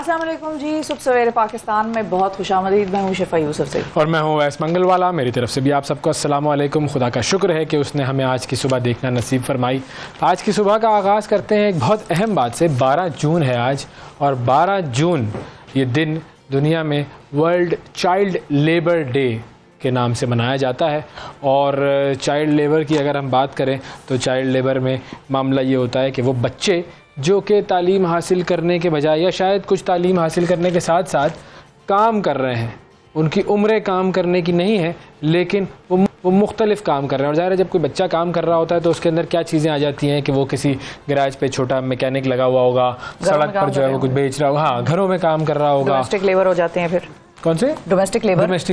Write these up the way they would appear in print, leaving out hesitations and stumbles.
अस्सलाम वालेकुम जी, सुबह सवेरे पाकिस्तान में बहुत खुशामदीद। मैं हूँ शिफा यूसुफ से और मैं हूँ वैस मंगलवाला। मेरी तरफ से भी आप सबको अस्सलाम वालेकुम। खुदा का शुक्र है कि उसने हमें आज की सुबह देखना नसीब फरमाई। आज की सुबह का आगाज़ करते हैं एक बहुत अहम बात से। 12 जून है आज, और 12 जून ये दिन दुनिया में वर्ल्ड चाइल्ड लेबर डे के नाम से मनाया जाता है। और चाइल्ड लेबर की अगर हम बात करें तो चाइल्ड लेबर में मामला ये होता है कि वो बच्चे जो कि तालीम हासिल करने के बजाय या शायद कुछ तालीम हासिल करने के साथ साथ काम कर रहे हैं, उनकी उम्रें काम करने की नहीं है, लेकिन वो मुख्तलिफ काम कर रहे हैं। और ज़ाहिर है जब कोई बच्चा काम कर रहा होता है तो उसके अंदर क्या चीज़ें आ जाती हैं कि वो किसी गैराज पे छोटा मैकेनिक लगा हुआ होगा, सड़क पर जो है वो कुछ बेच रहा होगा, हाँ घरों में काम कर रहा होगा, डोमेस्टिक लेबर हो जाते हैं। फिर कौन से डोमेस्टिक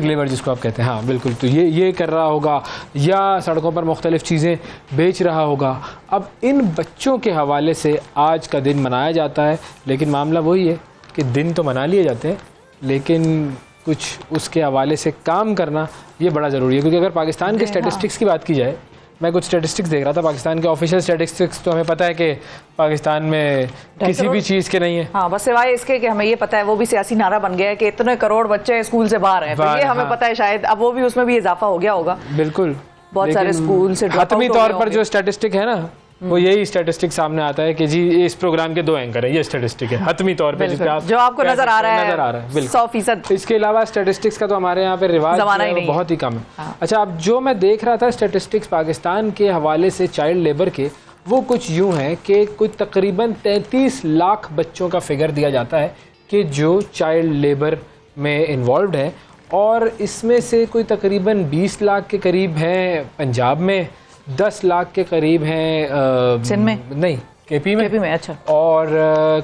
लेबर जिसको आप कहते हैं, हाँ बिल्कुल। तो ये कर रहा होगा या सड़कों पर मुख्तलिफ़ चीज़ें बेच रहा होगा। अब इन बच्चों के हवाले से आज का दिन मनाया जाता है, लेकिन मामला वही है कि दिन तो मना लिए जाते हैं, लेकिन कुछ उसके हवाले से काम करना ये बड़ा ज़रूरी है। क्योंकि अगर पाकिस्तान के स्टैटिस्टिक्स की बात की जाए, मैं कुछ स्टैटिस्टिक्स देख रहा था, पाकिस्तान के ऑफिशियल स्टैटिस्टिक्स तो हमें पता है कि पाकिस्तान में किसी भी चीज़ के नहीं है। हाँ, बस सिवाय इसके कि हमें ये पता है, वो भी सियासी नारा बन गया है कि इतने करोड़ बच्चे स्कूल से बाहर हैं, तो ये हमें पता है। शायद अब वो भी उसमें भी इजाफा हो गया होगा। बिल्कुल, बहुत सारे स्कूल से हतमी तौर पर जो स्टैटिस्टिक है ना, वो यही स्टैटिस्टिक सामने आता है कि जी इस प्रोग्राम के 2 एंकर है, ये स्टैटिस्टिक है हतमी तौर पे जो आपको नजर आ रहा है 100%। इसके अलावा स्टैटिस्टिक्स का तो हमारे यहाँ पे रिवाज बहुत ही कम है। हाँ। अच्छा, अब जो मैं देख रहा था स्टैटिस्टिक्स पाकिस्तान के हवाले से चाइल्ड लेबर के, वो कुछ यूँ हैं कि कोई तकरीबन 33 लाख बच्चों का फिगर दिया जाता है कि जो चाइल्ड लेबर में इन्वॉल्व है, और इसमें से कोई तकरीबन 20 लाख के करीब हैं पंजाब में, 10 लाख के करीब हैं सिंध में, नहीं केपी में। अच्छा। और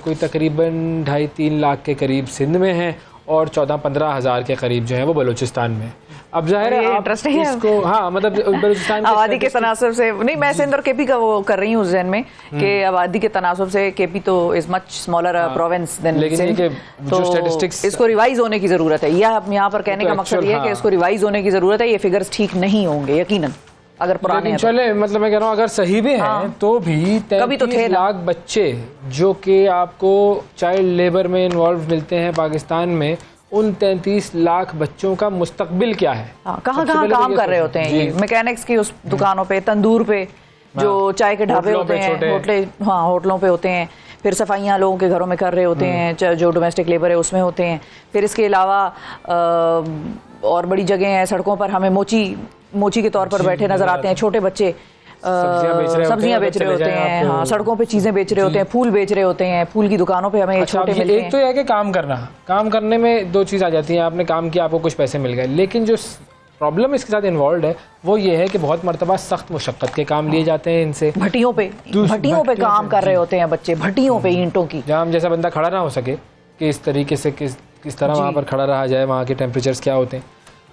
कोई तकरीबन 2.5-3 लाख के करीब सिंध में हैं, और 14-15 हज़ार के करीब जो है वो बलूचिस्तान में। अब जाहिर है इंटरेस्टिंग है इसको, हाँ मतलब बलूचिस्तान आबादी के तनासब से नहीं, मैं सिंध और केपी का वो कर रही हूँ जहन में कि आबादी के तनासब से केपी तो is much smaller province than Sindh, तो स्टैटिस्टिक्स इसको रिवाइज होने की ज़रूरत है। यह यहाँ पर कहने का मकसद ये है कि इसको रिवाइज होने की ज़रूरत है। ये फिगर्स ठीक नहीं होंगे यकीनन, अगर पुराने चले, मतलब मैं कह रहा हूँ अगर सही भी हैं तो भी 33 लाख बच्चे जो कि आपको चाइल्ड लेबर में इन्वॉल्व मिलते हैं पाकिस्तान में, उन 33 लाख बच्चों का मुस्तकबिल क्या है? कहाँ काम कर रहे होते हैं ये? मैकेनिक्स की उस दुकानों पे, तंदूर पे, जो चाय के ढाबे होते हैं, होटलों पे होते हैं। फिर सफाइयाँ लोगों के घरों में कर रहे होते हैं, जो डोमेस्टिक लेबर है उसमें होते हैं। फिर इसके अलावा और बड़ी जगह हैं, सड़कों पर हमें मोची के तौर पर बैठे नजर आते हैं छोटे बच्चे, सब्जियां बेच रहे होते हैं, हाँ सड़कों पे चीजें बेच रहे होते हैं, फूल बेच रहे होते हैं, फूल की दुकानों पे हमें छोटे मिलते हैं। एक तो यह है कि काम करने में 2 चीज़ आ जाती हैं। आपने काम किया, आपको कुछ पैसे मिल गए, लेकिन जो प्रॉब्लम इसके साथ इन्वॉल्व है वो ये है कि बहुत मरतबा सख्त मुशक्क़त के काम लिए जाते हैं इनसे। भट्टियों पे काम कर रहे होते हैं बच्चे, भट्टियों पे ईंटों की, जहाँ जैसा बंदा खड़ा ना हो सके कि इस तरीके से किस तरह वहाँ पर खड़ा रहा जाए, वहाँ के टेम्परेचर्स क्या होते हैं।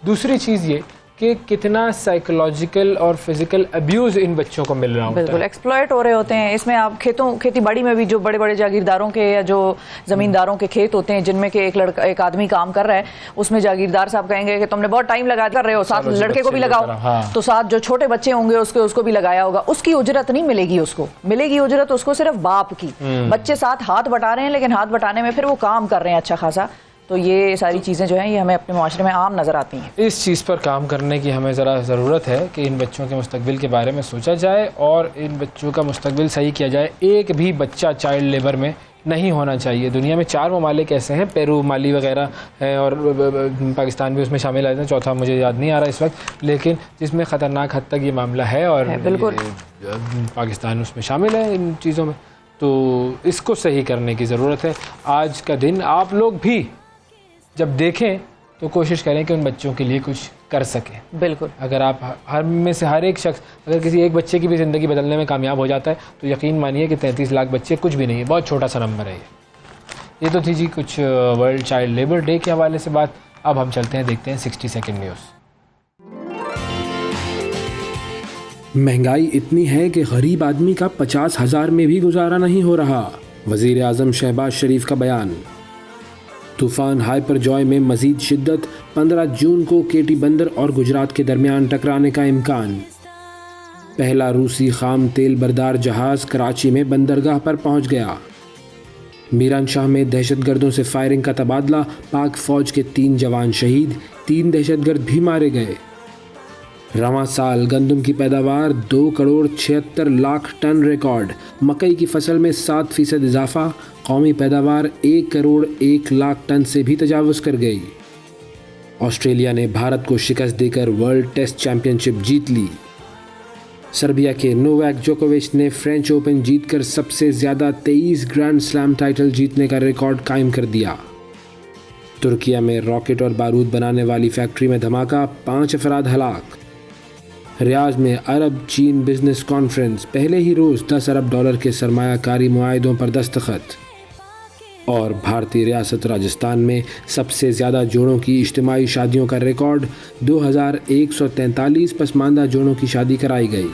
दूसरी चीज़ ये कि कितना साइकोलॉजिकल और फिजिकल अब्यूज़ इन बच्चों को मिल रहा होता है। बिल्कुल एक्सप्लॉयट हो रहे होते हैं। इसमें आप खेती बाड़ी में भी जो बड़े बड़े जागीरदारों के या जो ज़मींदारों के खेत होते हैं जिनमें कि एक आदमी काम कर रहा है, उसमें जागीरदार साहब कहेंगे कि तुमने बहुत टाइम लगा कर रहे हो, साथ लड़के को भी लगाओ। हाँ। तो साथ जो छोटे बच्चे होंगे उसको भी लगाया होगा। उसकी उजरत नहीं मिलेगी, उसको मिलेगी उजरत उसको सिर्फ बाप की। बच्चे साथ हाथ बटा रहे हैं, लेकिन हाथ बटाने में फिर वो काम कर रहे हैं अच्छा खासा। तो ये सारी चीज़ें जो हैं ये हमें अपने माशरे में आम नज़र आती हैं। इस चीज़ पर काम करने की हमें ज़रा ज़रूरत है कि इन बच्चों के मुस्तकबिल के बारे में सोचा जाए और इन बच्चों का मुस्तकबिल सही किया जाए। एक भी बच्चा चाइल्ड लेबर में नहीं होना चाहिए। दुनिया में 4 ममालिक ऐसे हैं, पेरू, माली वगैरह हैं, और पाकिस्तान भी उसमें शामिल है। चौथा मुझे याद नहीं आ रहा इस वक्त, लेकिन जिसमें ख़तरनाक हद तक ये मामला है, और बिल्कुल पाकिस्तान उसमें शामिल है इन चीज़ों में। तो इसको सही करने की ज़रूरत है। आज का दिन आप लोग भी जब देखें तो कोशिश करें कि उन बच्चों के लिए कुछ कर सकें। बिल्कुल, अगर आप हर एक शख्स अगर किसी एक बच्चे की भी ज़िंदगी बदलने में कामयाब हो जाता है तो यकीन मानिए कि 33 लाख बच्चे कुछ भी नहीं है, बहुत छोटा सा नंबर है ये। ये तो थी जी कुछ वर्ल्ड चाइल्ड लेबर डे के हवाले से बात। अब हम चलते हैं, देखते हैं 60 सेकंड न्यूज़। महंगाई इतनी है कि गरीब आदमी का 50,000 में भी गुजारा नहीं हो रहा। वज़ीर आज़म शहबाज शरीफ का बयान। तूफ़ान हाइपर जॉय में मज़ीद शिद्दत, 15 जून को केटी बंदर और गुजरात के दरमियान टकराने का इम्कान। पहला रूसी खाम तेल बरदार जहाज़ कराची में बंदरगाह पर पहुंच गया। मीरानशाह में दहशतगर्दों से फायरिंग का तबादला, पाक फ़ौज के 3 जवान शहीद, 3 दहशतगर्द भी मारे गए। रवां साल गंदम की पैदावार 2,76,00,000 टन रिकॉर्ड, मकई की फसल में 7% इजाफा, कौमी पैदावार 1,01,00,000 टन से भी तजावुज़ कर गई। ऑस्ट्रेलिया ने भारत को शिकस्त देकर वर्ल्ड टेस्ट चैंपियनशिप जीत ली। सर्बिया के नोवाक जोकोविच ने फ्रेंच ओपन जीतकर सबसे ज़्यादा 23 ग्रैंड स्लैम टाइटल जीतने का रिकॉर्ड कायम कर दिया। तुर्किया में रॉकेट और बारूद बनाने वाली फैक्ट्री में धमाका, 5 अफराद हलाक। रियाद में अरब चीन बिजनेस कॉन्फ्रेंस, पहले ही रोज़ $10 अरब के सरमायाकारी मुआहिदों पर दस्तखत। और भारतीय रियासत राजस्थान में सबसे ज़्यादा जोड़ों की इज्तिमाई शादियों का रिकॉर्ड, 2143 पसमानदा जोड़ों की शादी कराई गई।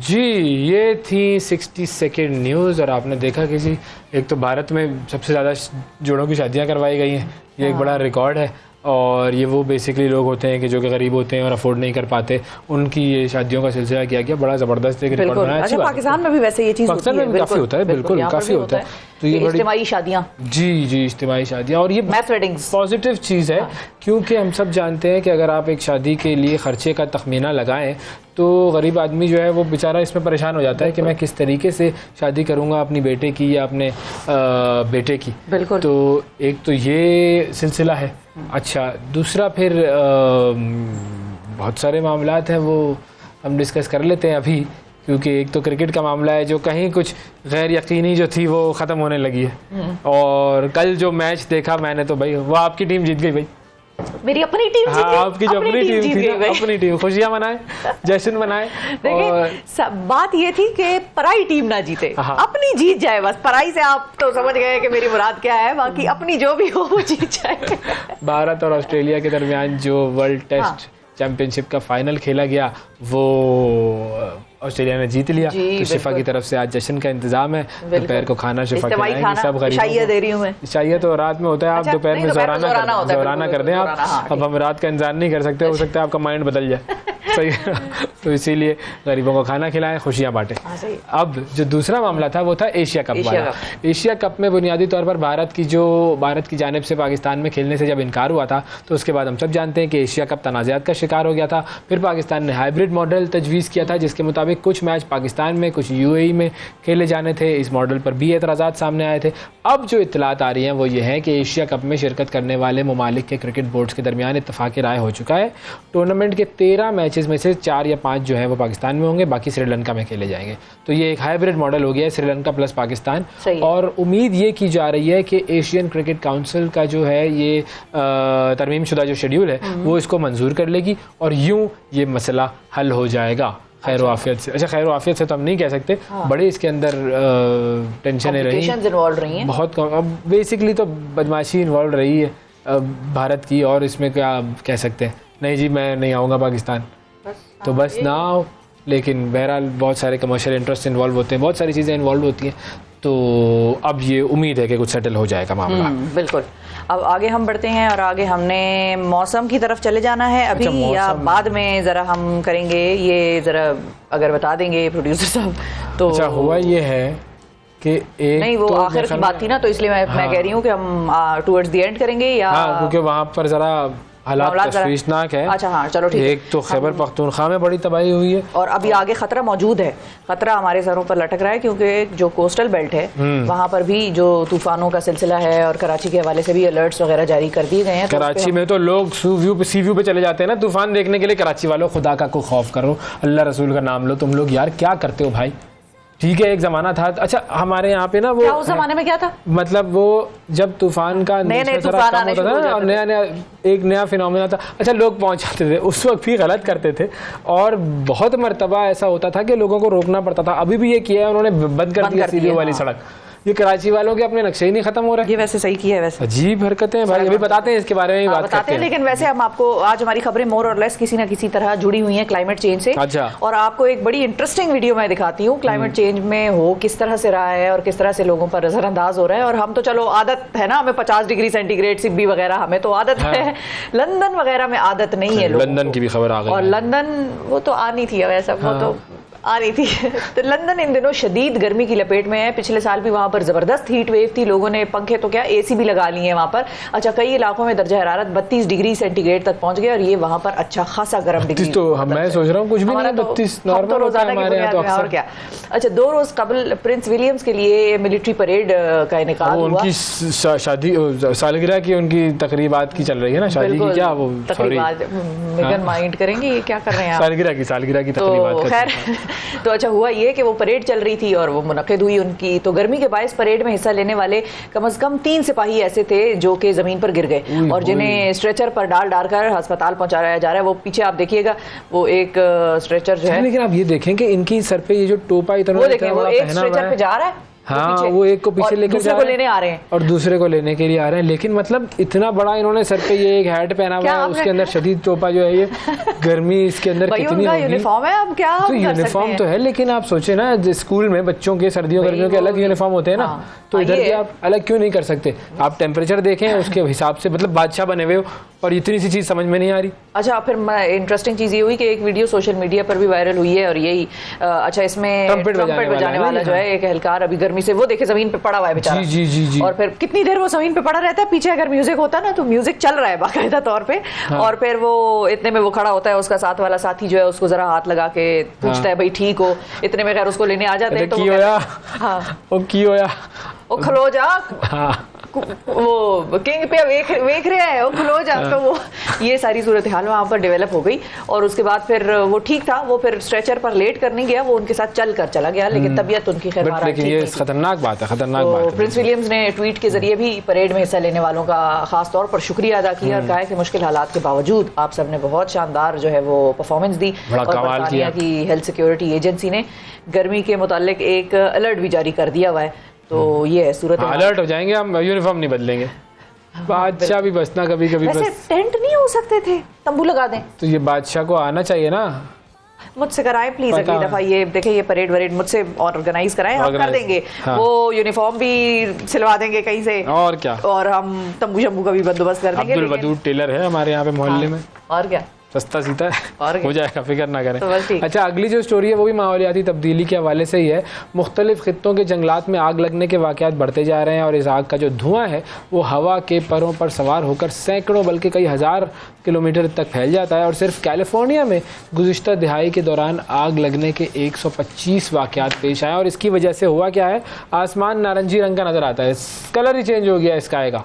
जी ये थी 60 सेकंड न्यूज़। और आपने देखा कि जी एक तो भारत में सबसे ज़्यादा जोड़ों की शादियां करवाई गई हैं, ये एक बड़ा रिकॉर्ड है। और ये वो बेसिकली लोग होते हैं कि जो कि गरीब होते हैं और अफोर्ड नहीं कर पाते, उनकी ये शादियों का सिलसिला किया गया, बड़ा ज़बरदस्त एक रिकॉर्ड बनाया। अच्छा, पाकिस्तान में भी वैसे ये चीज़ होती है, पाकिस्तान में भी काफ़ी होता है, बिल्कुल काफ़ी होता है। तो ये इज्तिमाई शादियाँ, जी इज्तिमाई शादियाँ, और ये पॉजिटिव चीज़ है क्योंकि हम सब जानते हैं कि अगर आप एक शादी के लिए ख़र्चे का तखमीना लगाएं तो गरीब आदमी जो है वो बेचारा इसमें परेशान हो जाता है कि मैं किस तरीके से शादी करूँगा अपनी बेटे की या अपने बेटे की। बिल्कुल। तो एक तो ये सिलसिला है। अच्छा, दूसरा फिर बहुत सारे मामलात हैं वो हम डिस्कस कर लेते हैं अभी, क्योंकि एक तो क्रिकेट का मामला है जो कहीं कुछ गैर यकीनी जो थी वो ख़त्म होने लगी है। और कल जो मैच देखा मैंने तो भाई वो आपकी टीम जीत गई भाई, मेरी अपनी टीम जीत गई। आपकी जो अपनी टीम थी ना, अपनी टीम, खुशियां मनाए, जश्न मनाए। देखिए बात ये थी कि पराई टीम ना जीते, अपनी जीत जाए बस। पराई से आप तो समझ गए कि मेरी मुराद क्या है, बाकी अपनी जो भी हो वो जीत जाए। भारत और ऑस्ट्रेलिया के दरमियान जो वर्ल्ड टेस्ट चैंपियनशिप का फाइनल खेला गया वो ऑस्ट्रेलिया ने जीत लिया। तो शिफा की तरफ से आज जश्न का इंतजाम है, दोपहर को खाना शिफा खिलाएंगे सब गरीबों दे रही हूँ मैं। शायद तो रात में होता है, आप दोपहर में ज़ोराना कर दें आप। अब हम रात का इंतजार नहीं कर सकते, हो सकता है आपका माइंड बदल जाए। सही है, तो इसीलिए गरीबों को खाना खिलाएं, खुशियाँ बांटें। अब जो दूसरा मामला था वो था एशिया कप वाला। एशिया कप में बुनियादी तौर पर भारत की जानिब से पाकिस्तान में खेलने से जब इनकार हुआ था तो उसके बाद हम सब जानते हैं कि एशिया कप तनाज़ात का शिकार हो गया था। फिर पाकिस्तान ने हाइब्रिड मॉडल तजवीज़ किया था जिसके मुताबिक कुछ मैच पाकिस्तान में कुछ UAE में खेले जाने थे। इस मॉडल पर भी एतराज़ात सामने आए थे। अब जो इत्तलात आ रही हैं वो ये है कि एशिया कप में शिरकत करने वाले ममालिक के क्रिकेट बोर्ड्स के दरमियान इत्तफाक़ राय हो चुका है। टूर्नामेंट के 13 मैचेस में से 4 या 5 जो है वो पाकिस्तान में होंगे, बाकी श्रीलंका में खेले जाएंगे। तो ये एक हाइब्रिड मॉडल हो गया है, श्रीलंका प्लस पाकिस्तान। और उम्मीद ये की जा रही है कि एशियन क्रिकेट काउंसिल का जो है ये तरमीम शुदा जो शेड्यूल है वो इसको मंजूर कर लेगी और यूं ये मसला हल हो जाएगा खैर आफियत से। अच्छा, खैर आफियत से तो हम नहीं कह सकते, बड़े इसके अंदर टेंशनें रही हैं बहुत कम। अब बेसिकली तो बदमाशी इन्वॉल्व रही है भारत की, और इसमें क्या कह सकते हैं। नहीं जी मैं नहीं आऊँगा पाकिस्तान, तो बस ना आओ। लेकिन बहरहाल बहुत सारे कमर्शियल इंटरेस्ट इन्वॉल्व होते हैं, बहुत सारी चीज़ें इन्वॉल्व होती हैं। तो अब ये उम्मीद है कि कुछ सेटल हो जाएगा मामला। बिल्कुल। अब आगे हम बढ़ते हैं और आगे हमने मौसम की तरफ चले जाना है अभी। अच्छा, या बाद में ज़रा हम करेंगे ये, ज़रा अगर बता देंगे प्रोड्यूसर साहब तो। अच्छा, हुआ ये है कि एक नहीं वो तो आखिर की बात थी ना, तो इसलिए मैं कह रही हूँ कि हम टुवर्ड्स द एंड करेंगे या क्योंकि वहाँ पर ज़रा हालात तशवीशनाक है। अच्छा हाँ चलो ठीक है। एक तो खैबर पख्तूनख्वा में बड़ी तबाही हुई है और अभी आगे खतरा मौजूद है, खतरा हमारे सरों पर लटक रहा है क्योंकि जो कोस्टल बेल्ट है वहाँ पर भी जो तूफानों का सिलसिला है और कराची के हवाले से भी अलर्ट्स वगैरह जारी कर दिए गए हैं। कराची में तो लोग सी व्यू पे चले जाते हैं ना तूफान देखने के लिए। कराची वालों खुदा का को खौफ करो, अल्लाह रसूल का नाम लो तुम लोग, यार क्या करते हो भाई, ठीक है, एक ज़माना था। अच्छा, हमारे यहाँ पे ना वो क्या उस जमाने में क्या था? मतलब वो जब तूफान का नए नेचर तूफान थोड़ा कम आने होता शुरू था हो ना, और जाते नया नया एक नया फिनोमेना था। अच्छा, लोग पहुंच जाते थे, उस वक्त भी गलत करते थे और बहुत मर्तबा ऐसा होता था कि लोगों को रोकना पड़ता था। अभी भी ये किया है उन्होंने, बंद कर दिया सीधी वाली सड़क। ये कराची वालों के अपने नक्शे ही नहीं खत्म हो रहे। ये वैसे सही किया है वैसे। अजीब हरकतें हैं भाई, अभी बताते हैं इसके बारे में ही बात करते हैं। लेकिन वैसे हम आपको आज हमारी खबरें मोर और लेस किसी ना किसी तरह जुड़ी हुई हैं क्लाइमेट चेंज से। अच्छा। और आपको एक बड़ी इंटरेस्टिंग वीडियो मैं दिखाती हूँ क्लाइमेट चेंज में हो किस तरह से रहा है और किस तरह से लोगों पर नजरअंदाज हो रहा है। और हम तो चलो आदत है ना, हमें 50 डिग्री सेंटीग्रेड सिब्बी वगैरह हमें तो आदत है, लंदन वगैरह में आदत नहीं है। लंदन की भी खबर आ गई और लंदन वो तो आनी थी वैसा, वो तो आ रही थी। तो लंदन इन दिनों शदीद गर्मी की लपेट में है। पिछले साल भी वहां पर जबरदस्त हीट वेव थी, लोगों ने पंखे तो क्या एसी भी लगा लिए हैं वहां पर। अच्छा, कई इलाकों में दर्जा हरारत 32 डिग्री सेंटीग्रेड तक पहुंच गया और ये वहां पर अच्छा खासा गर्म डिग्री। तो मैं सोच रहा हूँ कुछ भी नहीं, 32 नॉर्मल रोजाना की बुनियाद में। और क्या। अच्छा, 2 रोज कबल प्रिंस विलियम्स के लिए मिलिट्री परेड का इनेकाद हुआ। उनकी शादी सालगिरह की उनकी तकरीबात की चल रही है ना, शादी की क्या वो तकरीबात मेगन माइंड करेंगे, ये क्या कर रहे हैं सालगिरह की तकरीबात। तो खैर, तो अच्छा हुआ ये कि वो परेड चल रही थी और वो मुनक्किद हुई उनकी। तो गर्मी के बायस परेड में हिस्सा लेने वाले कम से कम 3 सिपाही ऐसे थे जो कि जमीन पर गिर गए और जिन्हें स्ट्रेचर पर डाल कर अस्पताल पहुंचाया जा रहा है। वो पीछे आप देखिएगा, वो एक स्ट्रेचर जो है, लेकिन आप ये देखें कि इनकी सर पे ये जो टोपा इतना वो देखें, वो एक स्ट्रेचर पे जा रहा है, हाँ, वो एक को पीछे लेकर दूसरे को लेने आ रहे हैं और दूसरे को लेने के लिए आ रहे हैं। लेकिन मतलब इतना बड़ा इन्होंने सर पे ये एक हैट पहना हुआ है, उसके अंदर शदीद टोपा जो है, ये गर्मी इसके अंदर कितनी होगी। यूनिफॉर्म है, अब क्या तो यूनिफॉर्म तो है, लेकिन आप सोचे ना स्कूल में बच्चों के सर्दियों गर्मियों के अलग यूनिफॉर्म होते हैं ना, तो इधर भी आप अलग क्यों नहीं कर सकते? आप टेम्परेचर देखें उसके हिसाब से, मतलब बादशाह बने हुए हो और इतनी सी चीज समझ में नहीं आ रही। अच्छा, फिर इंटरेस्टिंग चीज ये हुई कि एक वीडियो सोशल मीडिया पर भी वायरल हुई है और यही अच्छा, इसमें ट्रम्पेट बजाने वाला जो है एक एहलकार अभी गर्मी से वो देखे जमीन पे पड़ा हुआ है बेचारा। जी जी जी। और फिर कितनी देर वो जमीन पे पड़ा रहता है, पीछे अगर म्यूजिक होता ना तो म्यूजिक चल रहा है बाकायदा तौर पे। हाँ। और फिर वो इतने में वो खड़ा होता है, उसका साथ वाला साथी जो है उसको जरा हाथ लगा के पूछता है भाई ठीक हो, इतने में खैर उसको लेने आ जाते हैं। तो वो खलो जा, वो किंग पे वेख रहा है, वो खलो जा। तो वो ये सारी सूरत हाल वहाँ पर डेवलप हो गई और उसके बाद फिर वो ठीक था, वो फिर स्ट्रेचर पर लेट कर नहीं गया, वो उनके साथ चल कर चला गया, लेकिन तबीयत उनकी खैर लेकिन ये खतरनाक बात है, खतरनाक बात है। प्रिंस विलियम्स ने ट्वीट के जरिए भी परेड में हिस्सा लेने वालों का खास तौर पर शुक्रिया अदा किया और कहा कि मुश्किल हालात के बावजूद आप सबने बहुत शानदार जो है वो परफॉर्मेंस दी। और बरतानिया की हेल्थ सिक्योरिटी एजेंसी ने गर्मी के मुतालिक एक अलर्ट भी जारी कर दिया हुआ है। तो ये है सूरत। अलर्ट हो जाएंगे, हम यूनिफॉर्म नहीं बदलेंगे। बादशाह भी बसना कभी कभी वैसे बस टेंट नहीं हो सकते थे, तंबू लगा दें। तो ये बादशाह को आना चाहिए ना, मुझसे कराएं प्लीज अगली दफा। ये देखिए ये परेड वरेड मुझसे ऑर्गेनाइज कराएं, हम कर देंगे। हाँ। वो यूनिफॉर्म भी सिलवा देंगे कहीं से, और क्या, और हम तंबू शंबू का भी बंदोबस्त कर देंगे। अब्दुल वदूद टेलर है हमारे यहाँ पे मोहल्ले में, और क्या, सस्ता सीता है, हो जाएगा, फिक्र ना करें। तो अच्छा, अगली जो स्टोरी है वो भी माहौलियाती तब्दीली के हवाले से ही है। मुख्तलिफ खित्तों के जंगलात में आग लगने के वाक़यात बढ़ते जा रहे हैं और इस आग का जो धुआं है वो हवा के परों पर सवार होकर सैकड़ों बल्कि कई हज़ार किलोमीटर तक फैल जाता है। और सिर्फ कैलिफोर्निया में गुज़िश्ता दिहाई के दौरान आग लगने के 125 वाक़यात पेश आए और इसकी वजह से हुआ क्या है, आसमान नारंगी रंग का नज़र आता है, कलर ही चेंज हो गया स्काई का।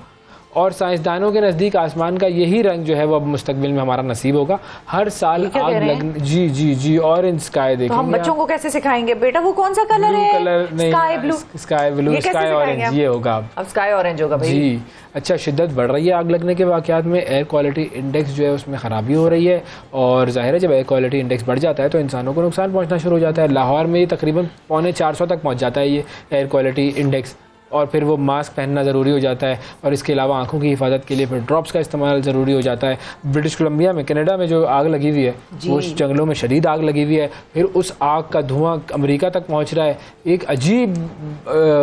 और साइंसदानों के नज़दीक आसमान का यही रंग जो है वो अब मुस्तकबिल में हमारा नसीब होगा। हर साल आग लगने, जी जी जी, ऑरेंज स्काई देखेंगे। तो हम बच्चों को कैसे सिखाएंगे बेटा वो कौन सा कलर है? कलर नहीं, स्काई ब्लू, स्काई ऑरेंज, ये होगा अब स्काई ऑरेंज होगा भाई जी। अच्छा, शिद्दत बढ़ रही है आग लगने के वाक़यात में, एयर क्वालिटी इंडेक्स जो है उसमें ख़राबी हो रही है और ज़ाहिर है जब एयर क्वालिटी इंडेक्स बढ़ जाता है तो इंसानों को नुकसान पहुँचना शुरू हो जाता है। लाहौर में ये तकरीबन 450 तक पहुँच जाता है ये एयर क्वालिटी इंडेक्स, और फिर वो मास्क पहनना ज़रूरी हो जाता है और इसके अलावा आंखों की हिफाजत के लिए फिर ड्रॉप्स का इस्तेमाल ज़रूरी हो जाता है। ब्रिटिश कोलंबिया में, कनाडा में जो आग लगी हुई है, वो जंगलों में शदीद आग लगी हुई है, फिर उस आग का धुआं अमेरिका तक पहुंच रहा है। एक अजीब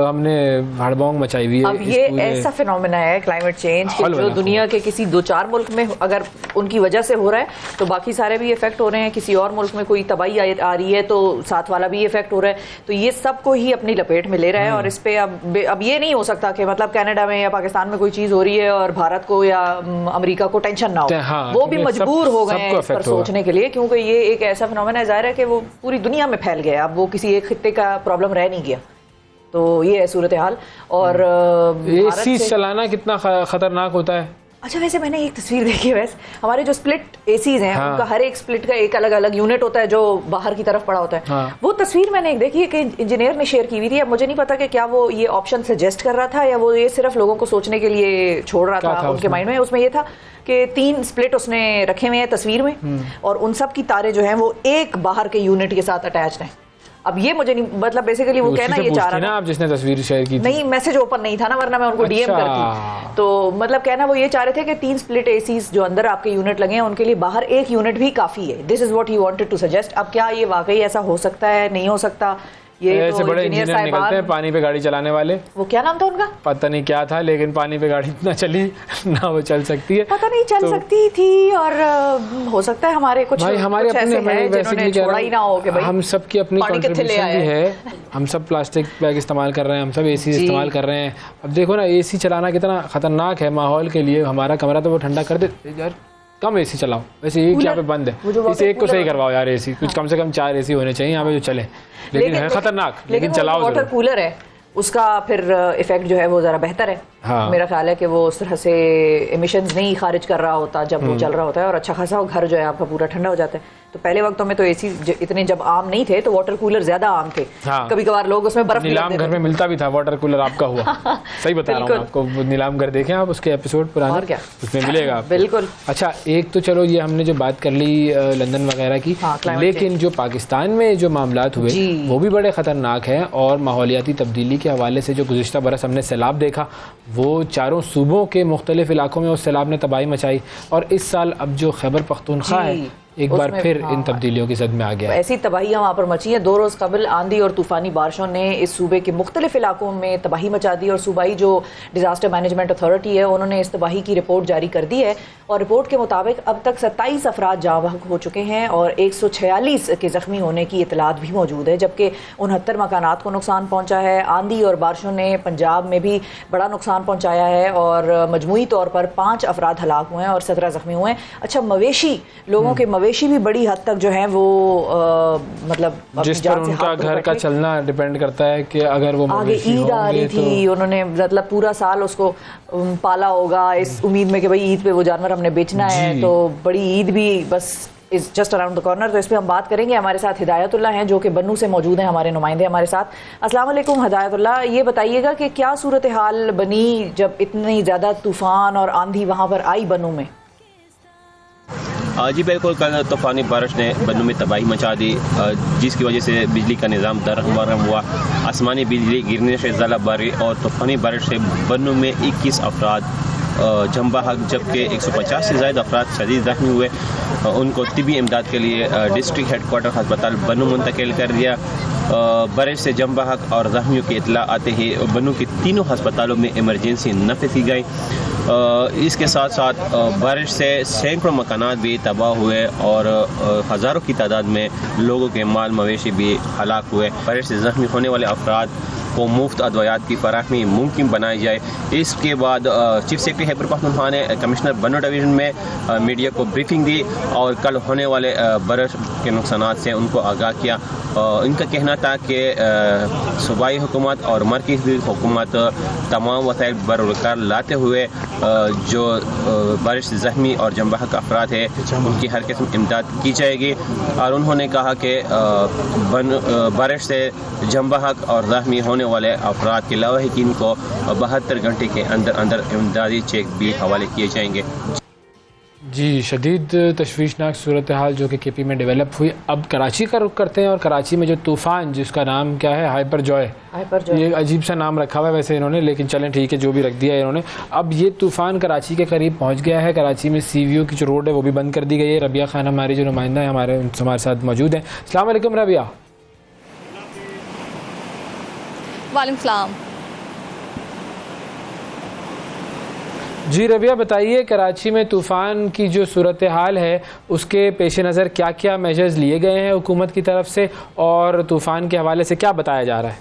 हमने हड़बोंग मचाई हुई है। अब ये ऐसा फिनोमेना है क्लाइमेट चेंज कि जो दुनिया के किसी 2-4 मुल्क में अगर उनकी वजह से हो रहा है तो बाकी सारे भी इफेक्ट हो रहे हैं। किसी और मुल्क में कोई तबाही आ रही है तो साथ वाला भी इफेक्ट हो रहा है, तो ये सबको ही अपनी लपेट में ले रहा है। और इस पे अब ये नहीं हो सकता कि मतलब कनाडा में या पाकिस्तान में कोई चीज हो रही है और भारत को या अमेरिका को टेंशन ना हो। हाँ, वो भी मजबूर हो गए हैं इस पर सोचने के लिए, क्योंकि ये एक ऐसा फिनोमेना है ज़ाहिर है कि वो पूरी दुनिया में फैल गया। अब वो किसी एक खित्ते का प्रॉब्लम रह नहीं गया। तो ये है सूरत हाल। और एसी चलाना कितना खतरनाक होता है, अच्छा, वैसे मैंने एक तस्वीर देखी है, वैसे हमारे जो स्प्लिट एसीज हैं, हाँ। उनका हर एक स्प्लिट का एक अलग अलग यूनिट होता है जो बाहर की तरफ पड़ा होता है। हाँ। वो तस्वीर मैंने एक देखी है कि इंजीनियर ने शेयर की हुई थी। अब मुझे नहीं पता कि क्या वो ये ऑप्शन सजेस्ट कर रहा था या वो ये सिर्फ लोगों को सोचने के लिए छोड़ रहा क्या था था उनके उसमें? माइंड में। उसमें ये था कि 3 स्प्लिट उसने रखे हुए हैं तस्वीर में, और उन सब की तारें जो हैं वो एक बाहर के यूनिट के साथ अटैच्ड हैं। अब ये मुझे नहीं, मतलब बेसिकली वो कहना ये चाह रहा था, आप जिसने तस्वीर शेयर की थी। नहीं मैसेज ओपन नहीं था ना, वरना मैं उनको डीएम अच्छा। करती। तो मतलब कहना वो ये चाह रहे थे कि 3 स्प्लिट एसीज जो अंदर आपके यूनिट लगे हैं उनके लिए बाहर एक यूनिट भी काफी है। This is what he wanted to suggest. अब क्या ये वाकई ऐसा हो सकता है, नहीं हो सकता, ये ऐसे तो बड़े इंजीनियर इंजीनियर निकलते हैं साहिबान, पानी पे गाड़ी चलाने वाले, वो क्या नाम था उनका, पता नहीं क्या था, लेकिन पानी पे गाड़ी इतना चली ना वो चल सकती है, पता नहीं चल तो सकती थी। और हो सकता है हमारे कुछ भाई हमारे कुछ अपने ऐसे हैं जिन्होंने छोड़ा ही ना हो कि भाई हम सब की अपनी पानी कित्थे ले कंट्रीब्यूशन भी आए। है। हम सब प्लास्टिक बैग इस्तेमाल कर रहे हैं, हम सब एसी जी। इस्तेमाल कर रहे हैं। अब देखो ना, एसी चलाना कितना खतरनाक है माहौल के लिए। हमारा कमरा तो वो ठंडा कर देते यार, कम एसी चलाओ। वैसे एक यहाँ पे बंद वो जो है, इस वाटर एक को सही कूलर करवाओ यार एसी, कुछ कम से कम 4 एसी होने चाहिए यहाँ पे जो चले, लेकिन है खतरनाक, लेकिन वो चलाओ वाटर जरूर। कूलर है, उसका फिर इफेक्ट जो है वो ज़रा बेहतर है। हाँ। मेरा ख्याल है कि वो उस तरह से एमिशंस नहीं खारिज कर रहा होता जब वो चल रहा होता है, और अच्छा खासा वो घर जो है आपका पूरा ठंडा हो जाता है। तो पहले वक्तों में तो एसी इतने जब आम नहीं थे तो वाटर कूलर ज्यादा आम थे। हाँ। कभी कभार लोग उसमें बर्फ भी रख नीलाम देते घर में थे। मिलता भी था वाटर कूलर आपका हुआ। सही बता रहा हूँ बिल्कुल। आपको, वो नीलाम घर देखें आप, उसके एपिसोड पुराने, और क्या? उसमें मिलेगा आपको। बिल्कुल। अच्छा, एक तो चलो ये हमने जो बात कर ली लंदन वगैरह की, हाँ, climate लेकिन जो पाकिस्तान में जो मामलात हुए जी। वो भी बड़े ख़तरनाक हैं। और माहौलियाती तब्दीली के हवाले से जो गुज़िश्ता बरस हमने सैलाब देखा, वो चारों सूबों के मुख्तलिफ इलाकों में उस सैलाब ने तबाही मचाई। और इस साल अब जो खैबर पख्तूनख्वा है जी, एक बार उसमें- फिर हाँ। इन तब्दीलियों की जद में आ गया है। ऐसी तबाहियां वहाँ पर मची हैं। 2 रोज़ कबल आंधी और तूफ़ानी बारिशों ने इस सूबे के मुख्तलिफ इलाकों में तबाही मचा दी, और सूबाई जो डिज़ास्टर मैनेजमेंट अथॉरिटी है उन्होंने इस तबाही की रिपोर्ट जारी कर दी है। और रिपोर्ट के मुताबिक अब तक 27 अफराद जाँ बहक हो चुके हैं और 146 के ज़ख्मी होने की इतलात भी मौजूद है, जबकि 69 मकानात को नुकसान पहुँचा है। आंधी और बारिशों ने पंजाब में भी बड़ा नुकसान पहुँचाया है और मजमूई तौर पर 5 अफराद हलाक हुए हैं और 17 ज़ख्मी हुए हैं। अच्छा, मवेशी, लोगों के मवेशी भी बड़ी हद तक जो है वो मतलब अपनी जिस पर जान से उनका हाथ धो घर का बैठे। चलना डिपेंड करता है कि अगर वो आगे मवेशी ईद आ रही होंगे थी, उन्होंने मतलब पूरा साल उसको पाला होगा इस उम्मीद में कि भाई ईद पे वो जानवर हमने बेचना है, जी। तो बड़ी ईद भी बस is just around the corner. तो इस पे हम बात करेंगे। हमारे साथ हिदायतुल्लाह हैं जो कि बन्नू से मौजूद हैं, हमारे नुमाइंदे हमारे साथ। अस्सलाम वालेकुम हिदायतुल्लाह, ये बताइएगा कि क्या सूरत हाल बनी जब इतनी ज़्यादा तूफ़ान और आंधी वहाँ पर आई बन्नू में? जी बिल्कुल, कल तूफ़ानी बारिश ने बन्नू में तबाही मचा दी, जिसकी वजह से बिजली का निज़ाम दरहम हुआ। आसमानी बिजली गिरने से ज़ला बारी और तूफ़ानी बारिश से बन्नू में 21 अफराद जम बहक, जबकि 150 से ज़्यादा अफराद शदीद ज़ख्मी हुए। उनको तिबी इमदाद के लिए डिस्ट्रिक्ट हेडकोार्टर अस्पताल बन्नू मुंतकिल कर दिया। बारिश से जम बहक और ज़ख्मियों की इतला आते ही बन्नू के तीनों अस्पतालों में इमरजेंसी नफ़िज़ की गई। इसके साथ साथ बारिश से सैकड़ों मकानात भी तबाह हुए और हज़ारों की तादाद में लोगों के माल मवेशी भी हलाक हुए। बारिश से ज़ख्मी होने वाले अफराद को मुफ्त अदवायात की फराहमी मुमकिन बनाई जाए। इसके बाद चीफ सेक्रेटरी खैबर पख्तूनख्वा ने कमिश्नर बन्नू डिवीज़न में मीडिया को ब्रीफिंग दी और कल होने वाले बारिश के नुकसानात से उनको आगाह किया। इनका कहना था कि सूबाई हुकूमत और मरकज़ी हुकूमत तमाम वसाइल बरकार लाते हुए जो बारिश से ज़ख्मी और जम बहक अफराद है उनकी हर किस्म इमदाद की जाएगी। और उन्होंने कहा कि बारिश से जम बहक और ज़ख्मी होने वाले अफराद के लावाहिकीन को 72 घंटे के अंदर अंदर इमदादी चेक भी हवाले किए जाएंगे। जी, शदीद तशवीशनाक सूरत हाल जो कि केपी में डेवलप हुई। अब कराची का रुख करते हैं और कराची में जो तूफ़ान जिसका नाम क्या है, हाइपर जॉय, ये अजीब सा नाम रखा हुआ है वैसे इन्होंने, लेकिन चलें ठीक है, जो भी रख दिया है इन्होंने। अब ये तूफ़ान कराची के करीब पहुंच गया है। कराची में सीवीओ की जो रोड है वो भी बंद कर दी गई है। रबिया खान हमारी जो नुमाइंदा है हमारे साथ मौजूद हैं। अस्सलाम वालेकुम रबिया। वालेकुम सलाम। जी रबिया, बताइए कराची में तूफ़ान की जो सूरत हाल है उसके पेश नज़र क्या क्या मेजर्स लिए गए हैं हुकूमत की तरफ से और तूफ़ान के हवाले से क्या बताया जा रहा है?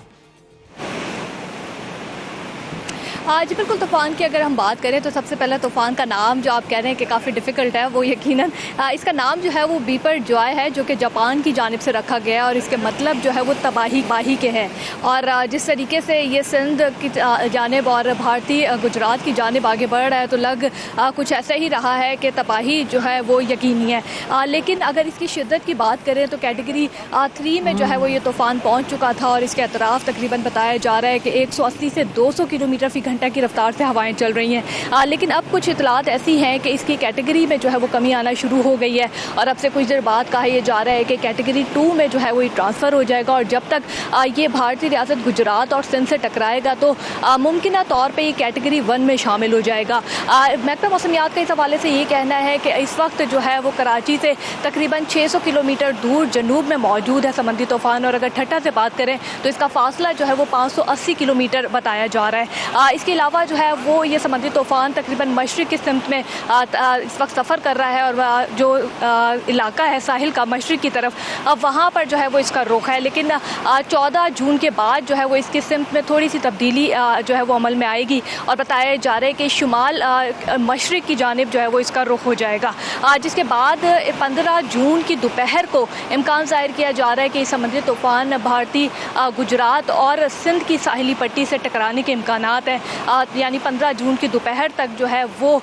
जी बिल्कुल, तूफ़ान की अगर हम बात करें तो सबसे पहले तूफ़ान का नाम जो आप कह रहे हैं कि काफ़ी डिफ़िकल्ट है, वो यकीनन इसका नाम जो है वो बीपर जॉय है, जो कि जापान की जानिब से रखा गया है और इसके मतलब जो है वो तबाही के हैं। और जिस तरीके से ये सिंध की जानिब और भारतीय गुजरात की जानिब आगे बढ़ रहा है तो कुछ ऐसा ही रहा है कि तबाही जो है वो यकीनी है। लेकिन अगर इसकी शिद्दत की बात करें तो कैटेगरी 3 में जो है वो ये तूफ़ान पहुँच चुका था और इसके अतराफ़ तकरीबन बताया जा रहा है कि 180 से 200 किलोमीटर फ़ी घंटा की रफ्तार से हवाएं चल रही हैं। लेकिन अब कुछ इतलात ऐसी हैं कि इसकी कैटेगरी में जो है वो कमी आना शुरू हो गई है और अब से कुछ देर बाद कहा यह जा रहा है कि कैटेगरी 2 में जो है वो ये ट्रांसफ़र हो जाएगा और जब तक ये भारतीय रियासत गुजरात और सिंध से टकराएगा तो मुमकिन तौर पर ये कैटेगरी 1 में शामिल हो जाएगा। महकमा मौसमियात का इस हवाले से ये कहना है कि इस वक्त जो है वो कराची से तकरीबन 600 किलोमीटर दूर जनूब में मौजूद है समंदी तूफ़ान और अगर ठट्टा से बात करें तो इसका फासला जो है वो 580 किलोमीटर बताया जा रहा है। इसके अलावा जो है वो ये समंदी तूफ़ान तकरीबन मशरिक़ की सिमत में इस वक्त सफ़र कर रहा है और जो इलाका है साहिल का मशरिक़ की तरफ वहाँ पर जो है वो इसका रुख है, लेकिन 14 जून के बाद जो है वो इसकी सिमत में थोड़ी सी तब्दीली जो है वो अमल में आएगी और बताया जा रहा है कि शुमाल मशरिक़ की जानिब जो है वो इसका रुख हो जाएगा, जिसके बाद 15 जून की दोपहर को इम्कान ज़ाहिर किया जा रहा है कि समुद्री तूफ़ान भारतीय गुजरात और सिंध की साहिली पट्टी से टकराने के इम्कानात हैं। यानी 15 जून की दोपहर तक जो है वो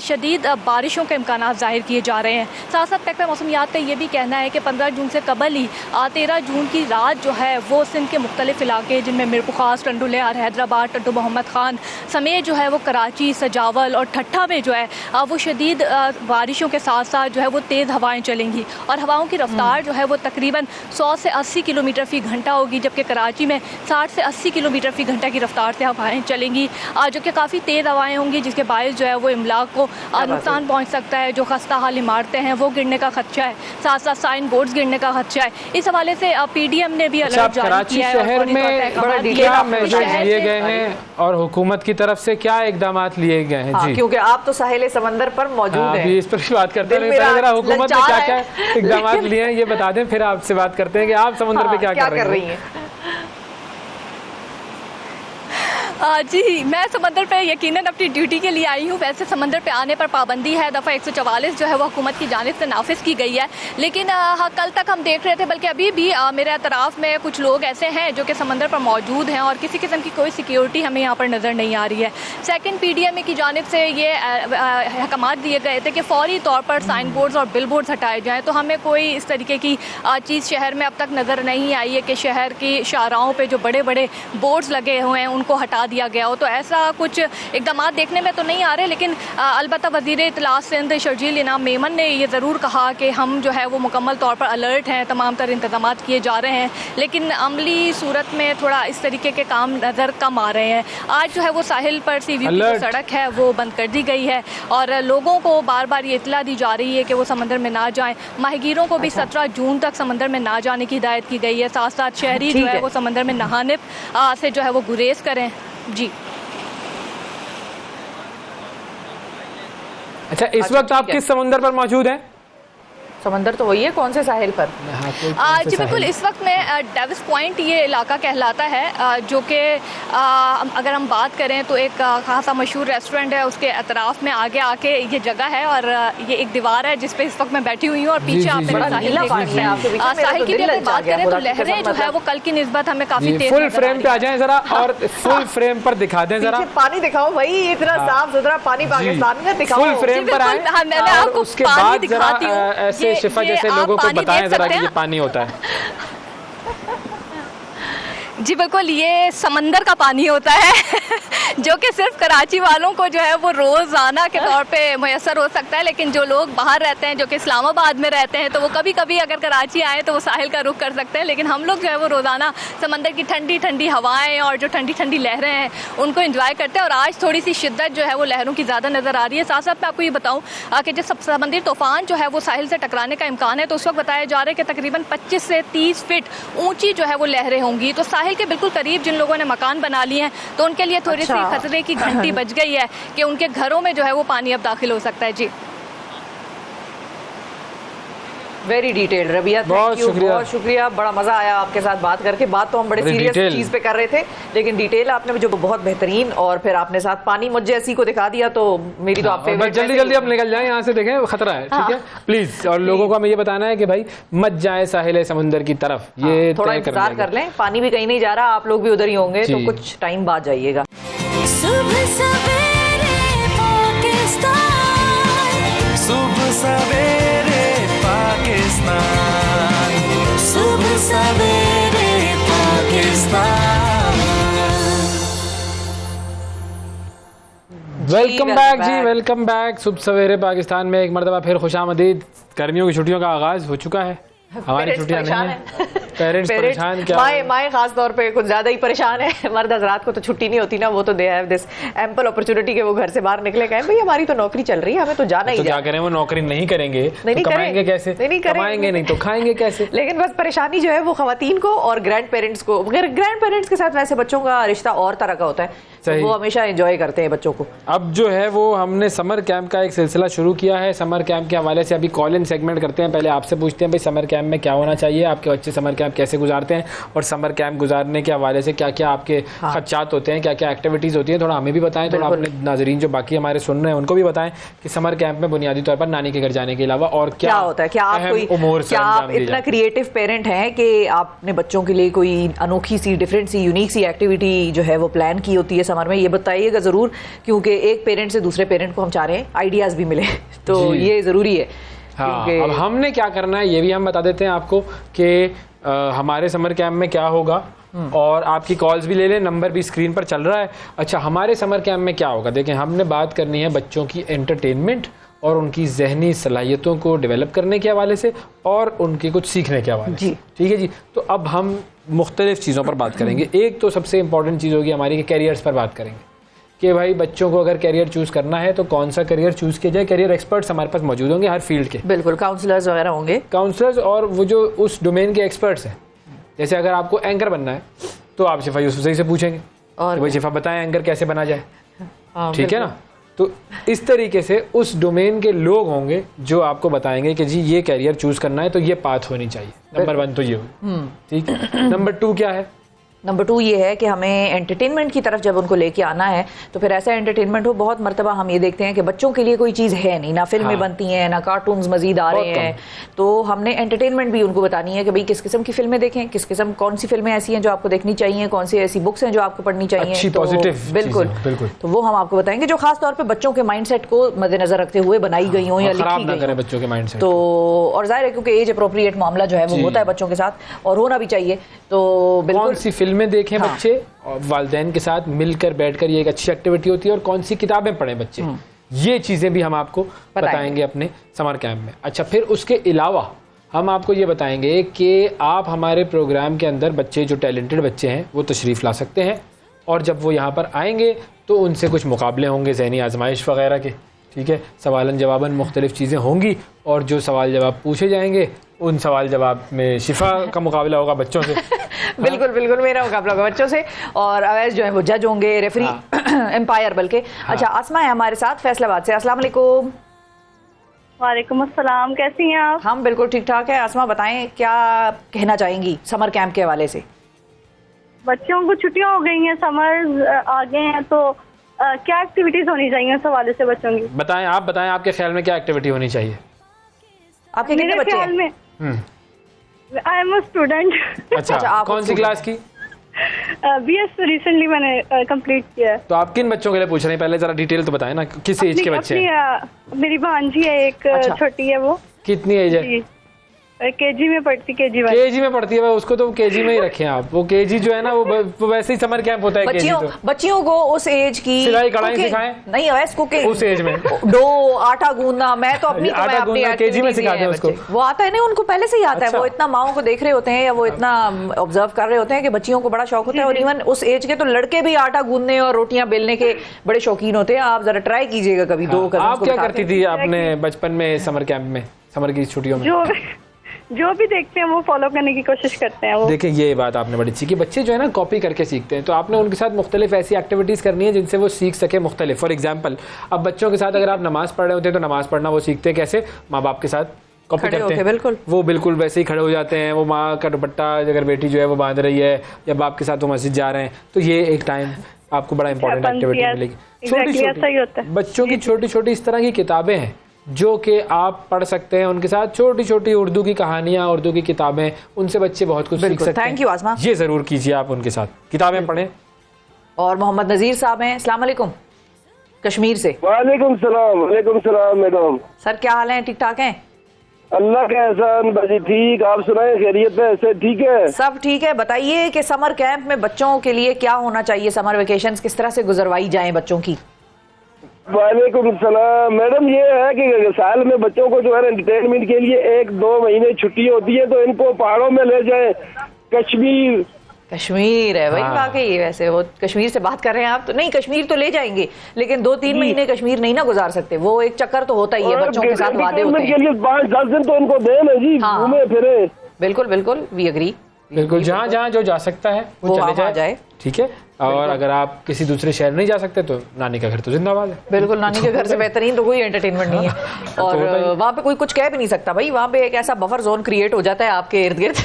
शदीद बारिशों के इम्कानात ज़ाहिर किए जा रहे हैं। साथ साथ महकमा मौसमियात का ये भी कहना है कि 15 जून से कबल ही 13 जून की रात जो है वो सिंध के मुख्तलिफ इलाके जिनमें मीरपुखास, टंडुलियार, हैदराबाद, टड्डू मोहम्मद खान समेत जो है वो कराची, सजावल और ठट्ठा में जो है वो शदीद बारिशों के साथ साथ जो है वो तेज़ हवाएं चलेंगी और हवाओं की रफ्तार जो है वो तकरीबन 100 से 80 किलोमीटर फ़ी घंटा होगी, जबकि कराची में 60 से 80 किलोमीटर फ़ी घंटा की रफ्तार से हवाएं चलेंगी, जो कि काफ़ी तेज़ हवाएं होंगी, जिसके बायस जो है वो इमलाक को नुकसान पहुँच सकता है। जो खस्ता हाल इमारतें हैं वो गिरने का खदशा है, साथ साथ साइन बोर्ड्स गिरने का खदशा है। इस हवाले से PDM ने भी अलर्ट जारी किया है। शहर में बड़ा क्या मेजर्स लिए गए हैं और हुकूमत की तरफ से क्या इकदाम लिए गए हैं? जी, क्योंकि आप तो साहिल समंदर पर मौजूद हैं, इस पर भी बात करते हैं। पहले हुकूमत ने क्या क्या इकदाम लिए हैं ये बता दें, फिर आपसे बात करते हैं कि आप समुद्र पे क्या कर रही हैं। जी, मैं समंदर पे यकीनन अपनी ड्यूटी के लिए आई हूँ। वैसे समंदर पे आने पर पाबंदी है, दफ़ा 144 जो है वो हुकूमत की जानिब से नाफिज की गई है, लेकिन कल तक हम देख रहे थे, बल्कि अभी भी मेरे अतराफ़ में कुछ लोग ऐसे हैं जो कि समंदर पर मौजूद हैं और किसी किस्म की कोई सिक्योरिटी हमें यहाँ पर नज़र नहीं आ रही है। सेकंड PDM की जानिब से ये अहकाम दिए गए थे कि फ़ौरी तौर पर साइन बोर्ड्स और बिल बोर्ड्स हटाए जाएँ, तो हमें कोई इस तरीके की चीज़ शहर में अब तक नज़र नहीं आई है कि शहर की शाहराहों पर जो बड़े बड़े बोर्ड्स लगे हुए हैं उनको हटा दिया गया हो। तो ऐसा कुछ इकदाम देखने में तो नहीं आ रहे, लेकिन अलबत्ता वज़ीर इत्तलात सिंध शर्जील इनाम मेमन ने ये ज़रूर कहा कि हम जो है वो मुकम्मल तौर पर अलर्ट हैं, तमाम तर इंतजाम किए जा रहे हैं, लेकिन अमली सूरत में थोड़ा इस तरीके के काम नज़र कम आ रहे हैं। आज जो है वो साहिल पर CVP जो सड़क है वो बंद कर दी गई है और लोगों को बार बार ये इतला दी जा रही है कि वो समंदर में ना जाएँ। माहिगीरों को भी 17 जून तक समंदर में ना जाने की हिदायत की गई है। साथ साथ शहरी जो है वो समंदर में नहाने से जो है वो गुरेज करें। जी, अच्छा, इस वक्त आप किस समुंदर पर मौजूद हैं? समंदर तो वही है, कौन से साहिल पर? जी बिल्कुल, इस वक्त में डेविस पॉइंट ये इलाका कहलाता है, जो कि अगर हम बात करें तो एक खासा मशहूर रेस्टोरेंट है, उसके अतराफ में आगे आके ये जगह है और ये एक दीवार है जिस पे इस वक्त मैं बैठी हुई हूँ और पीछे आप साहिल देख सकते हैं। साहिल की भी अगर बात करें तो लहरें जो है वो कल की निस्बत हमें काफी तेज। फुल फ्रेम पे आ जाएं जरा और फुल फ्रेम पर दिखा दें जरा, पानी दिखाओ भाई, इतना साफ सुथरा पानी पाकिस्तान में दिखाओ। फुल फ्रेम पर आए, मैं आपको उसके बाद दिखाती हूँ ऐसे शिफा जैसे लोगों को बताएं जरा कि ये पानी होता है। जी बिल्कुल, ये समंदर का पानी होता है जो कि सिर्फ कराची वालों को जो है वो रोज़ाना के तौर पे मुयसर हो सकता है, लेकिन जो लोग बाहर रहते हैं, जो कि इस्लामाबाद में रहते हैं, तो वो कभी कभी अगर कराची आए तो वो साहिल का रुख कर सकते हैं, लेकिन हम लोग जो है वो रोज़ाना समंदर की ठंडी ठंडी हवाएं और जो ठंडी ठंडी लहरें हैं उनको एंजॉय करते हैं। और आज थोड़ी सी शिद्दत जो है वो लहरों की ज़्यादा नज़र आ रही है। साथ साथ मैं आपको ये बताऊँ कि जब समंदरी तूफ़ान जो है वो साहिल से टकराने का इम्कान है, तो उस वक्त बताया जा रहा है कि तकरीबन 25 से 30 फीट ऊँची जो है वो लहरें होंगी। तो साहिल के बिल्कुल करीब जिन लोगों ने मकान बना लिए हैं तो उनके लिए थोड़ी सी खतरे की घंटी बज गई है कि उनके घरों में जो है वो पानी अब दाखिल हो सकता है। जी, वेरी डिटेल्ड रबिया, बहुत शुक्रिया। बहुत शुक्रिया, बड़ा मजा आया आपके साथ बात करके। बात तो हम बड़े सीरियस चीज पे कर रहे थे, लेकिन डिटेल आपने जो बहुत बेहतरीन, और फिर आपने साथ पानी मुझे को दिखा दिया, तो मेरी तो आप फेवरेट। जल्दी जल्दी आप निकल जाएं यहाँ से, देखें खतरा है, ठीक है प्लीज। और लोगों को हमें ये बताना है कि भाई मत जाए साहिल समुंदर की तरफ, ये थोड़ा इंतजार कर लें, पानी भी कहीं नहीं जा रहा, आप लोग भी उधर ही होंगे, तो कुछ टाइम बाद जाइएगा। सुबह सवेरे पाकिस्तान, सुबह सवेरे पाकिस्तान, सुबह सवेरे पाकिस्तान। वेलकम बैक जी, वेलकम बैक। सुबह सवेरे पाकिस्तान में एक मरतबा फिर खुशामदीद। गर्मियों की छुट्टियों का आगाज हो चुका है, हमारी छुट्टियां नहीं है। पेरेंट्स परेशान, क्या माए खास तौर पे कुछ ज्यादा ही परेशान है। मर्द हजरात को तो छुट्टी नहीं होती ना, वो तो they have this ample opportunity के वो घर से बाहर निकले, कहें भाई हमारी तो नौकरी चल रही है, हमें तो जाना ही तो क्या करें, वो नौकरी नहीं करेंगे तो कमाएंगे कैसे, कमाएंगे नहीं तो खाएंगे कैसे। लेकिन बस परेशानी जो है वो खवातीन को और ग्रैंड पेरेंट्स को, ग्रैंड पेरेंट्स के साथ वैसे बच्चों का रिश्ता और तरह का होता है, तो वो हमेशा एंजॉय करते हैं बच्चों को। अब जो है वो हमने समर कैंप का एक सिलसिला शुरू किया है। समर कैंप के हवाले से अभी कॉल इन सेगमेंट करते हैं। पहले आपसे पूछते हैं भाई समर कैंप में क्या होना चाहिए, आपके बच्चे समर कैंप कैसे गुजारते हैं, और समर कैंप गुजारने के हवाले से क्या क्या आपके खर्चात होते हैं, क्या क्या एक्टिविटीज होती हैं, थोड़ा हमें भी बताएं, थोड़ा अपने नाजरीन जो बाकी हमारे सुन रहे हैं उनको भी बताएं कि समर कैंप में बुनियादी तौर पर नानी के घर जाने के अलावा और क्या होता है। क्या आप इतना क्रिएटिव पेरेंट हैं कि आपने बच्चों के लिए कोई अनोखी सी, डिफरेंट सी, यूनिक सी एक्टिविटी जो है वो प्लान की होती है समर में, ये बताइएगा जरूर, क्योंकि एक पेरेंट से दूसरे पेरेंट को हम चाह रहे हैं आइडियाज भी मिले, तो ये जरूरी है। हाँ, अब हमने क्या करना है ये भी हम बता देते हैं आपको कि हमारे समर कैंप में क्या होगा, और आपकी कॉल्स भी ले लें, नंबर भी स्क्रीन पर चल रहा है। अच्छा, हमारे समर कैंप में क्या होगा, देखें हमने बात करनी है बच्चों की एंटरटेनमेंट और उनकी जहनी सलाहियतों को डेवलप करने के हवाले से और उनके कुछ सीखने के हवाले से, ठीक है जी। तो अब हम मुख्तलिफ चीज़ों पर बात करेंगे। एक तो सबसे इंपॉर्टेंट चीज़ होगी हमारी कि कैरियर्स पर बात करेंगे कि भाई बच्चों को अगर कैरियर चूज़ करना है तो कौन सा कैरियर चूज़ किया जाए। कैरियर एक्सपर्ट्स हमारे पास मौजूद होंगे हर फील्ड के, बिल्कुल, काउंसलर्स वगैरह होंगे, काउंसलर्स, और वो जो उस डोमेन के एक्सपर्ट्स हैं। जैसे अगर आपको एंकर बनना है तो आप शिफा यूसुफजई से पूछेंगे और भाई शिफा बताएं एंकर कैसे बना जाए, ठीक है ना। तो इस तरीके से उस डोमेन के लोग होंगे जो आपको बताएंगे कि जी ये कैरियर चूज़ करना है तो ये पाथ होनी चाहिए। नंबर 1 तो ये हो, ठीक है। नंबर 2 क्या है? नंबर 2 ये है कि हमें एंटरटेनमेंट की तरफ जब उनको लेके आना है तो फिर ऐसा एंटरटेनमेंट हो। बहुत मर्तबा हम ये देखते हैं कि बच्चों के लिए कोई चीज़ है नहीं, ना फिल्में बनती हैं, ना कार्टून्स मजीद आ रहे हैं, तो हमने एंटरटेनमेंट भी उनको बतानी है कि भाई किस किस्म की फिल्में देखें, किस किस्म, कौन सी फिल्में ऐसी हैं जो आपको देखनी चाहिए, कौन सी ऐसी बुक्स हैं जो आपको पढ़नी चाहिए, तो बिल्कुल, तो वो हम आपको बताएंगे जो खास तौर पर बच्चों के माइंडसेट को मद्देनजर रखते हुए बनाई गई हों या लिखी गई हों बच्चों के माइंडसेट। तो और जाहिर है क्योंकि एज अप्रोप्रिएट मामला जो है वो होता है बच्चों के साथ और होना भी चाहिए, तो बिल्कुल कौन सी फिल्में देखें बच्चे और वालिदैन के साथ मिलकर बैठकर, ये एक अच्छी एक्टिविटी होती है, और कौन सी किताबें पढ़ें बच्चे, ये चीज़ें भी हम आपको बताएंगे अपने समर कैंप में। अच्छा, फिर उसके अलावा हम आपको ये बताएंगे कि आप हमारे प्रोग्राम के अंदर बच्चे जो टैलेंटेड बच्चे हैं वो तशरीफ़ ला सकते हैं, और जब वो यहाँ पर आएंगे तो उनसे कुछ मुकाबले होंगे ज़हनी आजमाइश वगैरह के, ठीक है। सवालन जवाबन मुख्तलिफ चीज़ें होंगी, और जो सवाल जवाब पूछे जाएंगे उन सवाल जवाब में शिफा का मुकाबला होगा बच्चों से। बिल्कुल बिल्कुल, मेरा मुकाबला होगा बच्चों से, और अवैस जो है वो जज होंगे, रेफरी एम्पायर बल्कि। अच्छा, आसमा है हमारे साथ फैसलाबाद से। अस्सलाम वालेकुम। वालेकुम अस्सलाम, कैसी हैं आप? हम बिल्कुल ठीक ठाक है। आसमा बताएं क्या कहना चाहेंगी समर कैंप के हवाले से? बच्चों को छुट्टियां हो गई हैं, समर आ गए हैं, तो क्या एक्टिविटीज होनी चाहिए उस हवाले से बच्चों की? बताएं, आप बताएं आपके ख्याल में क्या एक्टिविटी होनी चाहिए? आपके कितने बच्चे हैं? में आई एम अ स्टूडेंट। अच्छा, कौन सी क्लास की? BS रिसेंटली मैंने कंप्लीट किया है। तो आप किन बच्चों के लिए पूछ रहे हैं, पहले जरा डिटेल तो बताएं ना, किस एज के बच्चे हैं? मेरी भांजी है एक, छोटी है वो। कितनी एज है? केजी में पढ़ती, केजी में पढ़ती है, उसको तो केजी में ही रखें आप। वो केजी जो है ना वो वैसे ही समर कैंप होता है। बच्चियों को उस एज की सिलाई कढ़ाई सिखाएं, नहीं वैसे कुकिंग उस एज में, डो आटा गूंदना, मैं तो अपनी केजी में सिखाते हैं उसको, वो आता है ना, उनको पहले से ही आता है। वो इतना माओ को देख रहे होते हैं या वो इतना ऑब्जर्व कर रहे होते हैं कि बच्चियों को बड़ा शौक होता है, और इवन उस एज के तो लड़के भी आटा गूंदने और रोटियां बेलने के बड़े शौकीन होते हैं। आप जरा ट्राई कीजिएगा कभी। दो आप क्या करती थी अपने बचपन में समर कैंप में, समर की छुट्टियों में? जो भी देखते हैं वो फॉलो करने की कोशिश करते हैं। वो देखिए, ये बात आपने बड़ी अच्छी कि बच्चे जो है ना कॉपी करके सीखते हैं, तो आपने उनके साथ मुख्तलिफ ऐसी एक्टिविटीज़ करनी है जिनसे वो सीख सके मुख्तलिफ। फॉर एग्जांपल, अब बच्चों के साथ अगर आप नमाज़ पढ़ रहे होते हैं तो नमाज़ पढ़ना वो सीखते हैं कैसे? माँ बाप के साथ कॉपी खड़े करते होके, हैं, बिल्कुल। वो बिल्कुल वैसे ही खड़े हो जाते हैं। वो माँ का दुपट्टा अगर बेटी जो है वो बांध रही है या बाप के साथ वो मस्जिद जा रहे हैं, तो ये एक टाइम आपको बड़ा इंपॉर्टेंट एक्टिविटी मिलेगी। Exactly, ऐसा ही होता है। बच्चों की छोटी छोटी इस तरह की किताबें हैं जो कि आप पढ़ सकते हैं, उनके साथ छोटी छोटी उर्दू की कहानियां, उर्दू की किताबें, उनसे बच्चे बहुत कुछ सीख बिल्कुल। सकते हैं। थैंक यू आसमा। ये जरूर कीजिए, आप उनके साथ किताबें पढ़ें। और मोहम्मद नजीर साहब हैं, अस्सलाम वालेकुम, कश्मीर से। वालेकुम सलाम मैडम। सर क्या हाल है, ठीक ठाक हैं? अल्लाह का एहसान बजी, ठीक। आप सुनाए, खैरियत है? ऐसे ठीक है? सब ठीक है। बताइए कि समर कैंप में बच्चों के लिए क्या होना चाहिए, समर वेकेशंस किस तरह से गुजरवाई जाएं बच्चों की? वालेकुम सलाम मैडम। ये है कि साल में बच्चों को जो है एंटरटेनमेंट के लिए 1-2 महीने छुट्टी होती है, तो इनको पहाड़ों में ले जाए। कश्मीर कश्मीर है भाई, हाँ। वाकई वैसे वो कश्मीर से बात कर रहे हैं आप तो। नहीं, कश्मीर तो ले जाएंगे, लेकिन 2-3 महीने कश्मीर नहीं ना गुजार सकते। वो एक चक्कर तो होता ही है, बच्चों के साथ वादे होते के हैं। लिए 5-10 दिन तो इनको देना जी, हाँ। घूमे फिरे। बिल्कुल बिल्कुल, वी एग्री। बिल्कुल, जहाँ जहाँ जो जा सकता है वो वो चले वहाँ जाए। ठीक है। और अगर आप किसी दूसरे शहर नहीं जा सकते तो नानी का घर तो जिंदाबाद है। बिल्कुल, नानी के घर से बेहतरीन तो कोई एंटरटेनमेंट नहीं है। और वहाँ पे कोई कुछ कह भी नहीं सकता भाई, वहाँ पे एक ऐसा बफर जोन क्रिएट हो जाता है आपके इर्द गिर्द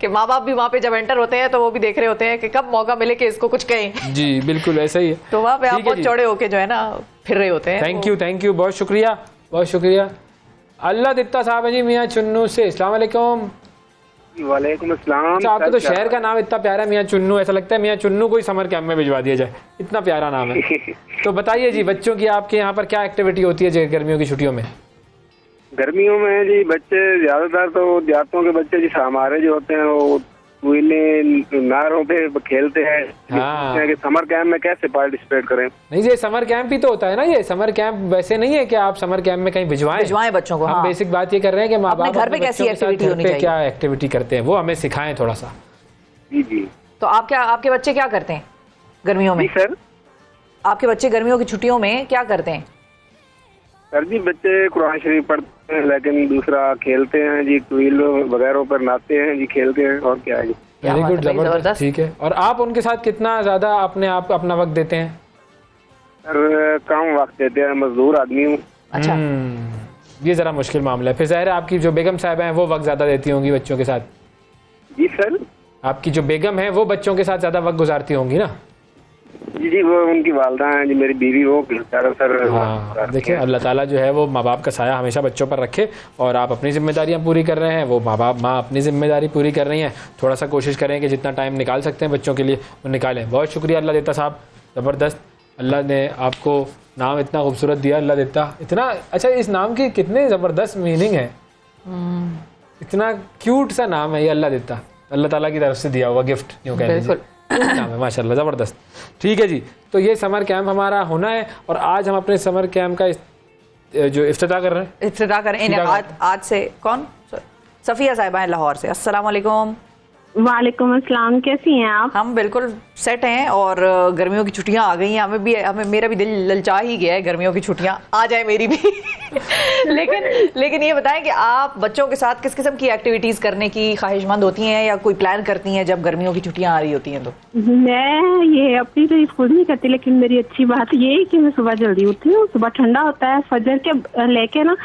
कि माँ बाप भी वहाँ पे जब एंटर होते हैं तो वो भी देख रहे होते हैं कि कब मौका मिले कि इसको कुछ कहें। जी बिल्कुल ऐसा ही है। तो वहाँ पे आप ठीक है बहुत जी। चौड़े होके जो है ना फिर रहे होते हैं। थैंक यू, बहुत शुक्रिया, बहुत शुक्रिया। अल्लाह दित्ता साहब है जी मियाँ चुन्नू से। अस्सलाम वालेकुम। वालेकुम अस्सलाम। अच्छा, आपको तो शहर का नाम इतना प्यारा है मियाँ चुन्नू, ऐसा लगता है मियाँ चुन्नू को ही समर कैंप में भिजवा दिया जाए, इतना प्यारा नाम है। तो बताइए जी, बच्चों की आपके यहाँ पर क्या एक्टिविटी होती है जी गर्मियों की छुट्टियों में? गर्मियों में जी बच्चे ज्यादातर तो देहातों के बच्चे जी हमारे जो होते हैं वो नारों पे खेलते हैं। हाँ। कि समर कैंप में कैसे पार्टिसिपेट करें? नहीं, ये समर कैंप ही तो होता है ना। ये समर कैंप वैसे नहीं है कि आप समर कैंप में कहीं भिजवाएं बच्चों को। हम हाँ। बेसिक बात ये कर रहे हैं कि माँ अपने बाप घर पे अपने कैसी बच्चों के साथ एक्टिविटी घर होनी पे चाहिए। क्या एक्टिविटी करते हैं वो हमें सिखाएं थोड़ा सा। जी जी तो आपके बच्चे क्या करते हैं गर्मियों में? जी सर। आपके बच्चे गर्मियों की छुट्टियों में क्या करते हैं? सर जी बच्चे कुरान शरीफ पढ़ते हैं, लेकिन दूसरा खेलते हैं जी, ट्यूबवेल वगैरह पर नहाते हैं जी, खेलते हैं, और क्या है जी। वेरी बात गुड, है भाई, जबरदस्त। ठीक है। और आप उनके साथ कितना ज्यादा अपना वक्त देते हैं? सर कम वक्त देते हैं, मजदूर आदमी हूँ। अच्छा। ये जरा मुश्किल मामला है। फिर जाहिर है आपकी जो बेगम साहब हैं वो वक्त ज्यादा देती होंगी बच्चों के साथ। जी सर। आपकी जो बेगम है वो बच्चों के साथ ज्यादा वक्त गुजारती होंगी ना? जी जी, वो उनकी वालदा हैं जी, मेरी बीवी, वो सर। हाँ, देखिए अल्लाह ताला जो है वो माँ बाप का साया हमेशा बच्चों पर रखे, और आप अपनी जिम्मेदारियाँ पूरी कर रहे हैं, वो माँ अपनी जिम्मेदारी पूरी कर रही हैं। थोड़ा सा कोशिश करें कि जितना टाइम निकाल सकते हैं बच्चों के लिए वो निकालें। बहुत शुक्रिया अल्लाह देता साहब, ज़बरदस्त। अल्लाह ने आपको नाम इतना खूबसूरत दिया, अल्लाह देता इतना अच्छा। इस नाम की कितने ज़बरदस्त मीनिंग है, इतना क्यूट सा नाम है ये, अल्लाह देता, अल्लाह ताला की तरफ से दिया हुआ गिफ्ट, यूँ कह लीजिए। नाम है माशाल्लाह, ज़बरदस्त। ठीक है जी, तो ये समर कैंप हमारा होना है, और आज हम अपने समर कैंप का जो इफ्तिताह कर रहे हैं। इफ्तिताह करें आज से। कौन? सफ़िया साहिबा है लाहौर से। अस्सलाम वालेकुम। वालेकुम अस्सलाम, कैसी हैं आप? हम बिल्कुल सेट हैं, और गर्मियों की छुट्टियां आ गई हैं। हमें मेरा भी दिल ललचा ही गया है गर्मियों की छुट्टियां आ जाए मेरी भी। लेकिन ये बताएं कि आप बच्चों के साथ किस किस्म की एक्टिविटीज करने की ख्वाहिशमंद होती हैं या कोई प्लान करती हैं जब गर्मियों की छुट्टियां आ रही होती हैं? तो मैं ये अपनी तारीफ खुद नहीं करती, लेकिन मेरी अच्छी बात ये है कि मैं सुबह जल्दी उठती हूँ। सुबह ठंडा होता है, फजर के लेके ना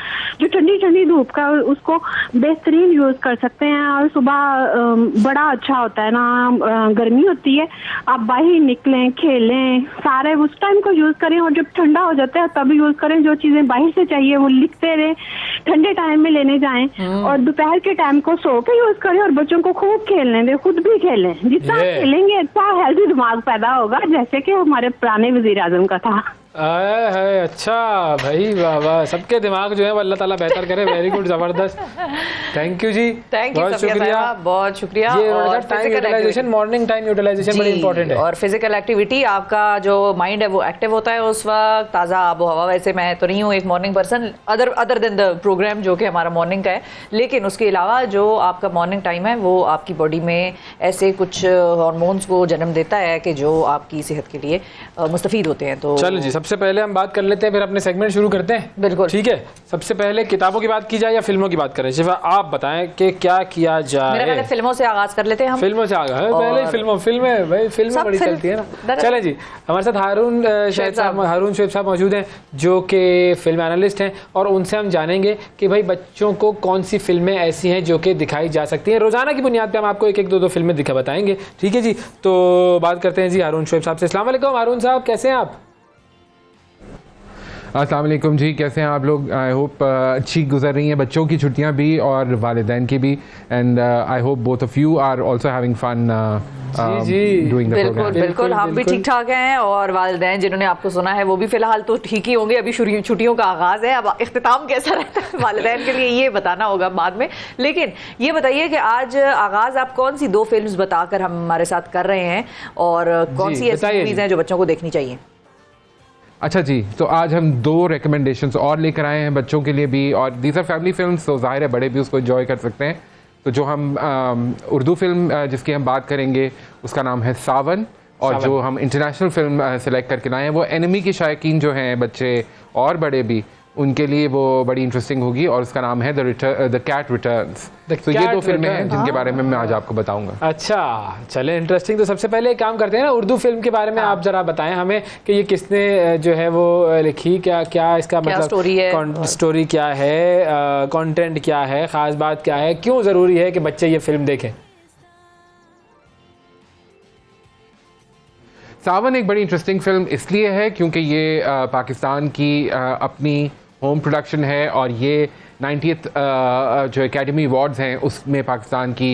जो ठंडी ठंडी धूप का उसको बेहतरीन यूज कर सकते हैं। और सुबह बड़ा अच्छा होता है ना, गर्मी होती है, आप बाहर निकलें, खेलें, सारे उस टाइम को यूज करें, और जब ठंडा हो जाता है तब यूज करें। जो चीजें बाहर से चाहिए वो लिखते रहे, ठंडे टाइम में लेने जाएं, और दोपहर के टाइम को सो के यूज करें, और बच्चों को खूब खेलने दें, खुद भी खेलें। जितना खेलेंगे अच्छा हेल्दी दिमाग पैदा होगा, जैसे कि हमारे पुराने वजीर आजम का था। है अच्छा भाई, वाह वाह, सबके दिमाग जो है वो अल्लाह ताला बेहतर करे। वेरी गुड, जबरदस्त, thank you ji, thank you, बहुत शुक्रिया, बहुत शुक्रिया। ये time utilization, morning time utilization बड़ी इंपॉर्टेंट है। और फिजिकल एक्टिविटी, आपका जो माइंड है वो एक्टिव होता है उस वक्त, ताज़ा आबो हवा। वैसे मैं तो नहीं हूँ एक morning person, other than the programme जो कि हमारा मॉर्निंग का है, लेकिन उसके अलावा जो आपका मॉर्निंग टाइम है वो आपकी बॉडी में ऐसे कुछ हार्मोन्स को जन्म देता है कि जो आपकी सेहत के लिए मुस्तफीद होते हैं। तो चलो जी, सबसे पहले हम बात कर लेते हैं, फिर अपने सेगमेंट शुरू करते हैं। बिल्कुल ठीक है। सबसे पहले किताबों की बात की जाए या फिल्मों की बात करें? शिफा आप बताएं कि क्या किया जाए। मेरा पहले फिल्मों से आगाज कर लेते हैं हम। फिल्मों से आगाज है पहले फिल्में भाई, फिल्में बड़ी चलती है ना। चलें जी, हमारे साथ हारून शोएब साहब मौजूद हैं जो कि फिल्म एनालिस्ट हैं, और उनसे हम जानेंगे कि भाई बच्चों को कौन सी फिल्में ऐसी हैं जो कि दिखाई जा सकती हैं। रोजाना की बुनियाद पे हम आपको एक दो फिल्में दिखा बताएंगे। ठीक है जी, तो बात करते हैं जी हारून शोएब साहब से। अस्सलाम वालेकुम हारून साहब, कैसे हैं आप? अस्सलाम वालेकुम जी, कैसे हैं आप लोग? आई होप अच्छी गुजर रही हैं बच्चों की छुट्टियां भी और वालिदैन की भी, and I hope both of you are also having fun doing the programme. बिल्कुल हम भी ठीक ठाक हैं, और वालिदैन जिन्होंने आपको सुना है वो भी फिलहाल तो ठीक ही होंगे। अभी छुट्टियों का आगाज है, अब इख्तिताम कैसा रहता है वालिदैन के लिए ये बताना होगा बाद में। लेकिन ये बताइए कि आज आगाज आप कौन सी 2 फिल्म्स बताकर हमारे साथ कर रहे हैं, और कौन सी ऐसी मूवीज हैं जो बच्चों को देखनी चाहिए? अच्छा जी, तो आज हम 2 रिकमेंडेशंस और लेकर आए हैं बच्चों के लिए भी, और दीज आर फैमिली फिल्म्स, तो जाहिर है बड़े भी उसको एंजॉय कर सकते हैं। तो जो हम उर्दू फिल्म जिसकी हम बात करेंगे उसका नाम है सावन, और जो हम इंटरनेशनल फिल्म सेलेक्ट करके लाए हैं वो एनिमी के शायकीन जो हैं बच्चे और बड़े भी, उनके लिए वो बड़ी इंटरेस्टिंग होगी, और उसका नाम है द कैट रिटर्न्स। तो ये 2 फिल्में हैं जिनके बारे में मैं आज आपको बताऊंगा। अच्छा चले, इंटरेस्टिंग। तो सबसे पहले एक काम करते हैं ना, उर्दू फिल्म के बारे में आप जरा बताएं हमें कि ये किसने जो है वो लिखी, क्या इसका मतलब स्टोरी क्या है, कंटेंट क्या है, खास बात क्या है, क्यों ज़रूरी है कि बच्चे ये फिल्म देखें? सावन एक बड़ी इंटरेस्टिंग फिल्म इसलिए है क्योंकि ये पाकिस्तान की अपनी होम प्रोडक्शन है, और ये 90th जो एकेडमी अवार्ड्स हैं उसमें पाकिस्तान की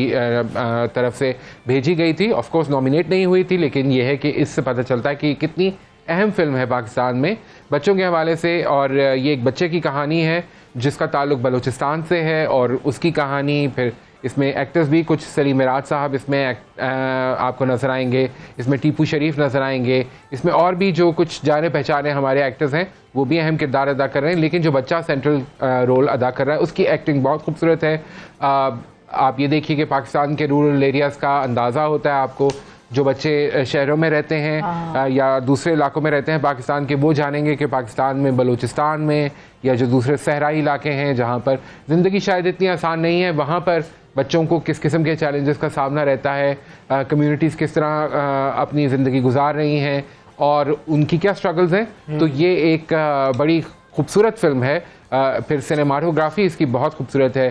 तरफ से भेजी गई थी। ऑफ कोर्स नॉमिनेट नहीं हुई थी, लेकिन ये है कि इससे पता चलता है कि कितनी अहम फिल्म है पाकिस्तान में बच्चों के हवाले से। और ये एक बच्चे की कहानी है जिसका ताल्लुक बलूचिस्तान से है, और उसकी कहानी, फिर इसमें एक्टर्स भी कुछ सलीम मिराज साहब इसमें आपको नज़र आएंगे, इसमें टीपू शरीफ नज़र आएंगे, इसमें और भी जो कुछ जाने पहचाने हमारे एक्टर्स हैं वो भी अहम किरदार अदा कर रहे हैं। लेकिन जो बच्चा सेंट्रल रोल अदा कर रहा है उसकी एक्टिंग बहुत खूबसूरत है। आप ये देखिए कि पाकिस्तान के रूरल एरियाज़ का अंदाज़ा होता है आपको। जो बच्चे शहरों में रहते हैं या दूसरे इलाकों में रहते हैं पाकिस्तान के, वो जानेंगे कि पाकिस्तान में बलूचिस्तान में या जो दूसरे सहराई इलाके हैं जहाँ पर ज़िंदगी शायद इतनी आसान नहीं है, वहाँ पर बच्चों को किस किस्म के चैलेंजेस का सामना रहता है, कम्युनिटीज़ किस तरह अपनी ज़िंदगी गुजार रही हैं और उनकी क्या स्ट्रगल्स हैं। तो ये एक बड़ी खूबसूरत फिल्म है। फिर सिनेमाटोग्राफी इसकी बहुत खूबसूरत है,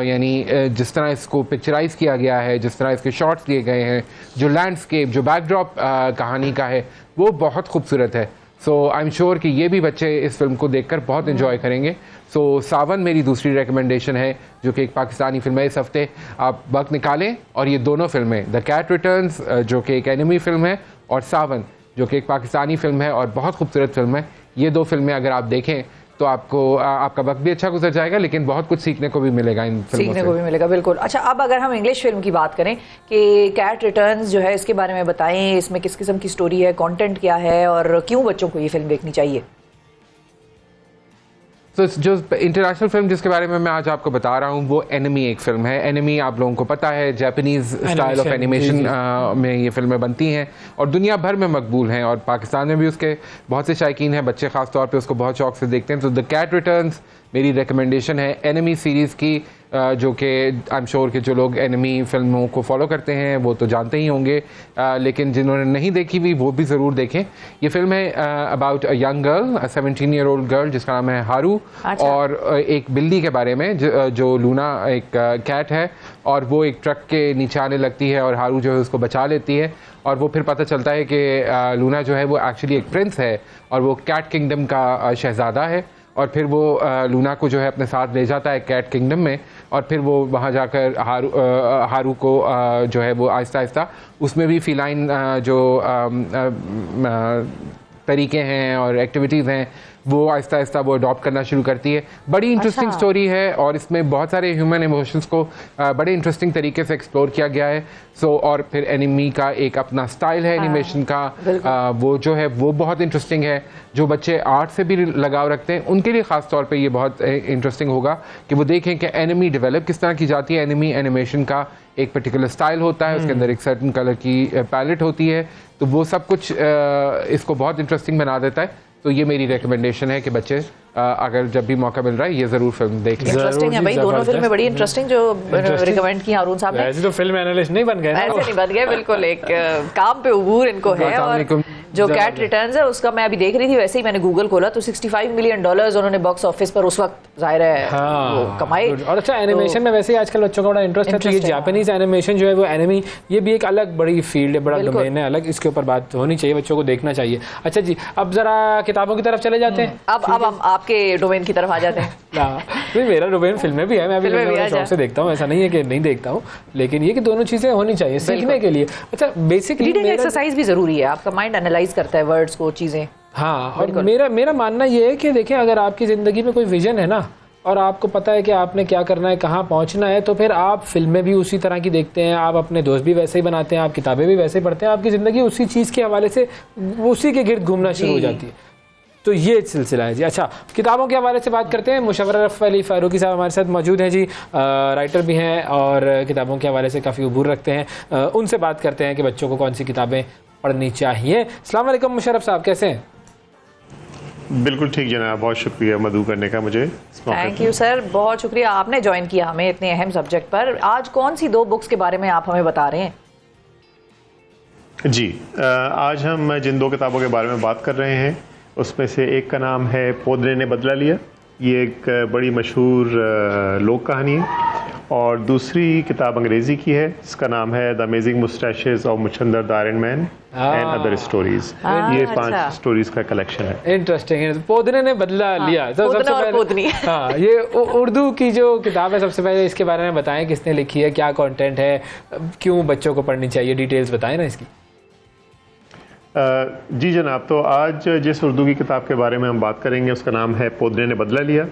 यानी जिस तरह इसको पिक्चराइज़ किया गया है, जिस तरह इसके शॉट्स लिए गए हैं, जो लैंडस्केप, जो बैकड्रॉप कहानी का है वो बहुत खूबसूरत है। सो आई एम श्योर कि ये भी बच्चे इस फिल्म को देखकर बहुत एंजॉय करेंगे। सो सावन मेरी दूसरी रिकमेंडेशन है, जो कि एक पाकिस्तानी फिल्म है। इस हफ्ते आप वक्त निकालें और ये दोनों फिल्में, द कैट रिटर्न्स जो कि एक एनिमी फिल्म है, और सावन जो कि एक पाकिस्तानी फिल्म है और बहुत खूबसूरत फिल्म है, ये 2 फिल्में अगर आप देखें तो आपको आपका वक्त भी अच्छा गुजर जाएगा, लेकिन बहुत कुछ सीखने को भी मिलेगा इन फिल्मों सीखने को भी मिलेगा। बिल्कुल। अच्छा, अब अगर हम इंग्लिश फिल्म की बात करें कि कैट रिटर्न्स जो है, इसके बारे में बताएं, इसमें किस किस्म की स्टोरी है, कंटेंट क्या है, और क्यों बच्चों को ये फिल्म देखनी चाहिए? तो जो इंटरनेशनल फिल्म जिसके बारे में मैं आज आपको बता रहा हूँ वो एनिमी एक फ़िल्म है। एनिमी आप लोगों को पता है, जापानीज़ स्टाइल ऑफ एनिमेशन में ये फिल्में बनती हैं और दुनिया भर में मकबूल हैं, और पाकिस्तान में भी उसके बहुत से शायकीन हैं, बच्चे ख़ास तौर पे उसको बहुत शौक से देखते हैं। तो द कैट रिटर्न्स मेरी रिकमेंडेशन है एनिमी सीरीज़ की, जो कि आई एम श्योर कि जो लोग एनिमी फिल्मों को फॉलो करते हैं वो तो जानते ही होंगे, लेकिन जिन्होंने नहीं देखी भी वो भी ज़रूर देखें। ये फिल्म है about a young girl, 17-year-old girl जिसका नाम है हारू। अच्छा। और एक बिल्ली के बारे में जो लूना एक कैट है, और वो एक ट्रक के नीचे आने लगती है और हारू जो है उसको बचा लेती है, और वो फिर पता चलता है कि लूना जो है वो एक्चुअली एक प्रिंस है और वो कैट किंगडम का शहज़ादा है, और फिर वो लूना को जो है अपने साथ ले जाता है कैट किंगडम में, और फिर वो वहाँ जाकर हारू को जो है वो आहिस्ता आहिस्ता उसमें भी फीलाइन जो तरीके हैं और एक्टिविटीज़ हैं वो आहिस्ता आहिस्ता वो अडॉप्ट करना शुरू करती है। बड़ी इंटरेस्टिंग स्टोरी है, और इसमें बहुत सारे ह्यूमन इमोशंस को बड़े इंटरेस्टिंग तरीके से एक्सप्लोर किया गया है। और फिर एनिमी का एक अपना स्टाइल है एनिमेशन का, वो जो है वो बहुत इंटरेस्टिंग है। जो बच्चे आर्ट से भी लगाव रखते हैं उनके लिए ख़ास तौर पे ये बहुत इंटरेस्टिंग होगा कि वो देखें कि एनिमी डेवलप किस तरह की जाती है। एनिमी एनिमेशन का एक पर्टिकुलर स्टाइल होता है, उसके अंदर एक सर्टन कलर की पैलेट होती है, तो वो सब कुछ इसको बहुत इंटरेस्टिंग बना देता है। तो ये मेरी रिकमेंडेशन है कि बच्चे अगर जब भी मौका मिल रहा है ये ज़रूर फिल्म देख लें। इंटरेस्टिंग है भाई, दोनों फिल्में बड़ी इंटरेस्टिंग जो रिकमेंड की हारून साहब ने। ऐसे तो फिल्म एनालिस्ट नहीं बन गए ना। ऐसे नहीं बन गए, बिल्कुल एक काम पे उबूर इनको है। और जो कैट रिटर्न्स है उसका मैं अभी देख रही थी, वैसे ही मैंने गूगल खोला तो $65 मिलियन उन्होंने बॉक्स ऑफिस पर उस वक्त जाहिर है वो कमाए। और अच्छा एनिमेशन में वैसे ही आजकल बच्चों का बड़ा इंटरेस्ट है, तो ये जापानीज एनिमेशन जो है वो एनिमी, ये भी एक अलग बड़ी फील्ड है, बड़ा डोमेन है अलग, इसके ऊपर बात होनी चाहिए, बच्चों को देखना चाहिए। अच्छा जी, अब जरा किताबों की तरफ चले जाते हैं। अब हम आपके डोमेन की तरफ आ जाते हैं। नहीं, मेरा डोमेन फिल्में भी है, मैं भी शौक से देखता हूँ, ऐसा नहीं है कि नहीं देखता हूँ, लेकिन ये कि दोनों चीजें होनी चाहिए सीखने के लिए। अच्छा बेसिकली रीडिंग एक्सरसाइज भी जरूरी है, आपका माइंड एनालाइज करता है वर्ड्स को, चीजें। हाँ, और मेरा मानना ये है कि देखें, अगर आपकी ज़िंदगी में कोई विजन है ना और आपको पता है कि आपने क्या करना है, कहाँ पहुँचना है, तो फिर आप फिल्में भी उसी तरह की देखते हैं, आप अपने दोस्त भी वैसे ही बनाते हैं, आप किताबें भी वैसे ही पढ़ते हैं, आपकी ज़िंदगी उसी चीज़ के हवाले से उसी के गिर्द घूमना शुरू हो जाती है। तो ये सिलसिला है जी। अच्छा, किताबों के हवाले से बात करते हैं। मुशर्रफ अली फारूकी साहब हमारे साथ मौजूद हैं जी, राइटर भी हैं और किताबों के हवाले से काफ़ी उबूर रखते हैं। उनसे बात करते हैं कि बच्चों को कौन सी किताबें पढ़नी चाहिए। अस्सलाम वालेकुम मुशर्रफ साहब, कैसे हैं? बिल्कुल ठीक जनाब, बहुत शुक्रिया मदू करने का मुझे। थैंक यू सर, बहुत शुक्रिया आपने ज्वाइन किया हमें इतने अहम सब्जेक्ट पर। आज कौन सी 2 बुक्स के बारे में आप हमें बता रहे हैं? जी, आज हम जिन 2 किताबों के बारे में बात कर रहे हैं उसमें से एक का नाम है पोदने ने बदला लिया, ये एक बड़ी मशहूर लोक कहानी है, और दूसरी किताब अंग्रेज़ी की है जिसका नाम है the amazing moustaches of Moochander the iron man and other stories. ये 5 स्टोरीज का कलेक्शन है। इंटरेस्टिंग है। पोदने ने बदला लिया, तो सबसे पहले हाँ, ये उर्दू की जो किताब है, सबसे पहले इसके बारे में बताएं, किसने लिखी है, क्या कंटेंट है, क्यों बच्चों को पढ़नी चाहिए, डिटेल्स बताएं ना इसकी। जी जनाब, तो आज जिस उर्दू की किताब के बारे में हम बात करेंगे उसका नाम है पोदने ने बदला लिया।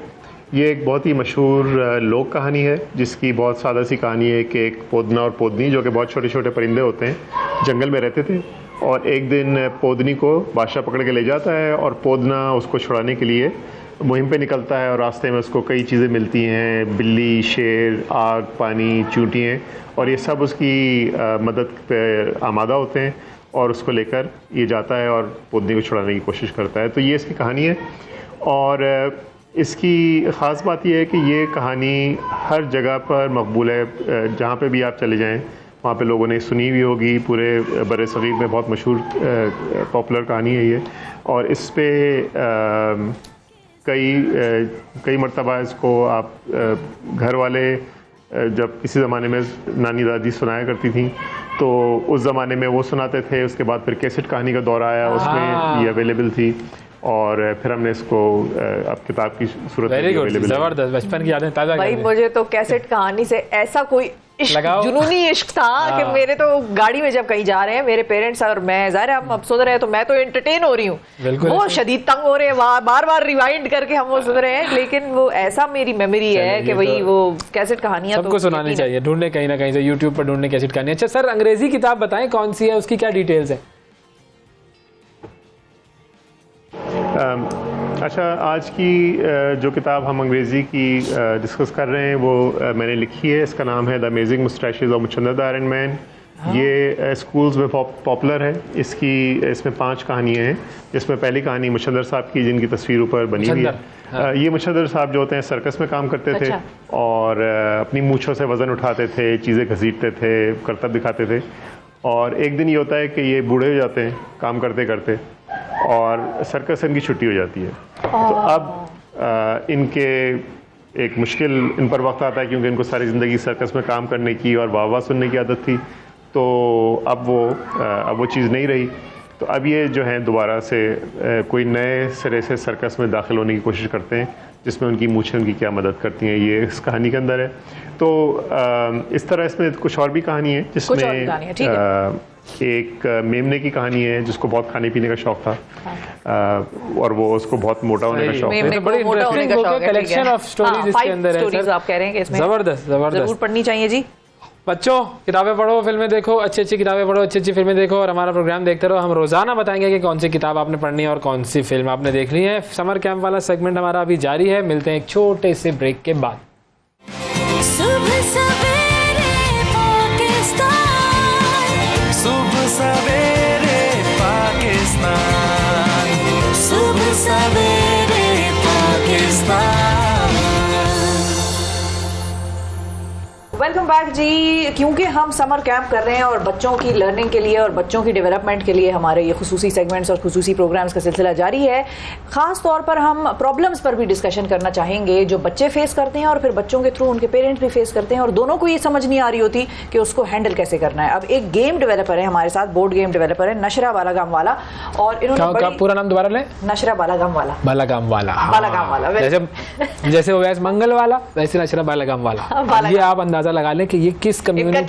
ये एक बहुत ही मशहूर लोक कहानी है जिसकी बहुत सादा सी कहानी है कि एक पोदना और पोदनी, जो कि बहुत छोटे छोटे परिंदे होते हैं, जंगल में रहते थे, और एक दिन पोदनी को बादशाह पकड़ के ले जाता है और पोदना उसको छुड़ाने के लिए मुहिम पे निकलता है, और रास्ते में उसको कई चीज़ें मिलती हैं, बिल्ली, शेर, आग, पानी, चींटियाँ, और ये सब उसकी मदद पे आमादा होते हैं और उसको लेकर ये जाता है और पोदनी को छुड़ाने की कोशिश करता है। तो ये इसकी कहानी है, और इसकी ख़ास बात यह है कि ये कहानी हर जगह पर मकबूल है, जहाँ पे भी आप चले जाएं वहाँ पे लोगों ने सुनी हुई होगी। पूरे बर सग़ीर में बहुत मशहूर पॉपुलर कहानी है ये, और इस पे कई मरतबा इसको आप घर वाले जब किसी ज़माने में नानी दादी सुनाया करती थी तो उस ज़माने में वो सुनाते थे, उसके बाद फिर कैसेट कहानी का दौर आया, उसमें ये अवेलेबल थी, और फिर हमने इसको अब किताब की सूरत में अवेलेबल। ज़बरदस्त, बचपन की यादें ताज़ा। भाई मुझे तो कैसेट कहानी से ऐसा कोई जुनूनी इश्क था कि मेरे तो गाड़ी में जब कहीं जा रहे हैं मेरे पेरेंट्स और मैं, ज़ाहिर है हम अब सुन रहे हैं तो मैं तो एंटरटेन हो रही हूँ, वो शदीद तंग हो रहे हैं, बार बार रिवाइंड करके हम वो सुन रहे हैं, लेकिन वो ऐसा मेरी मेमोरी है कि भाई वो कैसेट कहानियाँ सबको सुनानी चाहिए, ढूंढने कहीं ना कहीं से, यूट्यूब पर ढूंढने कैसेट कहानी। अच्छा सर, अंग्रेजी किताब बताएं कौन सी है, उसकी क्या डिटेल्स है? अच्छा, आज की जो किताब हम अंग्रेज़ी की डिस्कस कर रहे हैं वो मैंने लिखी है, इसका नाम है the amazing moustaches of Moochander the iron man. ये स्कूल्स में पॉपुलर है। इसमें 5 कहानियाँ हैं, जिसमें पहली कहानी मुचंदर साहब की जिनकी तस्वीर ऊपर बनी हुई है। ये मुचंदर साहब जो होते हैं सर्कस में काम करते थे और अपनी मूँछों से वज़न उठाते थे, चीज़ें घसीटते थे, करतब दिखाते थे, और एक दिन ये होता है कि ये बूढ़े हो जाते हैं काम करते करते और सर्कस से इनकी छुट्टी हो जाती है। तो अब इनके एक मुश्किल इन पर वक्त आता है, क्योंकि इनको सारी ज़िंदगी सर्कस में काम करने की और वाह वाह सुनने की आदत थी, तो अब वो चीज़ नहीं रही। तो अब ये जो है दोबारा से कोई नए सिरे से सर्कस में दाखिल होने की कोशिश करते हैं, जिसमें उनकी मूछें उनकी क्या मदद करती हैं, ये इस कहानी के अंदर है। तो इस तरह इसमें कुछ और भी कहानी है, जिसमें एक मेमने की कहानी है जिसको बहुत खाने पीने का शौक था, और वो उसको बहुत मोटा होने का शौक है। बड़ी इंटरेस्टिंग कलेक्शन ऑफ स्टोरीज इसके अंदर है सर। आप कह रहे हैं कि इसमें जबरदस्त जरूर पढ़नी चाहिए जी। बच्चों, किताबें पढ़ो, फिल्में देखो, अच्छी अच्छी किताबें पढ़ो, अच्छी अच्छी फिल्में देखो, और हमारा प्रोग्राम देखते रहो। हम रोजाना बताएंगे कि कौन सी किताब आपने पढ़नी है और कौन सी फिल्म आपने देखनी है। समर कैंप वाला सेगमेंट हमारा अभी जारी है, मिलते हैं एक छोटे से ब्रेक के बाद। सुबह सवेरे पाकिस्तान, सुबह सवेरे पाकिस्तान, सुबह वेलकम बैक जी। क्योंकि हम समर कैंप कर रहे हैं और बच्चों की लर्निंग के लिए और बच्चों की डेवलपमेंट के लिए हमारे ये खुसूसी सेगमेंट्स और खुसूसी प्रोग्राम्स का सिलसिला जारी है। खास तौर पर हम प्रॉब्लम्स पर भी डिस्कशन करना चाहेंगे जो बच्चे फेस करते हैं और फिर बच्चों के थ्रू उनके पेरेंट्स भी फेस करते हैं और दोनों को ये समझ नहीं आ रही होती कि उसको हैंडल कैसे करना है। अब एक गेम डेवलपर है हमारे साथ, बोर्ड गेम डेवलपर है नशरा बालागाम वाला, और इन्होंने पूरा नाम दोबारा ले। नशरा बालागाम वाला। बालागाम वाला, बालागाम वाला, जैसे ओवैस मंगल वाला वैसे नशरा बालागाम वाला। ये आप अंदाजा लगा लें कि ये किस कम्युनिटी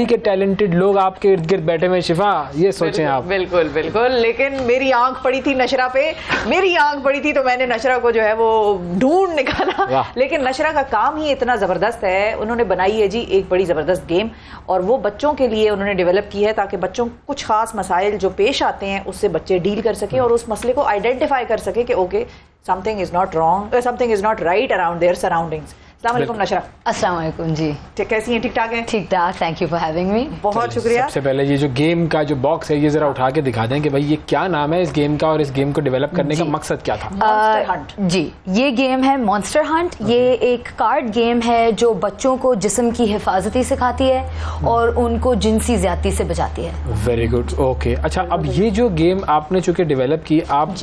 के टैलेंटेड लोग आपके इर्द गिर्द बैठे हुए। शिफा, ये सोचें आप। बिल्कुल बिल्कुल। लेकिन मेरी आंख पड़ी थी नशरा पे, मेरी आंख पड़ी थी तो मैंने नशरा को जो है वो ढूंढ निकाला। लेकिन नशरा का काम ही इतना जबरदस्त है, उन्होंने बनाई है जी एक बड़ी जबरदस्त गेम, और वो बच्चों के लिए उन्होंने डेवलप की है ताकि बच्चों को कुछ खास मसाइल जो पेश आते हैं उससे बच्चे डील कर सके और उस मसले को आइडेंटिफाई कर सके कि okay something is not wrong, something is not right around there surroundings. अस्सलाम वालेकुम नशरा। अस्सलाम वालेकुम जी। ठीक, कैसी हैं? ठीक ठाक हैं? ठीक ठाक, thank you for having me. बहुत शुक्रिया। सबसे पहले ये जो गेम का जो बॉक्स है ये जरा उठा के दिखा दें कि भाई ये क्या नाम है इस गेम का और इस गेम को डेवलप करने का मकसद क्या था? Monster Hunt. जी, ये गेम है मॉन्स्टर हंट। ये एक कार्ड गेम है जो बच्चों को जिस्म की हिफाजती सिखाती है और उनको जिनसी ज्यादती से बचाती है। Very good, okay. अच्छा, अब ये जो गेम आपने चूंकि डेवलप की, आप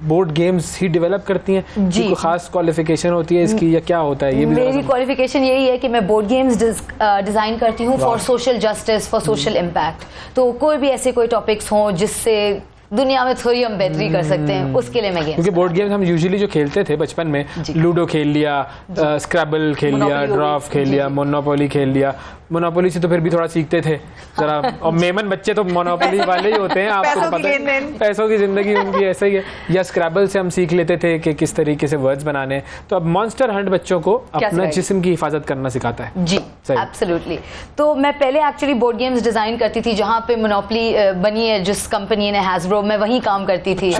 बोर्ड गेम्स ही डेवलप करती हैं जी? कोई खास क्वालिफिकेशन होती है इसकी या क्या होता है? ये भी मेरी क्वालिफिकेशन यही है कि मैं बोर्ड गेम्स डिजाइन करती हूँ for social justice, for social impact. तो कोई भी ऐसे कोई टॉपिक्स हों जिससे दुनिया में थोड़ी हम बेहतरी कर सकते हैं, उसके लिए मैं गेम। क्योंकि बोर्ड गेम्स हम यूजुअली जो खेलते थे बचपन में, लूडो खेल लिया, स्क्रैबल खेल लिया, ड्राफ्ट खेल लिया, मोनोपोली खेल लिया। मोनोपोली से तो फिर भी थोड़ा सीखते थे जरा, और मेमन बच्चे तो मोनोपोली वाले ही होते हैं, आपको पता है, पैसों की जिंदगी उनकी ऐसा ही है। या स्क्रैबल से हम सीख लेते थे कि किस तरीके से वर्ड्स बनाने। तो अब मॉन्स्टर हंट बच्चों को अपना जिस्म की हिफाजत करना सिखाता है। जी, एब्सोल्युटली। तो मैं पहले एक्चुअली बोर्ड गेम्स डिजाइन करती थी, जहाँ पे मोनोपोली बनी है जिस कंपनी ने, हैसब्रो, मैं वहीं काम करती थी।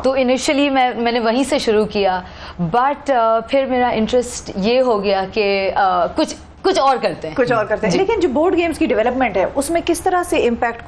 तो इनिशियली मैंने वहीं से शुरू किया, बट फिर मेरा इंटरेस्ट ये हो गया कि कुछ और करते हैं। लेकिन जो बोर्ड गेम्स की डेवलपमेंट है उसमें किस तरह से इम्पैक्ट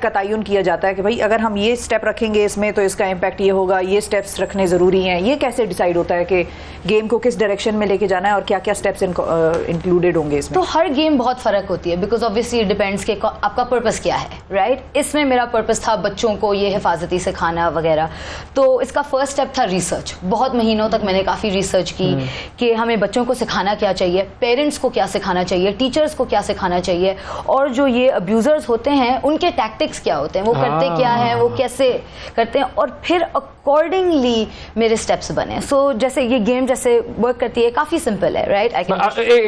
का तयन किया जाता है कि भाई अगर हम ये स्टेप रखेंगे इसमें तो इसका इम्पैक्ट ये होगा, ये स्टेप्स रखने ज़रूरी हैं? ये कैसे डिसाइड होता है कि गेम को किस डायरेक्शन में लेके जाना है और क्या क्या स्टेप्स इंक्लूडेड होंगे इसमें? तो हर गेम बहुत फ़र्क होती है, बिकॉज ऑब्वियसली इट डिपेंड्स कि आपका पर्पस क्या है, राइट? इसमें मेरा पर्पस था बच्चों को ये हिफाजती सिखाना वगैरह। तो इसका फर्स्ट स्टेप था रिसर्च। बहुत महीनों तक मैंने काफ़ी रिसर्च की कि हमें बच्चों को सिखाना क्या चाहिए, पेरेंट्स को क्या सिखाना चाहिए, टीचर्स को क्या सिखाना चाहिए, और जो ये अब्यूजर्स होते हैं उनके टैक्टिक्स क्या होते हैं, वो करते क्या हैं, वो कैसे करते हैं, और फिर अकॉर्डिंगली मेरे स्टेप्स बने। सो जैसे ये गेम जैसे वर्क करती है, काफ़ी सिंपल है, राइट? एक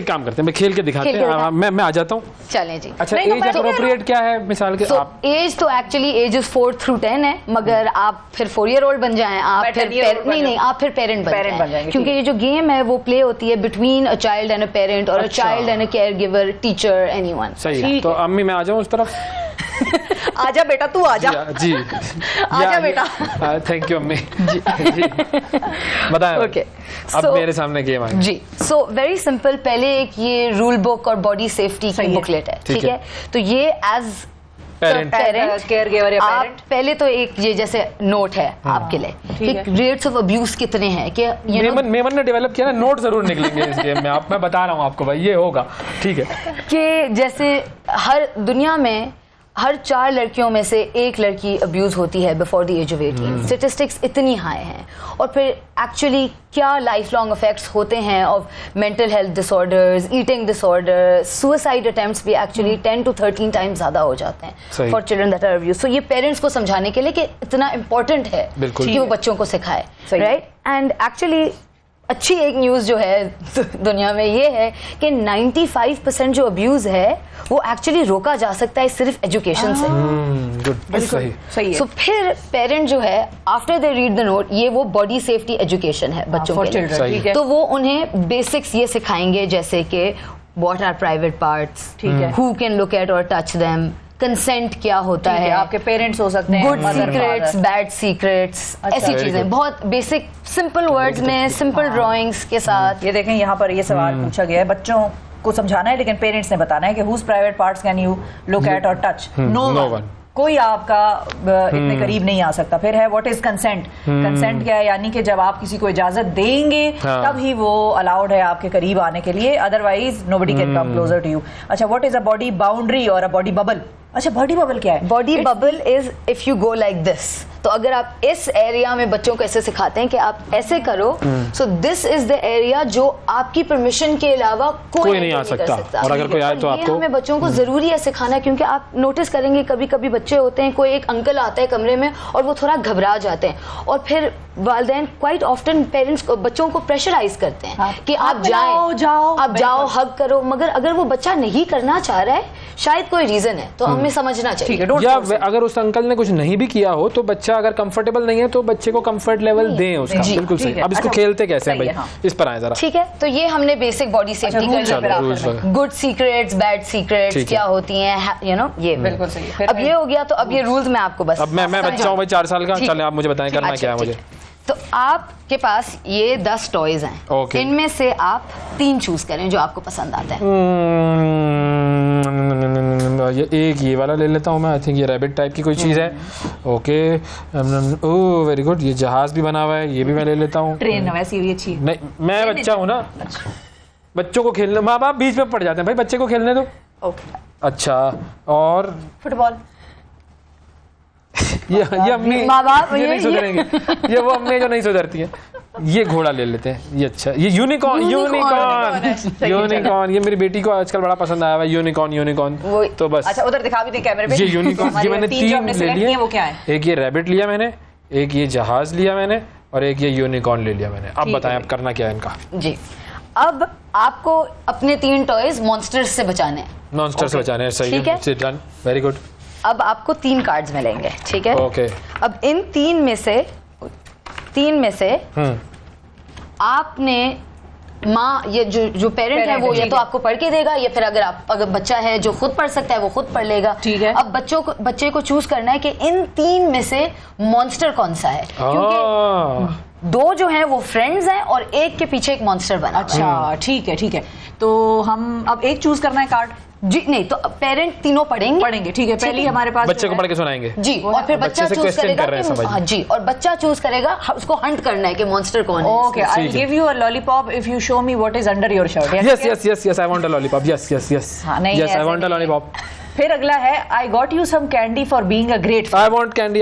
काम करते हैं, मैं खेल के दिखाते हैं, मैं आ जाता हूँ। चलें जी। अच्छा, एज अप्रोप्रिएट क्या है मिसाल के? एज तो एक्चुअली एजेस 4 through 10 है, मगर आप फिर 4-year-old बन जाएं, आप फिर आप फिर पेरेंट बन जाएं, क्योंकि ये जो गेम है वो प्ले होती है between a child and a parent और a child and a care giver, teacher, anyone. सही है। तो अम्मी मैं आ जाऊँ उस तरफ? आजा बेटा, तू आजा। जी, आजा बेटा। थैंक यू अम्मी। जी बताएं। ओके, अब मेरे सामने गेम है जी। सो वेरी सिंपल, पहले एक ये रूल बुक और बॉडी सेफ्टी की बुकलेट है, ठीक है? तो ये एज पेरेंट, केयर गिवर या पेरेंट, आप पहले तो एक ये जैसे नोट है आपके लिए कि रेट्स ऑफ अब्यूज कितने हैं, कि मेमन ने डेवलप किया ना, नोट जरूर निकलेंगे इस गेम में। मैं बता रहा हूँ आपको भाई, ये होगा, ठीक है? कि जैसे हर दुनिया में हर 4 लड़कियों में से 1 लड़की अब्यूज होती है before the age of 18। Statistics इतनी हाई हैं। और फिर एक्चुअली क्या लाइफ लॉन्ग इफेक्ट्स होते हैं of mental health disorders, eating disorder, suicide attempts भी एक्चुअली 10 to 13 टाइम्स ज़्यादा हो जाते हैं for children that are abused. So ये पेरेंट्स को समझाने के लिए कि इतना इंपॉर्टेंट है कि वो बच्चों को सिखाए, राइट? एंड एक्चुअली अच्छी एक न्यूज़ जो है दुनिया में ये है कि 95% जो अब्यूज है वो एक्चुअली रोका जा सकता है सिर्फ एजुकेशन से। सही है। सो फिर पेरेंट जो है after they read the note, ये वो बॉडी सेफ्टी एजुकेशन है बच्चों के लिए। तो वो उन्हें बेसिक्स ये सिखाएंगे जैसे कि व्हाट आर प्राइवेट पार्ट्स, ठीक है, who can look at or touch them, consent क्या होता है, आपके पेरेंट्स हो सकते हैं, गुड सीक्रेट्स, बैड सीक्रेट्स, ऐसी चीजें बहुत बेसिक सिंपल वर्ड्स में, सिंपल ड्राइंग्स के साथ। ये देखें यहाँ पर ये सवाल पूछा गया है, बच्चों को समझाना है लेकिन पेरेंट्स ने बताना है कि whose private parts can you look at or touch? No one. कोई आपका इतने करीब नहीं आ सकता। फिर है व्हाट इज कंसेंट। कंसेंट क्या है, यानी कि जब आप किसी को इजाजत देंगे तब ही वो अलाउड है आपके करीब आने के लिए, otherwise nobody can come closer to you. अच्छा, what is a body boundary और अ बॉडी बबल। अच्छा, बॉडी बबल क्या है? Body bubble is if you go like this, तो अगर आप इस एरिया में बच्चों को ऐसे सिखाते हैं कि आप ऐसे करो, so this is the area जो आपकी परमिशन के अलावा कोई नहीं आ सकता। और अगर कोई आए तो आपको, हमें बच्चों को जरूरी है सिखाना, क्योंकि आप नोटिस करेंगे कभी कभी बच्चे होते हैं, कोई एक अंकल आता है कमरे में और वो थोड़ा घबरा जाते हैं, और फिर वालिदैन क्वाइट ऑफ्टन पेरेंट्स को, बच्चों को प्रेशराइज करते हैं कि आप जाओ हग करो, मगर अगर वो बच्चा नहीं करना चाह रहा है, शायद कोई रीजन है, तो हमें समझना चाहिए। या अगर उस अंकल ने कुछ नहीं भी किया हो तो बच्चा अगर कंफर्टेबल नहीं है तो बच्चे को कंफर्ट लेवल दें उसका। बिल्कुल सही। अब इसको खेलते कैसे हैं भाई, इस पर आए जरा। ठीक है, तो ये हमने बेसिक बॉडी सेफ्टी कर, गुड सीक्रेट्स, बैड सीक्रेट्स क्या होती हैं, यू नो, ये बिल्कुल सही। अब ये हो गया, तो अब ये रूल्स मैं आपको बस, अब मैं बच्चा हूँ भाई 4 साल का, चले आप मुझे बताएं करना क्या है मुझे। तो आपके पास ये 10 टॉयज हैं, इनमें से आप 3 चूज करें जो आपको पसंद आता है। ये एक ये वाला ले लेता हूँ मैं, आई थिंक ये रैबिट टाइप की कोई चीज़ है। ओके, ओह वेरी गुड, ये जहाज भी बना हुआ है, ये भी मैं ले लेता हूँ। ट्रेन वैसी भी अच्छी है। नहीं, मैं बच्चा हूँ ना, बच्चों को खेलने, माँ बाप बीच में पड़ जाते हैं भाई, बच्चे को खेलने दो। अच्छा, और फुटबॉल। ये अम्मी ये नहीं सुधरेंगे, ये वो अम्मी जो नहीं सुधरती है। ये घोड़ा ले लेते हैं, ये अच्छा, ये यूनिकॉर्न। ये मेरी बेटी को आजकल बड़ा पसंद आया हुआ है, यूनिकॉर्न। तो बस अच्छा, उधर दिखा भी दे कैमरे पे। ये यूनिकॉर्न, ये मैंने 3 ले लिए। वो क्या है? एक ये रैबिट लिया मैंने, एक ये जहाज लिया मैंने, और एक ये यूनिकॉर्न ले लिया मैंने। अब बताएं अब करना क्या है इनका। जी, अब आपको अपने 3 टॉयज मॉन्स्टर्स से बचाने हैं। मॉन्स्टर से बचाने हैं, सही है, वेरी गुड। अब आपको 3 कार्ड्स मिलेंगे, ठीक है? ओके। अब इन 3 में से आपने, माँ, ये जो पेरेंट है वो या तो आपको पढ़ के देगा, या फिर अगर बच्चा है जो खुद पढ़ सकता है वो खुद पढ़ लेगा। ठीक है। अब बच्चे को चूज करना है कि इन 3 में से मॉन्स्टर कौन सा है, क्योंकि 2 जो हैं वो फ्रेंड्स हैं और एक के पीछे एक मॉन्स्टर बना। अच्छा, ठीक है। तो हम अब एक चूज करना है कार्ड। जी नहीं, तो पेरेंट तीनों पढ़ेंगे, ठीक है। पहले हमारे पास बच्चे को पढ़ के सुनाएंगे जी, और फिर बच्चा चूज करेगा कि, जी, और बच्चा चूज करेगा, उसको हंट करना है कि मॉन्स्टर कौन है। Okay, I will give you a lollipop if you show me what is under your shirt. Yes, I want a lollipop. Yes, I want a lollipop. फिर अगला है, I got you some candy for being a great. I want candy.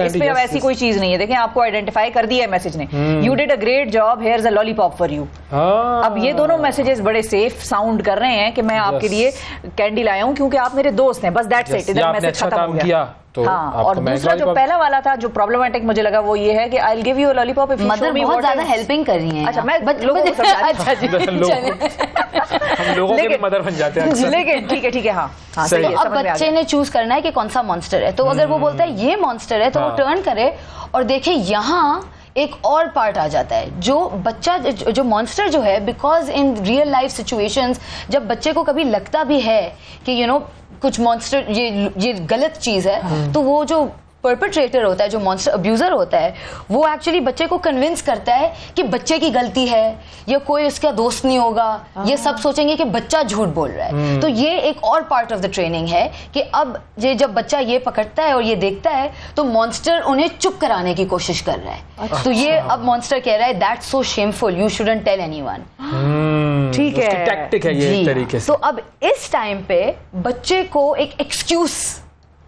इस पे अब ऐसी कोई चीज नहीं है, देखें आपको आइडेंटिफाई कर दिया है मैसेज ने। You did a great job, here is a lollipop for you. अब ये दोनों मैसेजेस बड़े सेफ साउंड कर रहे हैं कि मैं आपके लिए कैंडी लाया हूँ क्योंकि आप मेरे दोस्त हैं, बस दैट्स इट। इधर मैसेज खत्म हो गया। तो हाँ, और दूसरा जो पहला वाला था जो प्रॉब्लमैटिक मुझे लगा वो ये है कि आई will give you a lollipop if you show मी। बहुत ज्यादा हेल्पिंग कर रही हैं। अच्छा, मैं लोगों को समझा। अच्छा जी, हम लोगों के मदर बन जाते हैं। लेकिन ठीक है, हाँ सही है। अब बच्चे ने चूज करना है कि कौन सा मॉन्स्टर है, तो अगर वो बोलता है ये मॉन्स्टर है, तो वो टर्न करे और देखे यहाँ एक और पार्ट आ जाता है, जो बच्चा जो मॉन्स्टर जो है, because in real life situations जब बच्चे को कभी लगता भी है कि यू नो कुछ मॉन्स्टर ये गलत चीज है, तो वो जो परपेट्रेटर होता है, जो मॉन्स्टर अब्यूजर होता है, वो एक्चुअली बच्चे को कन्विंस करता है कि बच्चे की गलती है या कोई उसका दोस्त नहीं होगा, ये सब सोचेंगे कि बच्चा झूठ बोल रहा है। तो ये एक और पार्ट ऑफ द ट्रेनिंग है कि अब ये जब बच्चा ये पकड़ता है और ये देखता है, तो मॉन्स्टर उन्हें चुप कराने की कोशिश कर रहा है। तो ये अब मॉन्स्टर कह रहा है that's so shameful, you shouldn't tell anyone. ठीक है, टैक्टिक है ये एक तरीके से। तो अब इस टाइम पे बच्चे को एक एक्सक्यूज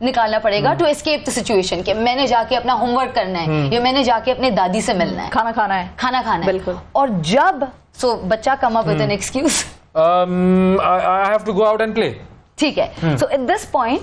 निकालना पड़ेगा टू एस्केप द सिचुएशन, कि मैंने जाके अपना होमवर्क करना है, या मैंने जाके अपने दादी से मिलना है, खाना खाना है, बिल्कुल। और जब बच्चा come up with an excuse, I have to go out and play, ठीक है। सो एट दिस पॉइंट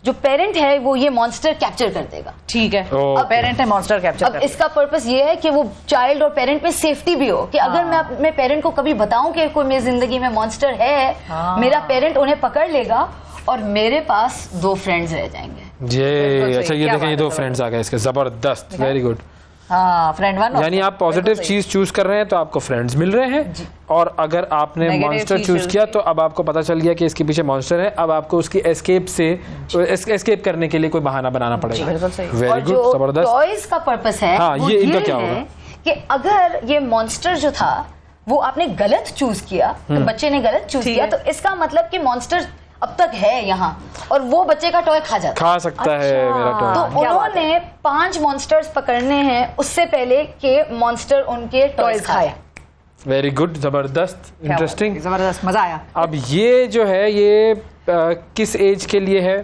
जो पेरेंट है वो ये मॉन्स्टर कैप्चर कर देगा। ठीक है, अब पेरेंट है मॉन्स्टर कैप्चर। अब इसका पर्पस ये है कि वो चाइल्ड और पेरेंट में सेफ्टी भी हो, कि अगर मैं अपने पेरेंट को कभी बताऊं कि कोई मेरी जिंदगी में मॉन्स्टर है, मेरा पेरेंट उन्हें पकड़ लेगा और मेरे पास 2 फ्रेंड्स रह जाएंगे। जी, अच्छा, ये देखें, ये 2 फ्रेंड्स आ गए इसके, जबरदस्त, वेरी गुड। हाँ, फ्रेंड 1। यानी आप पॉजिटिव चीज चूज कर रहे हैं तो आपको फ्रेंड्स मिल रहे हैं, और अगर आपने मॉन्स्टर चूज किया तो अब आपको पता चल गया कि इसके पीछे मॉन्स्टर है, अब आपको उसकी एस्केप करने के लिए कोई बहाना बनाना पड़ेगा। वेरी गुड, जबरदस्त। टॉयज का पर्पस है, हाँ, ये इनका क्या होगा कि अगर ये मॉन्स्टर जो था वो आपने गलत चूज किया, तो बच्चे ने गलत चूज किया, तो इसका मतलब कि मॉन्स्टर अब तक है यहाँ, और वो बच्चे का टॉय खा जाता खा सकता है मेरा टॉय। तो उन्होंने 5 मॉन्स्टर्स पकड़ने हैं उससे पहले कि मॉन्स्टर उनके टॉयज खाए। वेरी गुड, जबरदस्त, इंटरेस्टिंग, जबरदस्त, मजा आया। अब ये जो है ये किस एज के लिए है?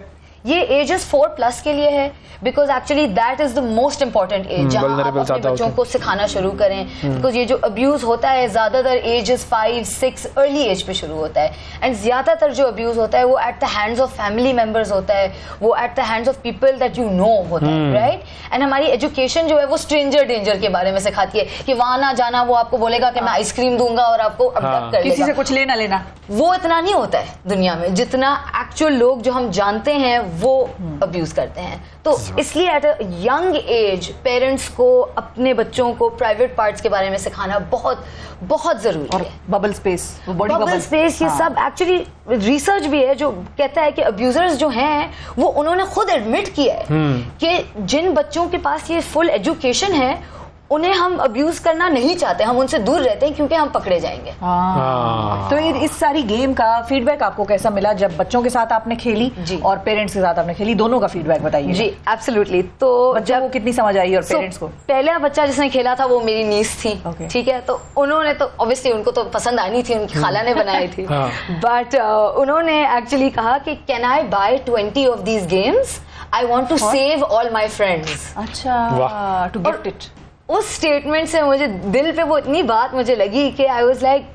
ये एजेस 4+ के लिए है, because actually that is the most important age जहाँ आप अपने बच्चों को सिखाना शुरू करें। बिकॉज ये जो अब्यूज होता है ज्यादातर एजेस 5-6 अर्ली एज पे शुरू होता है, एंड ज्यादातर जो अब्यूज होता है वो at the hands of family members होता है, वो at the hands of people that you know होता है, राइट। एंड हमारी एजुकेशन जो है वो स्ट्रेंजर डेंजर के बारे में सिखाती है कि वहां ना जाना, वो आपको बोलेगा कि मैं आइसक्रीम दूंगा और आपको अबडक्ट कर किसी से कुछ लेना लेना। वो इतना नहीं होता है दुनिया में जितना एक्चुअल लोग जो हम जानते हैं वो अब्यूज करते हैं। तो इसलिए at a young age parents को अपने बच्चों को प्राइवेट पार्ट्स के बारे में सिखाना बहुत बहुत जरूरी है। बबल स्पेस, बबल स्पेस, ये सब एक्चुअली रिसर्च भी है जो कहता है कि अब्यूजर्स जो हैं वो उन्होंने खुद एडमिट किया है कि जिन बच्चों के पास ये फुल एजुकेशन है उन्हें हम अब्यूज करना नहीं चाहते, हम उनसे दूर रहते हैं क्योंकि हम पकड़े जाएंगे। तो इस सारी गेम का फीडबैक आपको कैसा मिला जब बच्चों के साथ आपने खेली जी और पेरेंट्स के साथ आपने खेली? दोनों का फीडबैक बताइए। जी एब्सोल्युटली। तो बच्चों को कितनी समझ आई और पेरेंट्स को? पहला बच्चा जिसने खेला था वो मेरी नीस थी, ठीक है। तो उन्होंने तो ऑब्वियसली उनको तो पसंद आनी थी, उनकी खाला ने बनाई थी, बट उन्होंने एक्चुअली कहा कि can I buy 20 of these games, I want to save all my friends. अच्छा, टू गिफ्ट इट। उस स्टेटमेंट से मुझे दिल पे वो इतनी बात मुझे लगी कि I was like,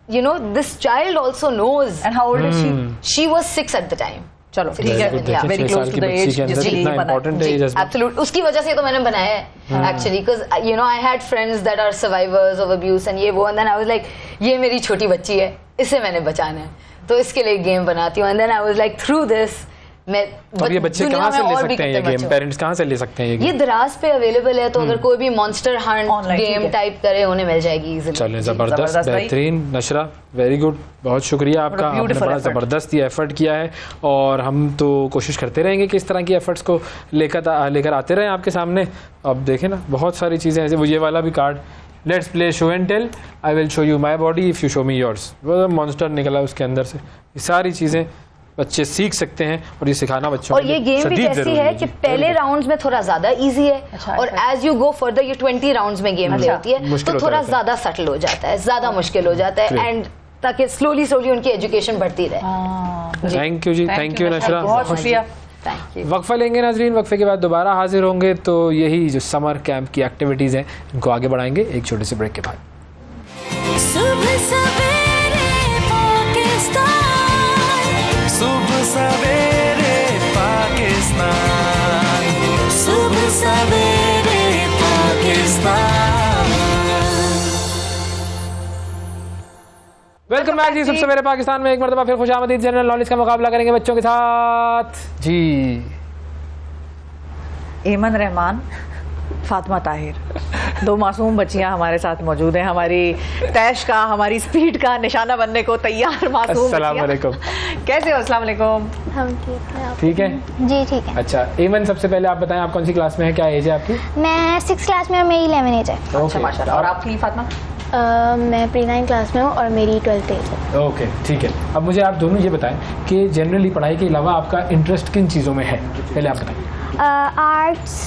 you know, this child also knows. And how old is she? She was 6 at the time. चलो ठीक है, very close to the age जिसकी इंपॉर्टेंट है। एब्सोल्यूट, उसकी वजह से तो मैंने बनाया है actually, because you know I had friends that are survivors of abuse and ये वो, and then I was like ये मेरी छोटी बच्ची है, इसे मैंने बचाना है, तो इसके लिए गेम बनाती हूँ। And then I was like through this मैं अब ये बच्चे कहाँ से ले सकते हैं ये गेम? पेरेंट्स कहाँ से ले सकते हैं ये गेम? ये दराज पे अवेलेबल है, तो अगर कोई भी मॉन्स्टर हंट गेम टाइप करे उन्हें मिल जाएगी इजीली। चलिए, जबरदस्त, बेहतरीन। नशरा, वेरी गुड, बहुत शुक्रिया आपका, आपने बड़ा ज़बरदस्त ये एफर्ट किया है और हम तो कोशिश करते रहेंगे कि इस तरह की एफर्ट्स को लेकर आते रहें आपके सामने। अब देखें ना, बहुत सारी चीज़ें ऐसे, वो ये वाला भी card, let's play show and tell, I will show you my body if you show me yours, वो मॉन्स्टर निकला उसके अंदर से। ये सारी चीज़ें बच्चे सीख सकते हैं और ये सिखाना बच्चों और ये गेम भी कैसी है कि पहले राउंड्स में थोड़ा ज्यादा इजी है और एज यू गो फर्दर ये 20 राउंड्स में गेम प्ले होती है, तो थोड़ा ज्यादा सटल हो जाता है, ज्यादा मुश्किल हो जाता है, एंड ताकि स्लोली उनकी एजुकेशन बढ़ती रहे। Thank you ji, thank you Nashra, बहुत शुक्रिया। वक्फा लेंगे नाजरीन, वक्फे के बाद दोबारा हाजिर होंगे, तो यही जो समर कैंप की एक्टिविटीज़ हैं इनको आगे बढ़ाएंगे एक छोटे से ब्रेक के बाद। सुबह सवेरे पाकिस्तान, सुबह सवेरे पाकिस्तान, सुबह सवेरे पाकिस्तान। वेलकम बैक जी, सबसे मेरे पाकिस्तान में एक मरतबा फिर खुशामदीद। जनरल नॉलेज का मुकाबला करेंगे बच्चों के साथ जी। एमन रहमान, फातिमा ताहिर, दो मासूम बच्चियां हमारे साथ मौजूद हैं। हमारी तैश का, हमारी स्पीड का निशाना बनने को तैयार मासूम। अस्सलाम वालेकुम। कैसे हो? अस्सलाम वालेकुम। हम ठीक हैं। ठीक है जी ठीक है। अच्छा एमन, सबसे पहले आप बताएं आप कौन सी क्लास में हैं, क्या एज है आपकी? मैं 6th क्लास में और मेरी 11 एज है। अच्छा माशाल्लाह। और आपकी फातिमा? मैं प्री-9 क्लास में हूँ और मेरी 12th एज है। ओके ठीक है। अब मुझे आप दोनों ये बताएं कि जनरली पढ़ाई के अलावा आपका इंटरेस्ट किन चीज़ों में है, पहले आप बताएं। आर्ट्स,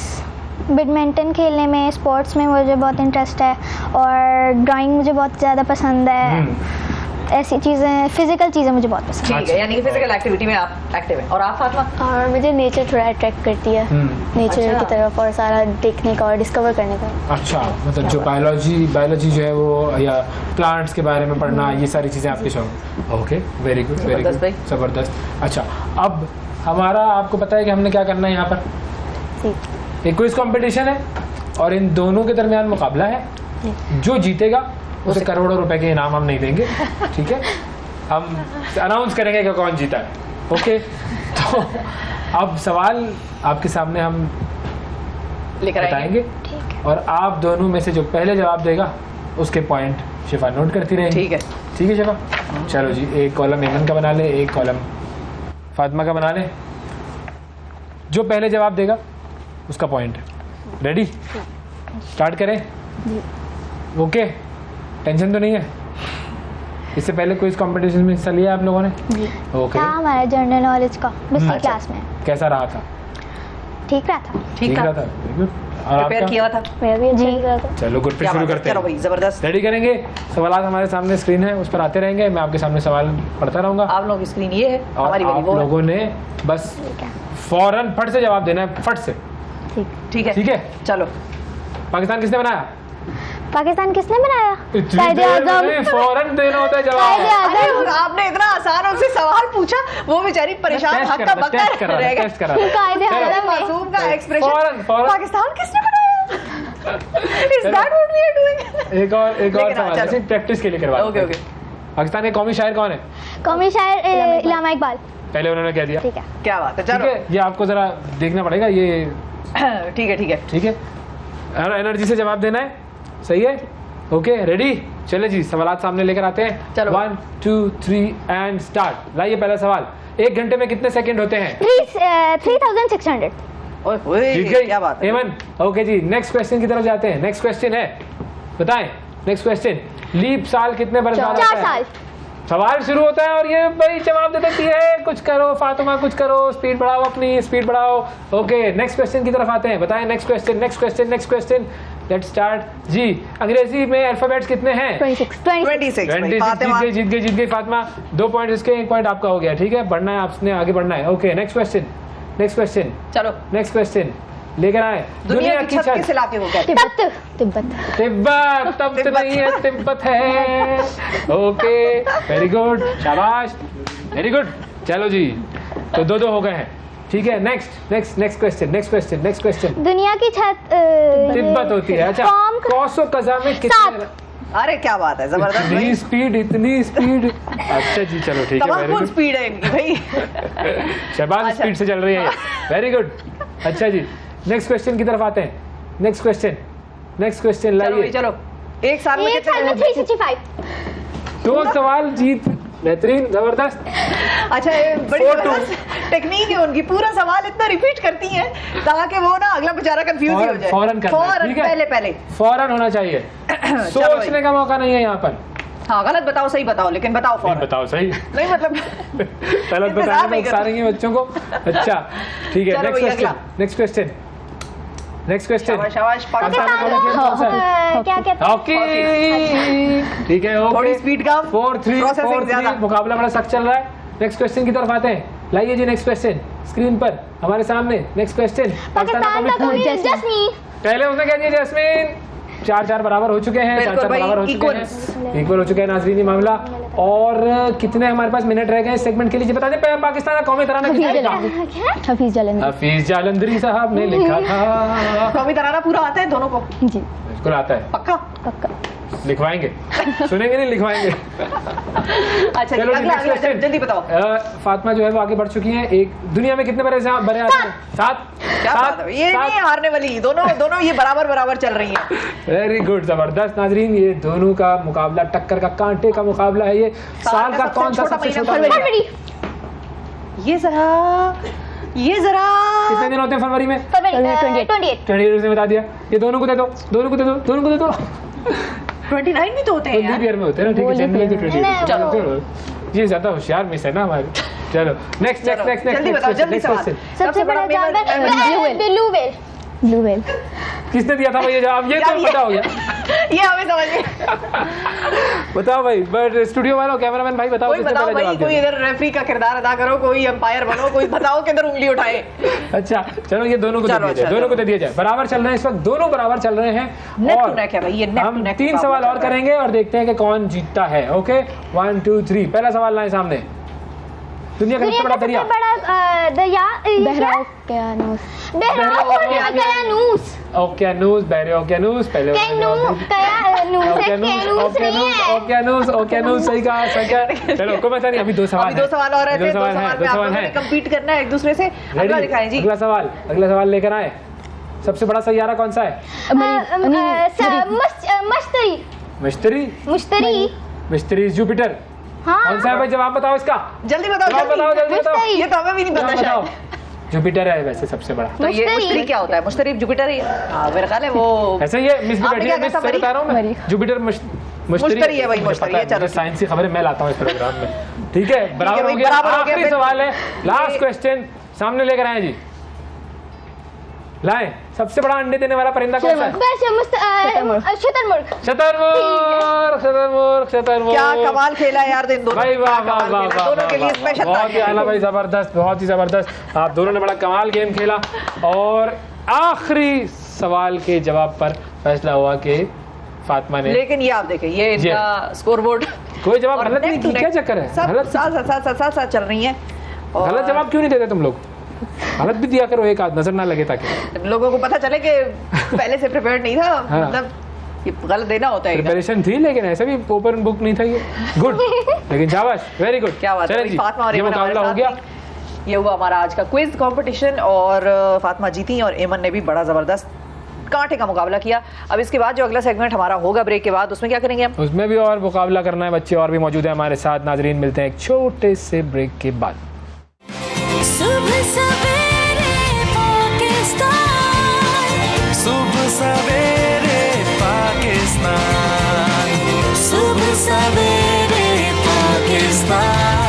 बैडमिंटन खेलने में, स्पोर्ट्स में मुझे बहुत इंटरेस्ट है और ड्राइंग मुझे बहुत ज़्यादा पसंद है। ऐसी चीज़ें, फिजिकल चीज़ें मुझे बहुत पसंद है। ठीक है, यानी कि फिजिकल एक्टिविटी में आप एक्टिव हैं। और आप फातिमा? और मुझे नेचर थोड़ा अट्रैक्ट करती है, नेचर की तरफ और सारा देखने का और डिस्कवर करने का। अच्छा, मतलब जो बायोलॉजी जो है वो, या प्लांट्स के बारे में पढ़ना, ये सारी चीज़ें आपके शौक। Okay, very good, very good, ज़बरदस्त। अच्छा, अब हमारा आपको पता है कि हमने क्या करना है यहाँ पर? एक क्विज कंपटीशन है और इन दोनों के दरमियान मुकाबला है। जो जीतेगा उसे करोड़ों रुपए के इनाम हम नहीं देंगे, ठीक है? हम अनाउंस करेंगे कि कौन जीता है। ओके, तो अब सवाल आपके सामने हम लेकर बताएंगे और आप दोनों में से जो पहले जवाब देगा उसके पॉइंट शिफा नोट करती रहेंगी। ठीक है, ठीक है शिफा? चलो जी, एक कॉलम एमन का बना ले, एक कॉलम फातिमा का बना ले। जो पहले जवाब देगा उसका पॉइंट। रेडी? स्टार्ट करें? ओके, टेंशन तो नहीं है? इससे पहले क्विज कंपटीशन में हिस्सा लिया आप लोगों ने? जी ओके। था हमारा जनरल नॉलेज का 10वीं क्लास में। कैसा रहा था? ठीक रहा था। ठीक रहा था। Very good। और प्रिपेयर आपका? किया था? मेरा भी अच्छा रहा था। चलो गुड, फिर शुरू करते चलो हैं। भाई जबरदस्त। रेडी करेंगे सवाल, हमारे सामने स्क्रीन है, उस पर आते रहेंगे, मैं आपके सामने सवाल पढ़ता रहूंगा आप लोगों की स्क्रीन ये है, और हमारी वाली आप वो है। लोगों ने बस फौरन फट से जवाब देना है, फट से। ठीक है ठीक है, चलो। पाकिस्तान किसने बनाया? पाकिस्तान किसने बनाया? इतनी कायदे देर आज़म। में फौरन देना होता है जवाब। अरे आपने इतना आसान हमसे सवाल पूछा, वो बेचारी परेशान टेस्ट हक्का कर रहा था, बक्का टेस्ट कर रहा था, रह गई। टेस्ट कर रहा था। कायदे चलो। आज़म में। मासूम का फौरन, एक्सप्रेशन, फौरन। पाकिस्तान किसने बनाया? Is that what we are doing? एक और लेकिन सवाल, चलो। ऐसे प्रैक्टिस के लिए करवा ओके ओके। पाकिस्तान के कौमी शायर कौन है? कौमी शायर इलामा इकबाल। पहले उन्होंने कह दिया। ठीक है, क्या बात है, ठीक चलो। है, ये आपको जरा देखना पड़ेगा, ये ठीक है ठीक है ठीक है, एनर्जी से जवाब देना है, सही है? Okay ready? चले जी, सवाल सामने लेकर आते हैं। चलो। 1 2 3 एंड स्टार्ट। लाइए पहला सवाल, 1 घंटे में कितने सेकंड होते हैं? 3600। ओए ओए, जीत गई क्या बात है। हेमन। ओके जी, नेक्स्ट क्वेश्चन की तरफ जाते हैं। नेक्स्ट क्वेश्चन है, बताएं नेक्स्ट क्वेश्चन, लीप साल कितने बरस बाद आता 4 है? साल। सवाल शुरू होता है और ये भाई जवाब दे देती है। कुछ करो फातिमा, कुछ करो, स्पीड बढ़ाओ, अपनी स्पीड बढ़ाओ। ओके नेक्स्ट क्वेश्चन की तरफ आते हैं, बताएं next question, next question, next question. Let's start ji. अंग्रेजी में अल्फाबेट्स कितने हैं? 26। 26। जीत गई फातिमा। 2 पॉइंट इसके, 1 पॉइंट आपका हो गया। ठीक है, बढ़ना है, आपने आगे बढ़ना है। Okay next question, next question, चलो। नेक्स्ट क्वेश्चन लेकर आए। दुनिया की छत किस इलाके को कहते हैं? तिब्बत। तिब्बत। तब नहीं है, तिब्बत है। ओके वेरी गुड, शाबाश, वेरी गुड। चलो जी, तो 2-2 हो गए हैं। ठीक है, next next next question, next question, next question. दुनिया की छत तिब्बत होती है। अच्छा, कौसो कज़ा में कितने? अरे क्या बात है, जबरदस्त भाई। इतनी स्पीड, इतनी स्पीड। अच्छा जी, चलो ठीक है, वेरी तमाम गुड। स्पीड है इनकी भाई। शहबाज अच्छा। स्पीड से चल रही है, वेरी गुड। अच्छा जी, नेक्स्ट क्वेश्चन की तरफ आते हैं। नेक्स्ट क्वेश्चन, नेक्स्ट क्वेश्चन चलो भाई, लाइए। चलो। एक साल में एक साल में कितने? 365। 2 सवाल जीत, बेहतरीन, जबरदस्त। अच्छा, ये बड़ी 4-2। जबरदस्त टेक्निक है उनकी, पूरा सवाल इतना रिपीट करती हैं ताकि वो ना अगला बेचारा कंफ्यूज ही हो जाए। फौरन करना है, फौरन, ठीक है? पहले पहले। फौरन होना चाहिए, सोचने का मौका नहीं है यहाँ पर। हाँ, गलत बताओ सही बताओ, लेकिन बताओ नहीं, फौरन। बताओ सही। नहीं मतलब गलत बताने इंतजार में नहीं उकसा रही हैं बच्चों को। अच्छा ठीक है, चलो नेक्स्ट भैया, क्वेश्चन, अगला। Next question, next question. शाबाश शाबाश, पाकिस्तान का कौन सा खेल कौन सा है? क्या कहते हैं? हॉकी। ठीक है, ओके। थोड़ी स्पीड कम, 4-3, प्रोसेसिंग ज्यादा। मुकाबला बड़ा सख्त चल रहा है। नेक्स्ट क्वेश्चन की तरफ आते हैं। लाइए जी, नेक्स्ट क्वेश्चन स्क्रीन पर हमारे सामने। नेक्स्ट क्वेश्चन, पाकिस्तान का कौमी जस्मीन। पहले उसने कह दिया जैस्मीन। 4-4 बराबर हो चुके हैं, 4-4 भाई, बराबर हो चुके equals। हैं, इक्वल हो चुके हैं नाज़रीन ये मामला। और कितने हमारे पास मिनट रह गए इस सेगमेंट के लिए? बता दें पाकिस्तान का कौमी तराना किसने लिखा? हफीज जालंधरी। हफीज जालंधरी साहब ने लिखा था। कौमी तराना पूरा आता है दोनों को? जी बिल्कुल आता है, पक्का? पक्का। लिखवाएंगे, सुनेंगे नहीं, लिखवाएंगे। अच्छा चलो जी, अगला next question। जल्दी बताओ। फातिमा जो है वो आगे बढ़ चुकी हैं। एक दुनिया में कितने बड़े आते हैं? 7। क्या बात है, ये नहीं हारने वाली, दोनों ये बराबर बराबर चल रही हैं। वेरी गुड, जबरदस्त नाजरीन। ये दोनों का मुकाबला, टक्कर का, कांटे का मुकाबला है। ये साल का कौन सा सबसे छोटा महीना? फरवरी। ये जरा कितने दिन होते हैं फरवरी में? फरवरी 28। 28 ने बता दिया। ये दोनों को दे दो, दोनों को दे दो, दोनों को दे दो। 29 भी तो होते हैं लीप यार। ईयर में होते हैं ना, ठीक है, जनवरी तो 28। चलो। चलो, ये ज्यादा होशियार मिस है ना हमारे। चलो नेक्स्ट नेक्स्ट नेक्स्ट जल्दी बताओ, जल्दी सवाल। सबसे बड़ा जानवर ब्लू व्हेल। Blue whale. किसने दिया था भाई ये जवाब? ये तो पता हो गया। ये हमें समझ में। बताओ भाई, बट स्टूडियो वालों, कैमरामैन भाई बताओ, कोई किसने बताओ पहले भाई, जवाब कोई दिया? इधर रेफरी का किरदार अदा करो, कोई अंपायर बनो, कोई बताओ किधर उंगली उठाए। अच्छा चलो, ये दोनों को दे चलो, दिया जाए, अच्छा, दोनों को दे दिया जाए। बराबर चल रहे हैं इस वक्त, दोनों बराबर चल रहे हैं। नेक और टू नेक है भाई, ये नेक टू हम नेक 3 सवाल और करेंगे और देखते हैं कि कौन जीतता है। ओके 1 2 3। पहला सवाल लाए सामने। दुनिया का सबसे बड़ा दरिया? दरिया बहराओकेयानूस। बहराओकेयानूस। ओकेयानूस, बहरे ओकेयानूस। पहले ओकेयानूस, सही कहा, सही कहा। चलो कोई बात नहीं, अभी 2 सवाल हैं। 2 सवाल और रहते हैं, 2 सवाल हैं, पे 2 आप सवाल लोगों ने हैं। compete करना है एक दूसरे से। अगला दिखाएं जी। अगला सवाल लेकर आए। सबसे बड़ा सैयारा कौन सा है? मुश्तरी। मिस्त्री जुपिटर। हाँ। कौन सा है भाई? जवाब बताओ इसका। जल्दी बताओ, जवाब बताओ, जल्दी बताओ। ये तो हमें भी नहीं पता बताओ। शायद। जुपिटर है वैसे सबसे बड़ा। तो ये मुश्तरी क्या होता है? मुश्तरी जुपिटर ही, हाँ मेरा ख्याल है वो। ऐसे ये मिस भी आपने बैठी क्या है, मिस कहा था, से बता रहा हूँ मैं। जुपिटर मुश्तरी है, वही मुश्तरी है। चलो साइंस की खबरें मैं लाता हूँ इस प्रोग्राम में, ठीक है? बराबर हो गया। आखिरी सवाल है, लास्ट क्वेश्चन सामने लेकर आए जी, लाए। सबसे बड़ा अंडे देने वाला परिंदा कौन सा है? शतरमुर्ग। क्या कमाल खेला है यार दिन दोनों। भाई वाह वाह वाह, दोनों के लिए स्पेशल। बहुत ही आला भाई, जबरदस्त, बहुत ही जबरदस्त। आप दोनों ने बड़ा कमाल गेम खेला और आखिरी सवाल के जवाब पर फैसला हुआ कि फातिमा ने। लेकिन ये आप देखें, ये इनका स्कोरबोर्ड कोई जवाब गलत नहीं किया, क्या चक्कर है? सब साथ चल रही है। गलत जवाब क्यों नहीं देते तुम लोग? गलत भी दिया करो, एक आध नजर ना लगे, ताकि लोगों को पता चले कि पहले से प्रिपेयर्ड नहीं था। हाँ। मतलब ये गलत देना होता है। प्रिपरेशन थी, लेकिन ऐसा भी ओपन बुक नहीं था ये। गुड, लेकिन शाबाश, वेरी गुड। क्या बात है, फातिमा और ये मुकाबला हो गया। ये हुआ हमारा आज का क्विज कंपटीशन और फातिमा जीती और एमन ने भी बड़ा जबरदस्त कांटे का मुकाबला किया। अब इसके बाद जो अगला सेगमेंट हमारा होगा ब्रेक के बाद, उसमें क्या करेंगे हम? उसमें भी और मुकाबला करना है, बच्चे और भी मौजूद है हमारे साथ। नाजरीन, मिलते हैं एक छोटे से ब्रेक के बाद। सुबह सवेरे पाकिस्तान, सुबह सवेरे पाकिस्तान, सुबह सवेरे पाकिस्तान।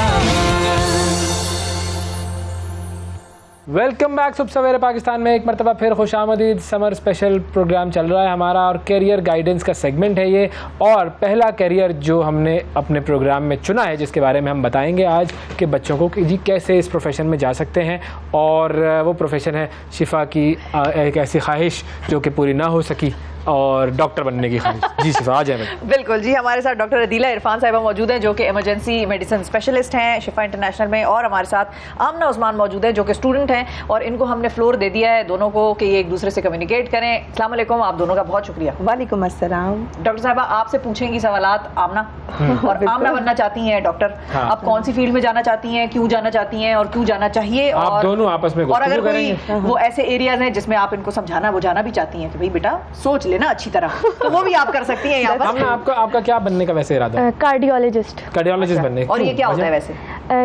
वेलकम बैक सुबह सवेरे पाकिस्तान में एक मरतबा फिर खुशामदीद। समर स्पेशल प्रोग्राम चल रहा है हमारा और कैरियर गाइडेंस का सेगमेंट है ये। और पहला कैरियर जो हमने अपने प्रोग्राम में चुना है, जिसके बारे में हम बताएंगे आज कि बच्चों को कि जी कैसे इस प्रोफेशन में जा सकते हैं। और वो प्रोफेशन है शिफा की एक ऐसी ख्वाहिश जो कि पूरी ना हो सकी, और डॉक्टर बनने की ख्वाहिश। जी शिफा, आ जाए। बिल्कुल जी, हमारे साथ डॉक्टर अदीला इरफान साहिबा मौजूद हैं जो कि इमरजेंसी मेडिसिन स्पेशलिस्ट हैं शिफा इंटरनेशनल में, और हमारे साथ आमना उस्मान मौजूद है जो कि स्टूडेंट हैं। और इनको हमने फ्लोर दे दिया है दोनों को कि ये एक दूसरे से कम्युनिकेट करें। अस्सलाम वालेकुम, आप दोनों का बहुत शुक्रिया। वालेकुम अस्सलाम। डॉक्टर साहिबा, आपसे पूछेंगी सवालात आमना, और आमना बनना चाहती हैं डॉक्टर। हाँ। आप कौन सी फील्ड में जाना चाहती हैं, क्यों जाना चाहती हैं और क्यों जाना चाहिए? आप दोनों आपस में और अगर गुफ्तगू कोई करेंगे। वो ऐसे एरियाज हैं जिसमें आप इनको समझाना बुझाना भी चाहती हैं कि भाई बेटा सोच लेना अच्छी तरह, तो वो भी आप कर सकती हैं यहाँ पर। आपका क्या बनने का वैसे इरादा है? कार्डियोलॉजिस्ट। कार्डियोलॉजिस्ट बनने। और ये क्या होता है वैसे?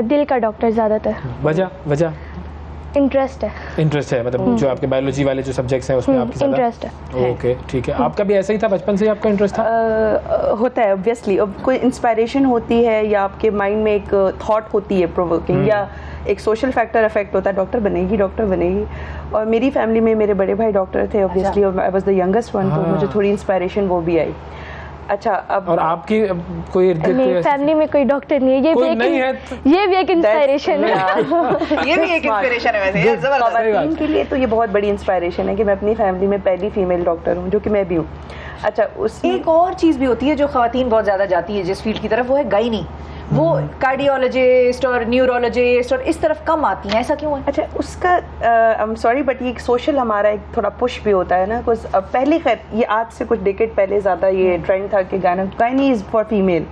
दिल का डॉक्टर ज़्यादातर। वजह इंटरेस्ट है। इंटरेस्ट है, मतलब जो आपके बायोलॉजी वाले जो सब्जेक्ट्स हैं उसमें आपकी इंटरेस्ट है। ओके, ठीक है। आपका भी ऐसा ही था, बचपन से ही आपका इंटरेस्ट था? होता है ऑब्वियसली। अब कोई इंस्पायरेशन होती है या आपके माइंड में एक थॉट होती है प्रोवोकिंग, या एक सोशल फैक्टर इफेक्ट होता है, डॉक्टर बनेगी। और मेरी फैमिली में मेरे बड़े भाई डॉक्टर थे ऑब्वियसली, और I was the youngest one, तो मुझे थोड़ी इंस्पायरेशन वो भी आई। अच्छा, अब और आपकी कोई नहीं, फैमिली में कोई डॉक्टर नहीं है, ये भी एक इंस्पायरेशन है। ये भी एक इंस्पिरेशन है वैसे, ख़वातीन के लिए तो ये बहुत बड़ी इंस्पायरेशन है कि मैं अपनी फैमिली में पहली फीमेल डॉक्टर हूँ, जो कि मैं भी हूँ। अच्छा, एक और चीज़ भी होती है जो ख़वातीन बहुत ज़्यादा जाती है जिस फील्ड की तरफ, वो है गायनी। वो कार्डियोलॉजिस्ट और न्यूरोलॉजिस्ट और इस तरफ कम आती हैं, ऐसा क्यों है? अच्छा, उसका आई एम सॉरी बट ये सोशल हमारा एक थोड़ा पुश भी होता है ना। कुछ पहले खैर ये आज से कुछ डेकेड पहले ज़्यादा ये ट्रेंड था कि गायनी इज़ फॉर फीमेल,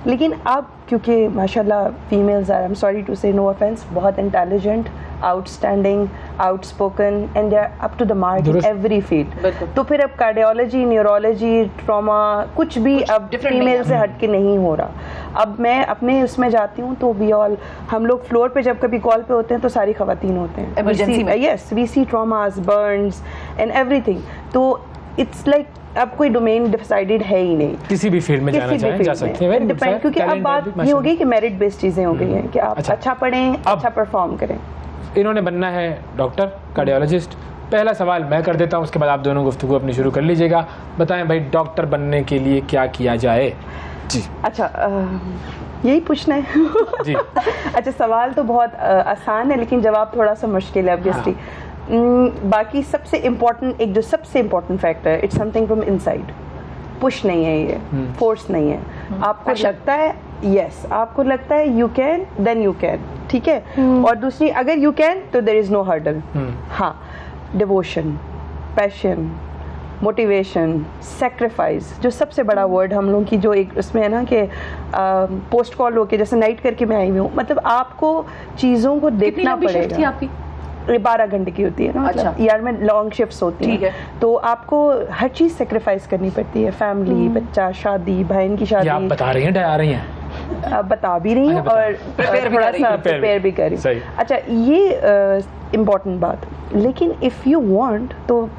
लेकिन अब क्योंकि माशाल्लाह females are, I am sorry to say, no offence, बहुत intelligent, outstanding, outspoken and they are up to the mark in every field. तो फिर अब कार्डियोलॉजी, न्यूरोलॉजी, ट्रॉमा कुछ भी अब फीमेल से हट के नहीं हो रहा। अब मैं अपने उसमें जाती हूँ तो हम लोग फ्लोर पे जब कभी कॉल पे होते हैं तो सारी खवातीन होते हैं इमरजेंसी में। Yes, we see traumas, burns and everything. तो इट्स लाइक अब कोई डोमेन डिसाइडेड है ही नहीं, किसी भी फील्ड में जाना चाहें जा सकते हैं। डिपेंड, क्योंकि अब बात ये हो गई कि मेरिट बेस्ड चीज़ें हो गई हैं कि आप अच्छा पढ़ें, अच्छा परफॉर्म करें। इन्होंने बनना है डॉक्टर, कार्डियोलॉजिस्ट। पहला सवाल मैं कर देता हूँ, उसके बाद आप दोनों गुफ्तगू अपनी शुरू कर लीजिएगा। बताएं भाई, डॉक्टर बनने के लिए क्या किया जाए? जी अच्छा, यही पूछना है जी। अच्छा, सवाल तो बहुत आसान है लेकिन जवाब थोड़ा सा मुश्किल है ऑब्वियसली। बाकी सबसे इम्पोर्टेंट, एक जो सबसे इम्पोर्टेंट फैक्टर है, it's something from inside. Push नहीं है ये, फोर्स नहीं है। आपको लगता है यस, आपको लगता है you can, then you can, ठीक है। और दूसरी, अगर यू कैन तो देयर इज नो हर्डल। हाँ, डिवोशन, पैशन, मोटिवेशन, सेक्रीफाइस, जो सबसे बड़ा वर्ड हम लोग की जो एक उसमें है ना कि पोस्ट कॉल होके जैसे नाइट करके मैं आई हूँ, मतलब आपको चीज़ों को देखना पड़ेगा। आपकी 12 घंटे की होती है ना, मतलब यार में लॉन्ग शिफ्ट्स होती हैं, तो आपको हर चीज़ सेक्रीफाइस करनी पड़ती है। फैमिली, बच्चा, शादी, बहन की शादी। आप बता रही हैं, डरा रही हैं? बता भी रही हूँ और थोड़ा सा प्रिपेयर भी कर रही हूँ। अच्छा, ये इम्पोर्टेंट बात। लेकिन इफ़ यू वांट तो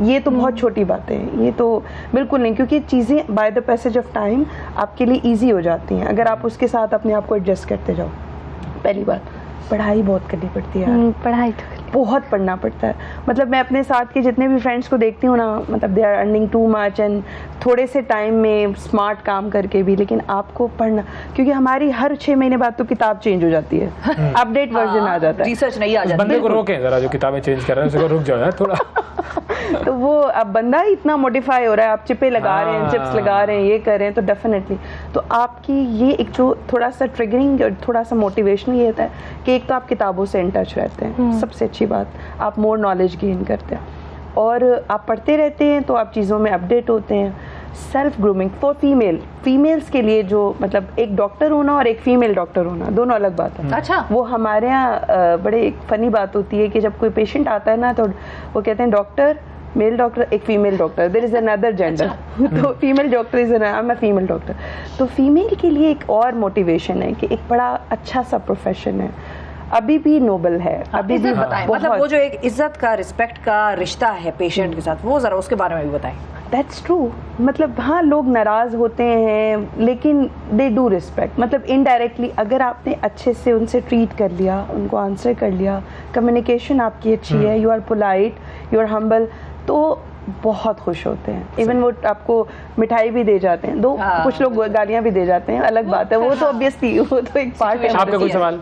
ये तो बहुत छोटी बातें हैं, ये तो बिल्कुल नहीं, क्योंकि चीज़ें by the passage of time आपके लिए ईजी हो जाती हैं अगर आप उसके साथ अपने आप को एडजस्ट करते जाओ। पहली बात, पढ़ाई बहुत करनी पड़ती है यार, पढ़ाई तो बहुत पढ़ना पड़ता है। मतलब मैं अपने साथ के जितने भी फ्रेंड्स को देखती हूँ ना, मतलब they are earning too much and थोड़े से टाइम में स्मार्ट काम करके भी, लेकिन आपको पढ़ना, क्योंकि हमारी हर 6 महीने बाद तो किताब चेंज हो जाती है, अपडेट वर्जन आ जाता है, रिसर्च नहीं आ उस जाती। बंदे को रोकें जरा जो किताबें चेंज कर रहे हैं, उसको रुक जाओ यार थोड़ा। तो वो अब बंदा ही इतना मॉडिफाई हो रहा है, आप चिपे लगा रहे हैं, चिप्स लगा रहे हैं, ये कर रहे हैं, तो डेफिनेटली तो आपकी ये एक जो थोड़ा सा ट्रिगरिंग और थोड़ा सा मोटिवेशन ये होता है कि एक तो आप किताबों से इन टच रहते हैं, सबसे अच्छी बात, आप मोर नॉलेज गेन करते हैं और आप पढ़ते रहते हैं तो आप चीज़ों में अपडेट होते हैं। सेल्फ ग्रूमिंग फॉर फीमेल्स के लिए जो मतलब एक डॉक्टर होना और एक फीमेल डॉक्टर होना दोनों अलग बात है। अच्छा, वो हमारे यहाँ बड़े एक फनी बात होती है कि जब कोई पेशेंट आता है ना तो वो कहते हैं डॉक्टर, मेल डॉक्टर, एक female doctor, there is another gender, तो female doctor is I am a female doctor. तो फीमेल के लिए एक और मोटिवेशन है कि एक बड़ा अच्छा सा प्रोफेशन है, अभी भी नोबल है, अभी भी बताएं, मतलब वो जो एक इज्जत का, रिस्पेक्ट का रिश्ता है पेशेंट के साथ, वो जरा उसके बारे में भी बताएं। दैट्स ट्रू, मतलब हाँ लोग नाराज होते हैं लेकिन दे डू रिस्पेक्ट, मतलब इनडायरेक्टली अगर आपने अच्छे से उनसे ट्रीट कर लिया, उनको आंसर कर लिया, कम्युनिकेशन आपकी अच्छी है, you are polite, you are humble, तो बहुत खुश होते हैं। इवन वो आपको मिठाई भी दे जाते हैं, दो कुछ लोग गालियां भी दे जाते हैं, अलग बात है, वो तो ऑब्वियसली वो तो एक पार्ट है। आपका कोई सवाल?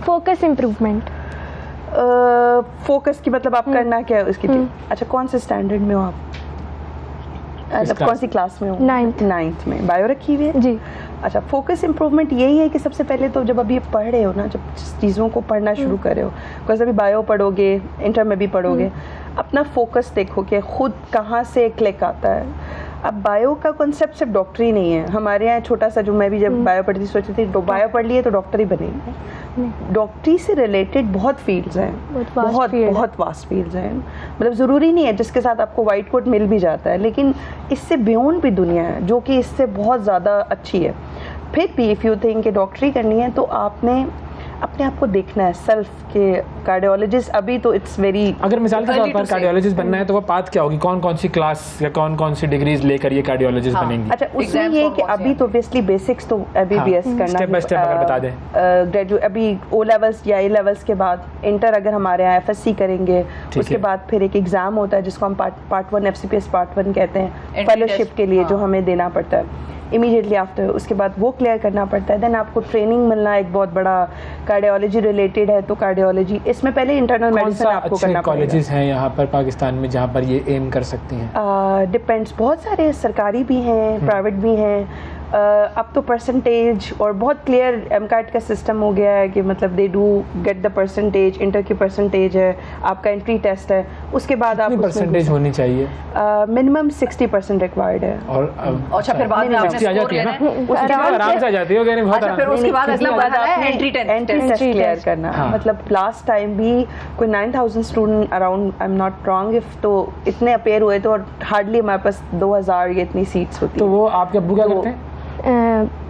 Focus improvement. फोकस की मतलब आप करना क्या है उसकी? अच्छा, कौन से स्टैंडर्ड में हो आप? मतलब कौन सी क्लास में हो? 9th में। बायो रखी हुई है जी। अच्छा, फोकस इम्प्रूवमेंट यही है कि सबसे पहले तो जब अभी पढ़ रहे हो ना, जब चीज़ों को पढ़ना शुरू कर रहे हो, बिकॉज अभी बायो पढ़ोगे, इंटर में भी पढ़ोगे, अपना फोकस देखो कि खुद कहाँ से क्लिक आता है। अब बायो का कॉन्सेप्ट सिर्फ डॉक्टर ही नहीं है, हमारे यहाँ छोटा सा, जो मैं भी जब बायो पढ़ती सोचती थी तो बायो पढ़ लिए तो डॉक्टर ही बनेंगे। डॉक्टरी से रिलेटेड बहुत फील्ड्स हैं, बहुत वास्ट फील्ड्स हैं। मतलब ज़रूरी नहीं है जिसके साथ आपको वाइट कोट मिल भी जाता है, लेकिन इससे बियॉन्ड भी दुनिया है जो कि इससे बहुत ज़्यादा अच्छी है। फिर भी इफ़ यू थिंक कि डॉक्टरी करनी है तो आपने अपने आप को देखना है सेल्फ के। कार्डियोलॉजिस्ट अभी तो इट्स वेरी, अगर मिसाल के तौर पर कार्डियोलॉजिस्ट बनना है तो वो पाथ क्या होगी, कौन कौन सी क्लास या कौन कौन सी डिग्रीज लेकर ये कार्डियोलॉजिस्ट बनेंगी? अच्छा, उसमें ये है कि अभी तो ऑब्वियसली बेसिक्स तो एमबीबीएस करना, स्टेप बाय स्टेप अगर बता दें। ग्रेजुएट अभी ओ लेवल्स या ए लेवल्स के बाद इंटर अगर हमारे यहाँ एफएससी करेंगे, उसके बाद फिर एक एग्जाम होता है जिसको हम पार्ट 1 एफसीपीएस पार्ट 1 कहते हैं, फेलोशिप के लिए जो हमें देना पड़ता है इमीडिएटली आफ्टर, उसके बाद वो क्लियर करना पड़ता है। देन आपको ट्रेनिंग मिलना एक बहुत बड़ा, कार्डियोलॉजी रिलेटेड है तो कार्डियोलॉजी, इसमें पहले इंटरनल मेडिसिन आपको करना पड़ेगा। कॉलेजेस हैं यहाँ पर पाकिस्तान में जहाँ पर ये एम कर सकती हैं? डिपेंड्स, बहुत सारे सरकारी भी हैं, प्राइवेट भी हैं। अब तो परसेंटेज और बहुत क्लियर एमकाट का सिस्टम हो गया है कि मतलब they do get the percentage, inter की परसेंटेज है, आपका एंट्री टेस्ट है, उसके बाद आप परसेंटेज होनी चाहिए, मिनिमम 60% रिक्वायर्ड है। और अच्छा, फिर बाद में आपने आ जाती है ना, उसके बाद आराम से आ जाती है। अच्छा, फिर उसके बाद एंट्री टेस्ट क्लियर करना। मतलब लास्ट टाइम भी कोई 9000 student around, I am not wrong if, तो इतने अपेयर हुए तो, और हार्डली हमारे पास 2000 ये इतनी सीट्स होती। तो वो आपके अब्बू क्या करते हैं?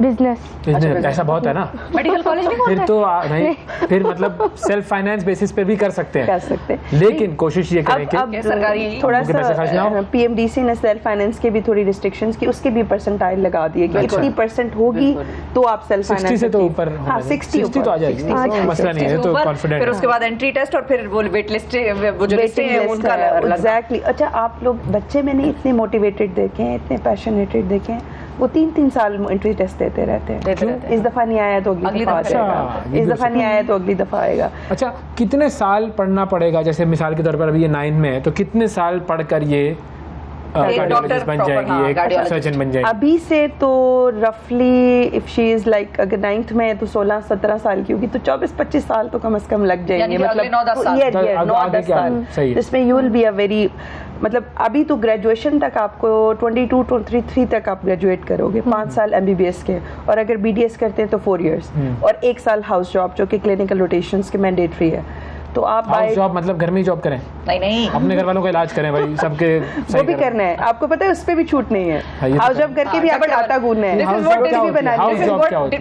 बिजनेस। ऐसा बहुत है ना, मेडिकल कॉलेज में फिर तो नहीं, फिर मतलब सेल्फ फाइनेंस बेसिस पे भी कर सकते हैं, लेकिन कोशिश ये करें कि सरकारी थोड़ा सा पीएमडीसी ने सेल्फ फाइनेंस के भी थोड़ी रिस्ट्रिक्शंस की, उसके भी परसेंटाइल लगा दिए कि 80% होगी तो आप सेल्फ फाइनेंस 60 से तो ऊपर, 60 तो आ जाएगी, मसला नहीं है, तो कॉन्फिडेंट। फिर उसके बाद एंट्री टेस्ट और फिर वो वेट लिस्ट, वो जो लिस्ट है उनका एग्जैक्टली। अच्छा, आप लोग बच्चे में नहीं इतने मोटिवेटेड देखे हैं, इतने पैशनेटेड देखे हैं, वो 3-3 साल एंट्री टेस्ट देते रहते हैं। इस दफा नहीं आया तो अगली दफा आएगा, इस दफा नहीं आया तो अगली दफा आएगा। अच्छा, कितने साल पढ़ना पड़ेगा? जैसे मिसाल के तौर पर अभी ये 9 में है, तो कितने साल पढ़कर ये कार्डियोलॉजिस्ट बन जाएगी, एक सर्जन बन जाएगी? अभी से तो रफली इफ शी इज लाइक, अगर 9th में है तो 16-17 साल की होगी तो 24-25 साल तो कम से कम लग जाएंगे। मतलब 9-10 साल जिसमें you will be a very, मतलब अभी तो ग्रेजुएशन तक आपको 22-23 तक आप ग्रेजुएट करोगे, 5 साल एमबीबीएस के, और अगर बीडीएस करते हैं तो 4 years, और 1 साल हाउस जॉब जो कि क्लिनिकल रोटेशंस के मैंडेटरी है। तो आप हाउस जॉब मतलब घर में ही जॉब करें? नहीं अपने घर वालों का इलाज करें भाई, सबके वो भी करना है, आपको पता है उस पे भी छूट नहीं है। हाउस जॉब करके भी आप आटा गूंदना है,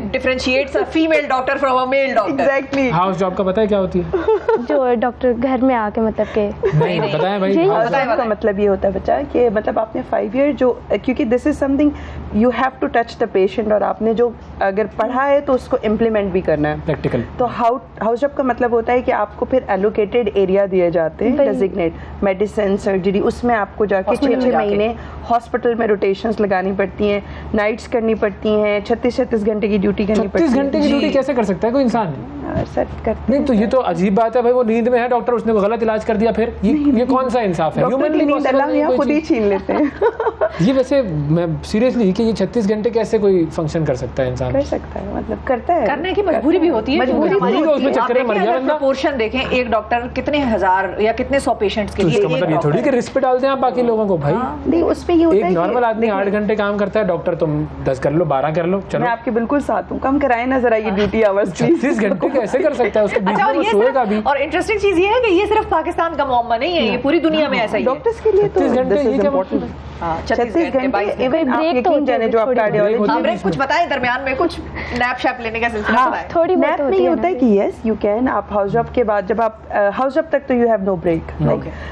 differentiates a female doctor from a mail doctor. Exactly. House job का पता है क्या होती है? जो डॉक्टर घर में आके मतलब के नहीं बताएं भाई। हाउस जॉब का मतलब ये होता है बच्चा कि मतलब आपने 5 ईयर जो, क्योंकि this is something you have to touch the patient, और आपने जो अगर पढ़ा है तो उसको इम्प्लीमेंट भी करना है, प्रैक्टिकल। तो हाउस जॉब का मतलब होता है कि आपको फिर एलोकेटेड एरिया दिए जाते हैं, डेजिग्नेट, मेडिसिन, सर्जरी, उसमें आपको जाके 6-6 महीने हॉस्पिटल में रोटेशंस लगानी पड़ती हैं, नाइट्स करनी पड़ती हैं, 36 घंटे की ड्यूटी करनी पड़ती है। 36 घंटे की ड्यूटी कैसे कर सकता है कोई इंसान? सर करते नहीं तो ये तो अजीब बात है भाई, वो नींद में है डॉक्टर, उसने वो गलत इलाज कर दिया, फिर ये कौन सा इंसाफ है? डॉक्टर की नींद अल्लाह यहाँ खुद ही छीन लेते हैं। ये वैसे मैं सीरियसली कि ये 36 घंटे कैसे कोई फंक्शन कर सकता है इंसान? कर सकता है, मतलब करता है, करने की मजबूरी भी होती है, मजबूरी उसमें चक्कर में मर गया बंदा। प्रोपोर्शन देखें, एक डॉक्टर कितने हजार या कितने 100 पेशेंट्स के लिए, मतलब ये थोड़ी कि रिस्क पे डालते हैं आप बाकी लोगों को भाई। नहीं, उसमें ये होता है एक नॉर्मल आदमी 8 घंटे काम करता है, डॉक्टर तुम 10 कर लो, 12 कर लो, चलो। मैं आपके बिल्कुल साथ हूँ, कम कराए ना जरा ये ड्यूटी आवर्स। 36 घंटे कैसे कर सकता है? उसके बीच में वो सोएगा भी। और इंटरेस्टिंग चीज ये है कि ये सिर्फ पाकिस्तान का मामला नहीं है, ये पूरी दुनिया में ऐसा ही है। डॉक्टर्स के लिए तो 36 घंटे ये क्या 36 घंटे इवन आप यकीन जाने जो आप कार्डियोलॉजी कुछ बताएं दरमियान में, कुछ नैप शैप लेने का सिलसिला बताएं। थोड़ी नैप नहीं होता है कि यस यू कैन, आप हाउस जॉब के बाद जब आप हाउस जॉब तक तो यू हैव नो ब्रेक।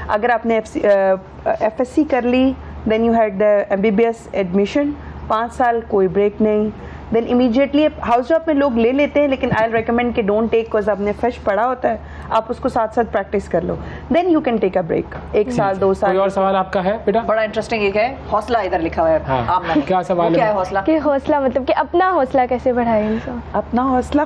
अगर आपने FSC कर ली, then you had the MBBS admission, 5 साल कोई ब्रेक नहीं, देन इमीडिएटली हाउस जॉब में लोग ले लेते हैं, लेकिन आई रिकमेंड कि डोंट टेक, बिकॉज आपने फ्रेश पढ़ा होता है, आप उसको साथ साथ प्रैक्टिस कर लो, then you can take a break, 1 साल 2 साल। कोई और सवाल आपका है बेटा? बड़ा इंटरेस्टिंग एक है, हौसला इधर लिखा हुआ है। हाँ, क्या सवाल है? क्या है हौसला? कि हौसला मतलब कि अपना हौसला कैसे बढ़ाए इंसान? अपना हौसला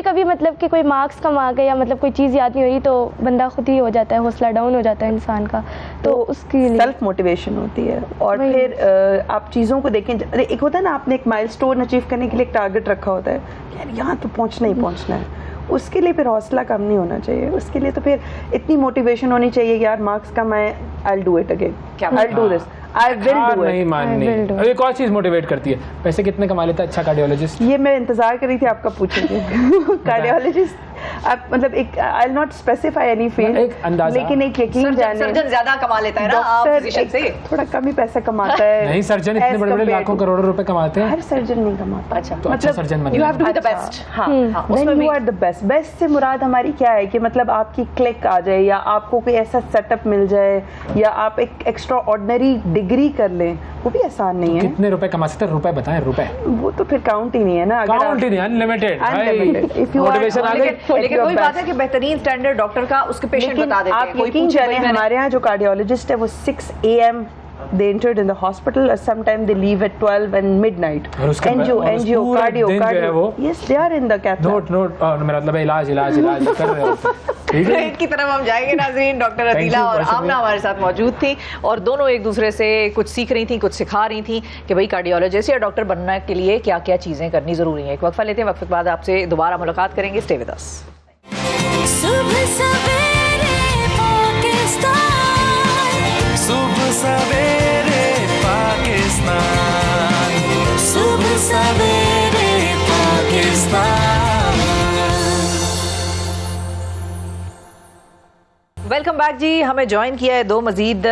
कभी मतलब कि कोई मार्क्स कम आ गए या मतलब कोई चीज़ याद नहीं हुई तो बंदा खुद ही हो जाता है, हौसला डाउन हो जाता है इंसान का, तो उसकी सेल्फ मोटिवेशन होती है। और फिर आप चीज़ों को देखें, एक होता है ना, आपने एक माइलस्टोन अचीव करने के लिए टारगेट रखा होता है, यार यहाँ तो पहुँचना ही पहुँचना है, उसके लिए फिर हौसला कम नहीं होना चाहिए, उसके लिए तो फिर इतनी मोटिवेशन होनी चाहिए कि यार मार्क्स कम आए, I will do it again, I will do this, I will do it. नहीं माननी। एक और चीज मोटिवेट करती है, पैसे कितने कमा लेता है अच्छा कार्डियोलॉजिस्ट? ये मैं इंतजार कर रही थी आपका पूछेंगे। कार्डियोलॉजिस्ट आप मतलब एक, I will not specify any field, एक अंदाजा, लेकिन एक यकीन जाने, सर्जन ज्यादा कमा लेता है ना, आप फिजिशियन से थोड़ा कम ही पैसा कमाता है। नहीं, सर्जन इतने बड़े-बड़े लाखों करोड़ों रुपए कमाते हैं। हर सर्जन नहीं कमाता। अच्छा, तो अच्छा सर्जन बनना, you have to be the best. हाँ, उसमें you are the best. Best से मुराद हमारी क्या है कि मतलब आपकी क्लिक आ जाए, या आपको कोई ऐसा सेटअप मिल जाए, या आप एक एक्स्ट्रा ऑर्डिनरी डिग्री कर लें, वो भी आसान नहीं है। कितने रुपए कमा सकते हैं? रुपए बताएं, रुपए। वो तो फिर काउंट ही नहीं है ना, काउंट ही नहीं, अनलिमिटेड। मोटिवेशन आ गई। लेकिन वही बात है कि बेहतरीन स्टैंडर्ड डॉक्टर का उसके पेशेंट बता देते हैं। आप यकीन जाने, हमारे यहाँ जो कार्डियोलॉजिस्ट है वो 6 AM they entered in the hospital, or sometimes they leave at 12 and midnight. Angio, cardio. Yes, they are in the cath lab. Note मेरा मतलब इलाज कर रहे हो। ठीक है, इनकी तरफ हम जाएंगे नाज़रीन। डॉक्टर अदीला और आमना हमारे साथ मौजूद थी, और दोनों एक दूसरे से कुछ सीख रही थी, कुछ सिखा रही थी कि भाई कार्डियोलॉजिस्ट या डॉक्टर बनने के लिए क्या क्या चीज़ें करनी ज़रूरी है। एक वक्फा लेते हैं, वक्फे के बाद आपसे दोबारा मुलाकात करेंगे। Stay with us. सुबह सवेरे पाकिस्तान, सुबह सवेरे पाकिस्तान, सुबह सवेरे पाकिस्तान। वेलकम बैक जी। हमें ज्वाइन किया है 2 मजीद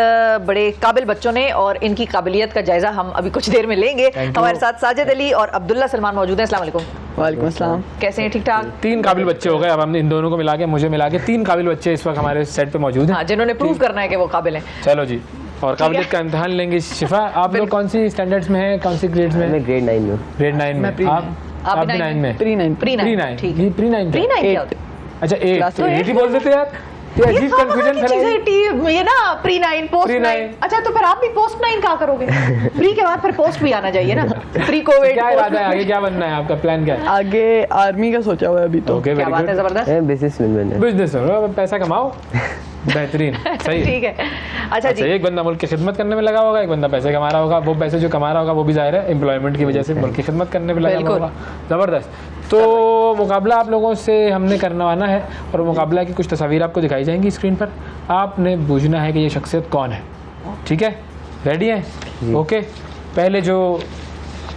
बड़े काबिल बच्चों ने, और इनकी काबिलियत का जायजा हम अभी कुछ देर में लेंगे। हमारे साथ साजिद अली और अब्दुल्ला सलमान मौजूद हैं। अस्सलाम वालेकुम। वालेकुम अस्सलाम। कैसे हैं? ठीक ठाक। 3 काबिल बच्चे हो गए, अब हमने इन दोनों को मिला के, मुझे मिला के 3 काबिल बच्चे इस वक्त हमारे सेट पे मौजूद हैं, जिन्होंने प्रूव करना है कि वो काबिल हैं। चलो जी, और काबिलियत का इम्तिहान लेंगे। शिफा, आप लोग कौन सी स्टैंडर्ड्स में हैं, कौन सी ग्रेड्स में? मैं ग्रेड 9 में। ग्रेड 9 में। आप भी 9 में? प्री 9। प्री 9 ठीक है। प्री 9 क्या होता है? अच्छा, 8 ही बोल देते यार, ये अजीब कंफ्यूजन फैला। ये ना प्री 9 पोस्ट 9। अच्छा, तो फिर आप भी पोस्ट 9 क्या करोगे? प्री के बाद फिर पोस्ट भी आना चाहिए ना, प्री कोविड। क्या इरादा है आगे, क्या बनना है आपका, प्लान क्या है? आगे आर्मी का सोचा हुआ है अभी तो। क्या बात है, जबरदस्त। बिजनेस पैसा कमाओ, बेहतरीन, सही ठीक है। अच्छा जी, एक बंदा मुल्क की खिदमत करने में लगा होगा, एक बंदा पैसे कमा रहा होगा। वो पैसे जो कमा रहा होगा वो भी जाहिर है एम्प्लॉयमेंट की वजह से मुल्क की खिदमत करने में लगा होगा। ज़बरदस्त। तो मुकाबला आप लोगों से हमने करवाना है, और मुकाबला की कुछ तस्वीर आपको दिखाई जाएंगी स्क्रीन पर। आपने बूझना है कि ये शख्सियत कौन है। ठीक है, रेडी है? ओके, पहले जो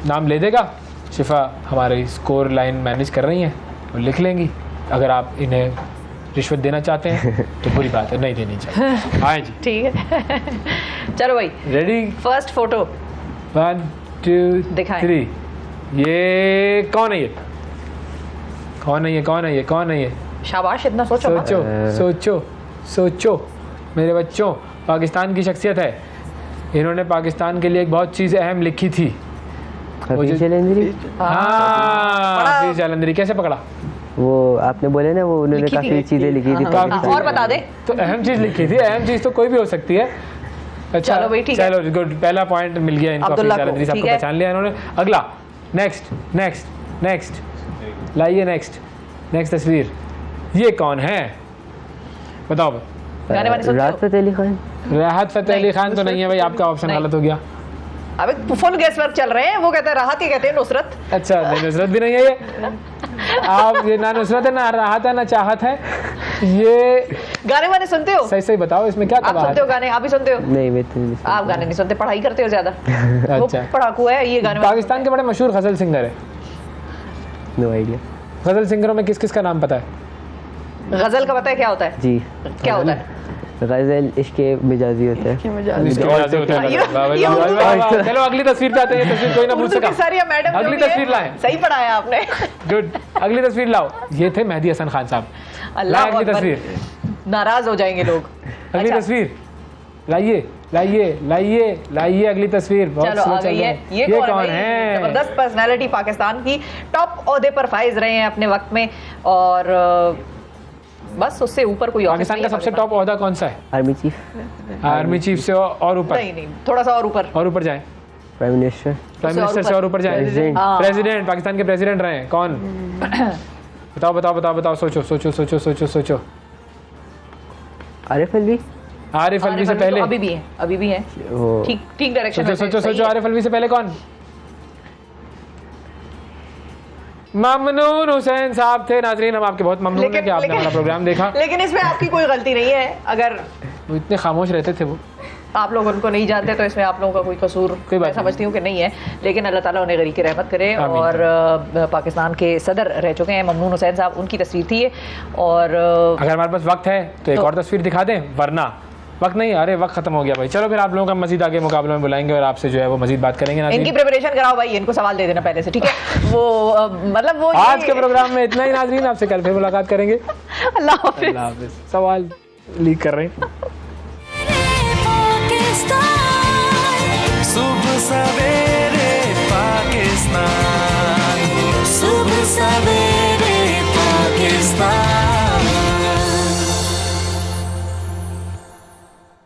नाम ले देगा, शिफा हमारी स्कोर लाइन मैनेज कर रही हैं, वो लिख लेंगी। अगर आप इन्हें रिश्वत देना चाहते हैं तो बुरी बात है, नहीं देनी चाहिए। आए जी, ठीक है। चलो भाई, रेडी? फर्स्ट फोटो 1 2 दिखाएं। 3। ये कौन है? ये कौन है? ये कौन है? ये कौन है? ये शाबाश, इतना सोचो मत। सोचो सोचो सोचो मेरे बच्चों, पाकिस्तान की शख्सियत है। इन्होंने पाकिस्तान के लिए एक बहुत चीज़ अहम लिखी थी। हफीज जालंधरी। हाँ, हफीज जालंधरी। कैसे पकड़ा? वो आपने बोले ना, वो उन्होंने काफी चीजें लिखी थी। और बता दे। तो अहम चीज़ लिखी थी। अहम चीज़ तो कोई भी हो सकती है। अच्छा, चलो भाई, ठीक है। चलो गुड, पहला पॉइंट मिल गया इनको। हफीज जालंधरी साहब को पहचान लिया इन्होंने। अगला, नेक्स्ट नेक्स्ट नेक्स्ट, लाइए नेक्स्ट नेक्स्ट तस्वीर। ये कौन है? बताओ। राहत फ़तेह अली खान। राहत फ़तेह अली खान तो नहीं है भाई, आपका ऑप्शन गलत हो गया। अबे फुल गैस वर्क चल रहे हैं। वो कहते हैं राहत, ही कहते हैं नुसरत। अच्छा, नहीं नुसरत भी नहीं है ये। आप ये ना नुसरत है, ना राहत है, ना चाहत है। ये गाने वाने सुनते हो? सही सही बताओ, इसमें क्या आप सुनते हो गाने? आप ही सुनते हो? नहीं, मैं तो नहीं। आप गाने नहीं सुनते, पढ़ाई करते हो ज्यादा। अच्छा, वो पढ़ाकू है ये गाने। पाकिस्तान के बड़े मशहूर गजल सिंगर है। No idea. गजल सिंगरों में किस किस का नाम पता है? गजल का पता है क्या होता है? जी। क्या होता है? गजल इसके मिजाजी होता है। चलो अगली तस्वीर पे आते हैं। ये तस्वीर कोई ना पूछ सका। मैडम, अगली तस्वीर लाएं। सही पढ़ाया आपने। गुड, अगली तस्वीर लाओ। ये थे मेहदी हसन खान साहब। अल्लाह अगली तस्वीर। नाराज हो जाएंगे लोग। अगली तस्वीर लाइए लाइए लाइए लाइए। अगली तस्वीर। चलो आ गई है। ये कौन है? जबरदस्त पर्सनालिटी, पाकिस्तान की टॉप ओहदे पर फाइज रहे हैं अपने वक्त में, और बस उससे ऊपर कोई पाकिस्तान का सबसे टॉप ओहदा कौन सा है? Army chief. आर्मी चीफ से और ऊपर? नहीं, थोड़ा सा और ऊपर जाए। Prime minister. प्राइम मिनिस्टर से और ऊपर जाए। प्रेसिडेंट, पाकिस्तान के प्रेसिडेंट रहे हैं कौन? बताओ बताओ बताओ बताओ, सोचो सोचो सोचो सोचो सोचो। आरिफ अलवी। आरिफ अलवी से पहले? अभी भी है, अभी भी है। ठीक ठीक डायरेक्शन में। सोचो सोचो, आरिफ अलवी से पहले कौन? ममनून हुसैन साहब थे। नाजरीन, हम आपके बहुत ममनून हैं कि आपने हमारा प्रोग्राम देखा। लेकिन इसमें आपकी कोई गलती नहीं है। अगर वो इतने खामोश रहते थे, वो आप लोग उनको नहीं जानते, तो इसमें आप लोगों का कोई कसूर मैं समझती हूँ कि नहीं है। लेकिन अल्लाह ताला उन्हें गरीब की रहमत करे। और पाकिस्तान के सदर रह चुके हैं ममनून हुसैन साहब, उनकी तस्वीर थी ये। और अगर हमारे पास वक्त है तो एक और तस्वीर दिखा दें, वरना वक्त नहीं। अरे वक्त खत्म हो गया भाई। चलो फिर आप लोगों का मजीद आगे मुकाबले में बुलाएंगे और आपसे जो है वो मजीद बात करेंगे। इनकी प्रिपरेशन कराओ भाई, इनको सवाल दे देना पहले से, ठीक है? वो मतलब वो आज के प्रोग्राम में इतना ही नाजरीन, आपसे कल फिर मुलाकात करेंगे। अल्लाह हाफिज़। सवाल लीक कर रहे हैं।